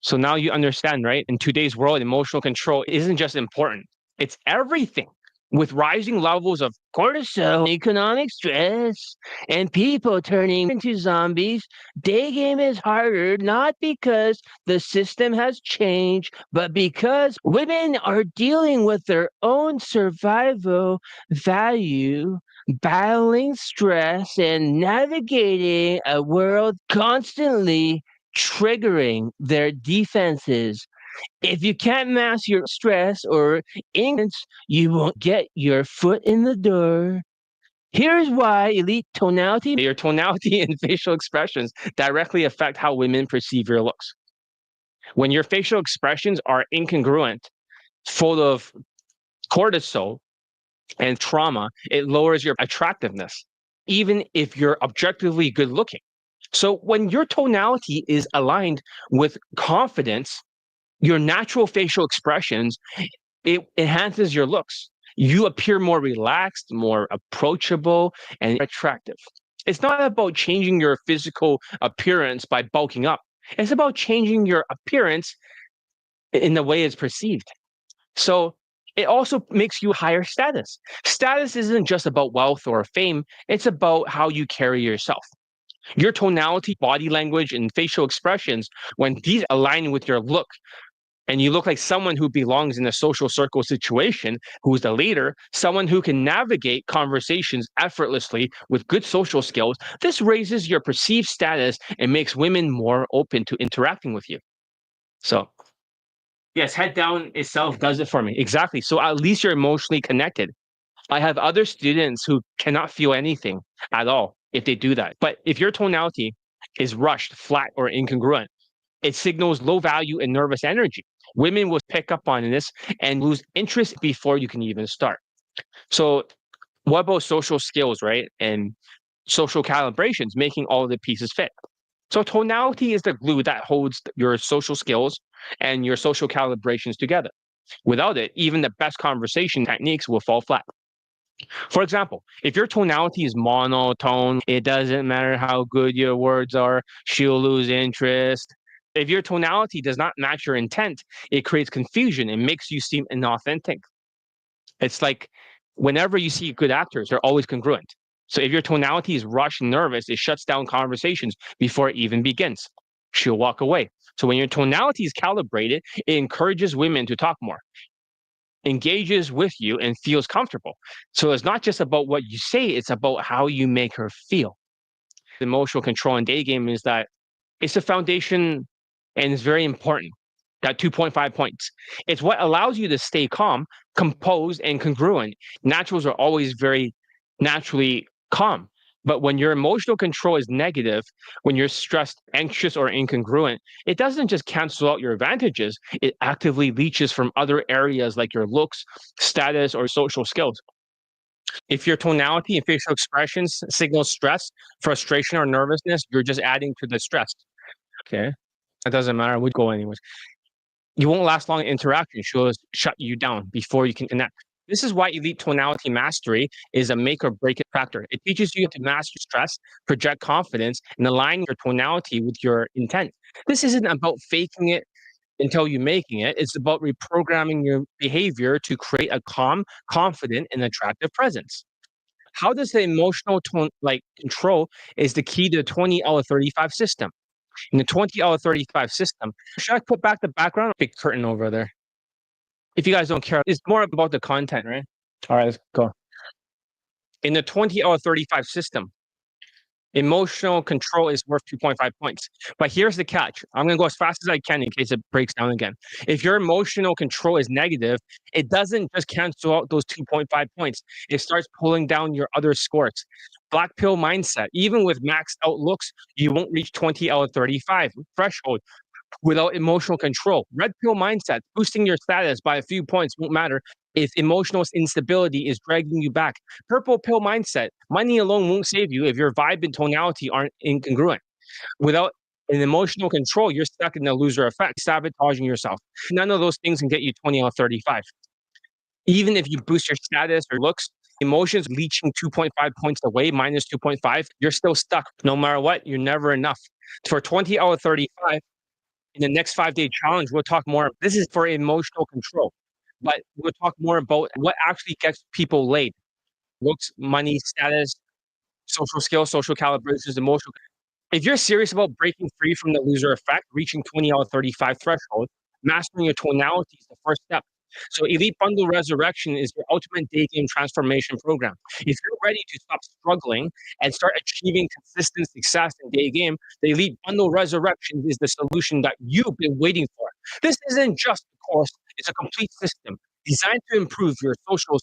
So now you understand, right? In today's world, emotional control isn't just important. It's everything. With rising levels of cortisol, economic stress, and people turning into zombies, day game is harder, not because the system has changed, but because women are dealing with their own survival value, battling stress, and navigating a world constantly triggering their defenses. If you can't master your stress or ignorance, you won't get your foot in the door. Here's why elite tonality, your tonality and facial expressions directly affect how women perceive your looks. When your facial expressions are incongruent, full of cortisol and trauma, it lowers your attractiveness, even if you're objectively good looking. So when your tonality is aligned with confidence, your natural facial expressions, it enhances your looks. You appear more relaxed, more approachable, and attractive. It's not about changing your physical appearance by bulking up. It's about changing your appearance in the way it's perceived. So it also makes you higher status. Status isn't just about wealth or fame. It's about how you carry yourself. Your tonality, body language, and facial expressions, when these align with your look, and you look like someone who belongs in a social circle situation, who's the leader, someone who can navigate conversations effortlessly with good social skills, this raises your perceived status and makes women more open to interacting with you. So, yes, head down itself does it for me. Exactly. So at least you're emotionally connected. I have other students who cannot feel anything at all if they do that. But if your tonality is rushed, flat, or incongruent, it signals low value and nervous energy. Women will pick up on this and lose interest before you can even start. So, what about social skills, right? And social calibrations, making all of the pieces fit. So, tonality is the glue that holds your social skills and your social calibrations together. Without it, even the best conversation techniques will fall flat. For example, if your tonality is monotone, it doesn't matter how good your words are, she'll lose interest. If your tonality does not match your intent, it creates confusion and makes you seem inauthentic. It's like whenever you see good actors, they're always congruent. So if your tonality is rushed and nervous, it shuts down conversations before it even begins. She'll walk away. So when your tonality is calibrated, it encourages women to talk more, engages with you, and feels comfortable. So it's not just about what you say, it's about how you make her feel. Emotional control in day game is that it's the foundation and it's very important. That 2.5 points. It's what allows you to stay calm, composed, and congruent. Naturals are always very naturally calm. But when your emotional control is negative, when you're stressed, anxious, or incongruent, it doesn't just cancel out your advantages, it actively leaches from other areas like your looks, status, or social skills. If your tonality and facial expressions signal stress, frustration, or nervousness, you're just adding to the stress. Okay. It doesn't matter. We'd go anyways. You won't last long in interaction. She'll shut you down before you can connect. This is why elite tonality mastery is a make or break it factor. It teaches you to master stress, project confidence, and align your tonality with your intent. This isn't about faking it until you're making it. It's about reprogramming your behavior to create a calm, confident, and attractive presence. How does the emotional tone like control is the key to the 20 out of 35 system? In the 20 out of 35 system, should I put back the background? Big curtain over there. If you guys don't care, it's more about the content, right? All right, let's go. In the 20 out of 35 system, emotional control is worth 2.5 points. But here's the catch. I'm going to go as fast as I can in case it breaks down again. If your emotional control is negative, it doesn't just cancel out those 2.5 points. It starts pulling down your other scores. Black pill mindset. Even with maxed out looks, you won't reach 20 out of 35 threshold without emotional control. Red pill mindset, boosting your status by a few points won't matter if emotional instability is dragging you back. Purple pill mindset, money alone won't save you if your vibe and tonality aren't incongruent. Without an emotional control, you're stuck in the loser effect, sabotaging yourself. None of those things can get you 20 out of 35. Even if you boost your status or looks, emotions leaching 2.5 points away, minus 2.5, you're still stuck. No matter what, you're never enough. For 20 out of 35, in the next 5-day challenge, we'll talk more. This is for emotional control, but we'll talk more about what actually gets people laid. Looks, money, status, social skills, social calibrations, emotional. If you're serious about breaking free from the loser effect, reaching 20 out of 35 threshold, mastering your tonality is the first step. So Elite Bundle Resurrection is your ultimate day game transformation program. If you're ready to stop struggling and start achieving consistent success in day game, the Elite Bundle Resurrection is the solution that you've been waiting for. This isn't just a course, it's a complete system designed to improve your social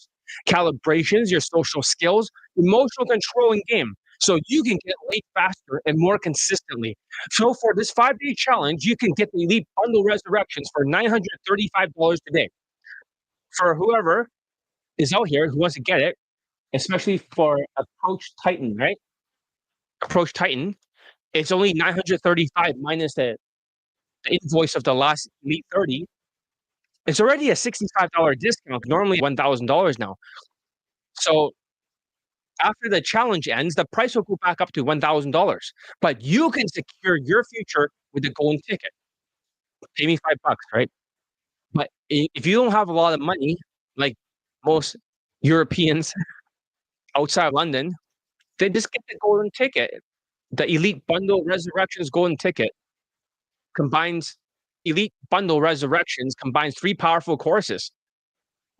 calibrations, your social skills, emotional control in game, so you can get laid faster and more consistently. So for this 5-day challenge, you can get the Elite Bundle Resurrections for $935 today. For whoever is out here who wants to get it, especially for Approach Titan, right? Approach Titan, it's only 935 minus the invoice of the last Elite 30. It's already a $65 discount, normally $1,000 now. So after the challenge ends, the price will go back up to $1,000. But you can secure your future with a golden ticket. Pay me $5, right? But if you don't have a lot of money, like most Europeans outside London, they just get the golden ticket. The Elite Bundle Resurrections golden ticket combines Elite Bundle Resurrections combines 3 powerful courses: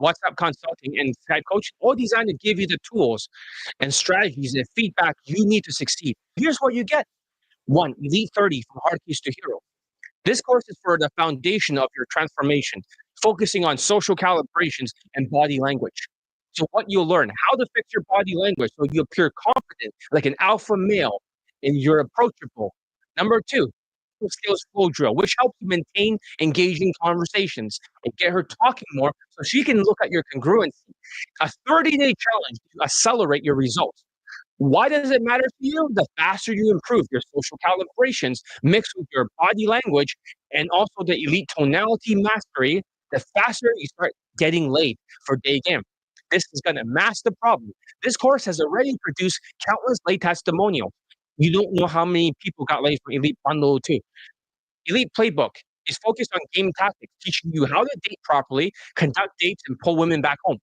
WhatsApp consulting and Skype coaching, all designed to give you the tools and strategies and feedback you need to succeed. Here's what you get. 1, Elite 30 from Hard Keys to Hero. This course is for the foundation of your transformation, focusing on social calibrations and body language. So what you'll learn, how to fix your body language so you appear confident like an alpha male and you're approachable. Number 2, skills flow drill, which helps you maintain engaging conversations and get her talking more so she can look at your congruency. A 30-day challenge to accelerate your results. Why does it matter to you? The faster you improve your social calibrations mixed with your body language and also the elite tonality mastery, the faster you start getting laid for Daygame. This is going to mask the problem. This course has already produced countless lay testimonials. You don't know how many people got laid for Elite Bundle 2. Elite Playbook is focused on game tactics, teaching you how to date properly, conduct dates, and pull women back home.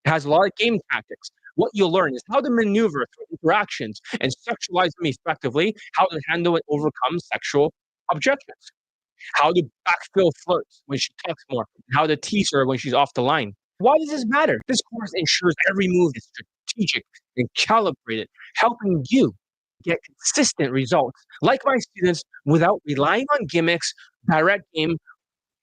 It has a lot of game tactics. What you'll learn is how to maneuver through interactions and sexualize them effectively, how to handle and overcome sexual objections, how to backfill flirts when she talks more, how to tease her when she's off the line. Why does this matter? This course ensures every move is strategic and calibrated, helping you get consistent results, like my students, without relying on gimmicks, direct game,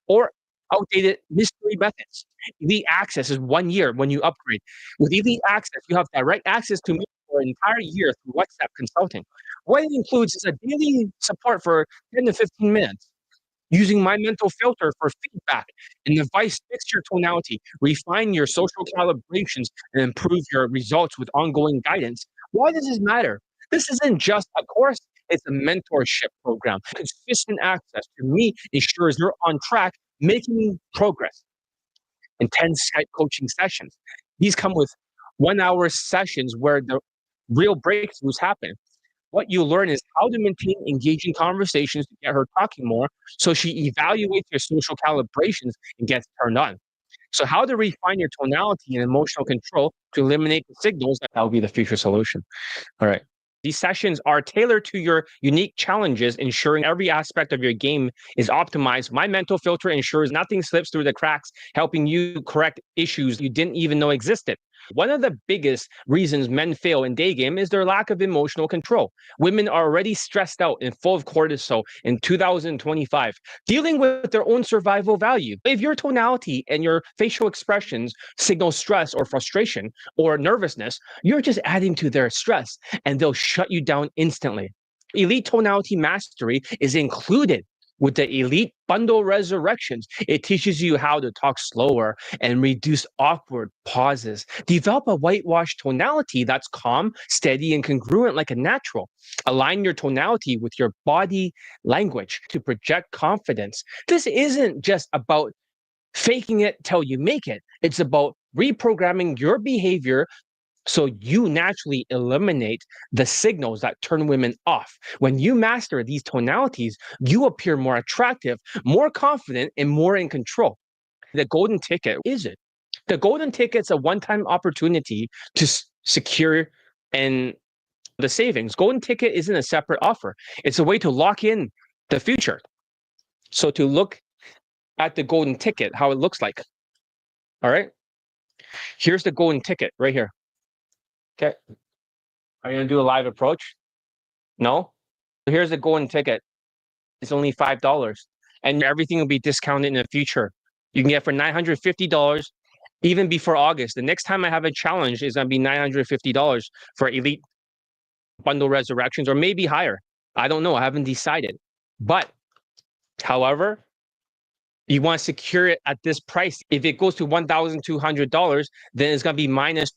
or outdated mystery methods. Elite Access is 1 year when you upgrade. With Elite Access, you have direct access to me for an entire year through WhatsApp consulting. What it includes is a daily support for 10 to 15 minutes, using my mental filter for feedback and advice, fix your tonality, refine your social calibrations, and improve your results with ongoing guidance. Why does this matter? This isn't just a course, it's a mentorship program. Consistent access to me ensures you're on track, making progress. Intense Skype coaching sessions. These come with 1-hour sessions where the real breakthroughs happen. What you learn is how to maintain engaging conversations to get her talking more so she evaluates your social calibrations and gets turned on. So how to refine your tonality and emotional control to eliminate the signals, that will be the future solution. All right. These sessions are tailored to your unique challenges, ensuring every aspect of your game is optimized. My mental filter ensures nothing slips through the cracks, helping you correct issues you didn't even know existed. One of the biggest reasons men fail in Daygame is their lack of emotional control. Women are already stressed out and full of cortisol in 2025, dealing with their own survival value. If your tonality and your facial expressions signal stress or frustration or nervousness, you're just adding to their stress and they'll shut you down instantly. Elite tonality mastery is included with the Elite Bundle Resurrections. It teaches you how to talk slower and reduce awkward pauses. Develop a whitewash tonality that's calm, steady, and congruent like a natural. Align your tonality with your body language to project confidence. This isn't just about faking it till you make it. It's about reprogramming your behavior so you naturally eliminate the signals that turn women off. When you master these tonalities, you appear more attractive, more confident, and more in control. The golden ticket is it? The golden ticket's a one-time opportunity to secure and the savings. Golden ticket isn't a separate offer. It's a way to lock in the future. So to look at the golden ticket, how it looks like. All right. Here's the golden ticket right here. Okay. Are you going to do a live approach? No? Here's the golden ticket. It's only $5. And everything will be discounted in the future. You can get for $950 even before August. The next time I have a challenge is going to be $950 for Elite Bundle Resurrections, or maybe higher. I don't know. I haven't decided. But, however, you want to secure it at this price. If it goes to $1,200, then it's going to be minus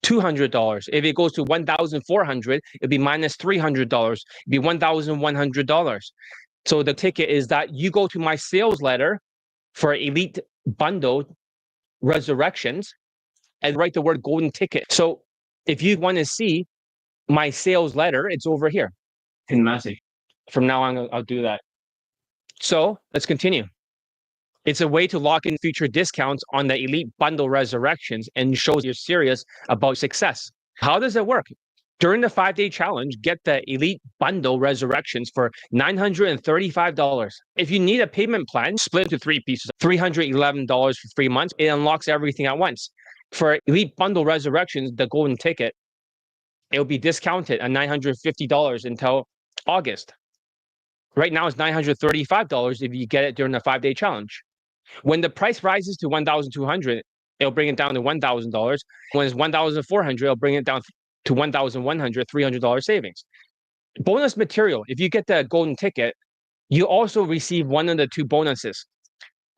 $200. If it goes to $1,400, it'll be minus $300. It'll be $1,100. So the ticket is that you go to my sales letter for Elite Bundle Resurrections and write the word golden ticket. So if you want to see my sales letter, it's over here in message. From now on, I'll do that. So let's continue. It's a way to lock in future discounts on the Elite Bundle Resurrections and shows you're serious about success. How does it work? During the 5-day challenge, get the Elite Bundle Resurrections for $935. If you need a payment plan, split into 3 pieces, $311 for 3 months. It unlocks everything at once. For Elite Bundle Resurrections, the golden ticket, it'll be discounted at $950 until August. Right now, it's $935 if you get it during the 5-day challenge. When the price rises to $1,200, it'll bring it down to $1,000. When it's $1,400, it'll bring it down to $1,100, $300 savings. Bonus material. If you get the golden ticket, you also receive one of the 2 bonuses.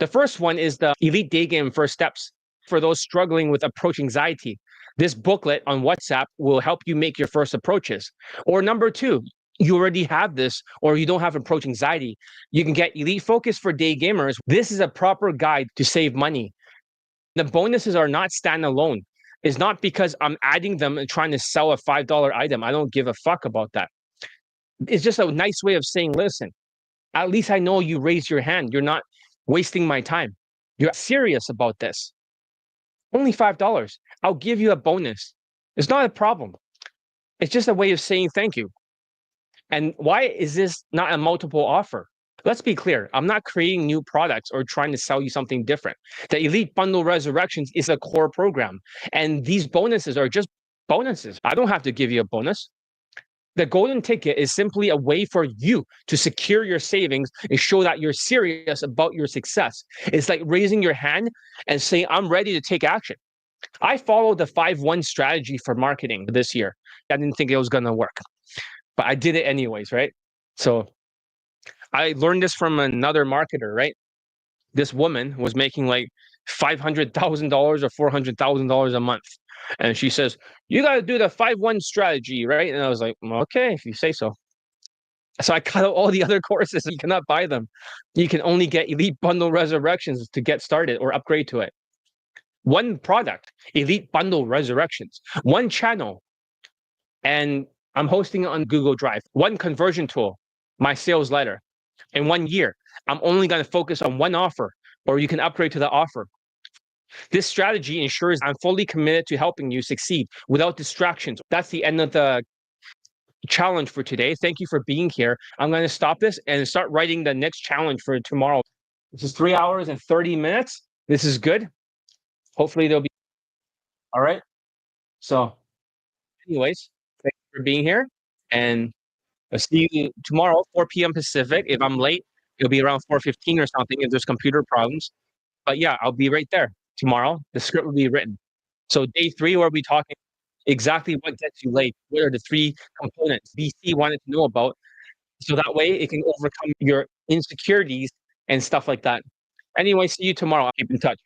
The first one is the Elite Daygame First Steps for those struggling with approach anxiety. This booklet on WhatsApp will help you make your first approaches. Or number 2, you already have this or you don't have approach anxiety. You can get Elite Focus for Day Gamers. This is a proper guide to save money. The bonuses are not standalone. It's not because I'm adding them and trying to sell a $5 item. I don't give a fuck about that. It's just a nice way of saying, listen, at least I know you raised your hand. You're not wasting my time. You're serious about this. Only $5. I'll give you a bonus. It's not a problem. It's just a way of saying thank you. And why is this not a multiple offer? Let's be clear. I'm not creating new products or trying to sell you something different. The Elite Bundle Resurrections is a core program. And these bonuses are just bonuses. I don't have to give you a bonus. The golden ticket is simply a way for you to secure your savings and show that you're serious about your success. It's like raising your hand and saying, I'm ready to take action. I followed the 5-1 strategy for marketing this year. I didn't think it was going to work, but I did it anyways, right? So I learned this from another marketer, right? This woman was making like $500,000 or $400,000 a month. And she says, you got to do the 5-1 strategy, right? And I was like, okay, if you say so. So I cut out all the other courses. You cannot buy them. You can only get Elite Bundle Resurrections to get started or upgrade to it. One product, Elite Bundle Resurrections, one channel. And I'm hosting it on Google Drive. One conversion tool, my sales letter. In 1 year, I'm only going to focus on one offer, or you can upgrade to the offer. This strategy ensures I'm fully committed to helping you succeed without distractions. That's the end of the challenge for today. Thank you for being here. I'm going to stop this and start writing the next challenge for tomorrow. This is 3 hours and 30 minutes. This is good. Hopefully there'll be. All right. So anyways, thank you for being here. And I'll see you tomorrow, 4 p.m. Pacific. If I'm late, it'll be around 4:15 or something if there's computer problems. But yeah, I'll be right there tomorrow. The script will be written. So day 3, we'll be talking exactly what gets you late. What are the 3 components BC wanted to know about? So that way it can overcome your insecurities and stuff like that. Anyway, see you tomorrow. I'll keep in touch.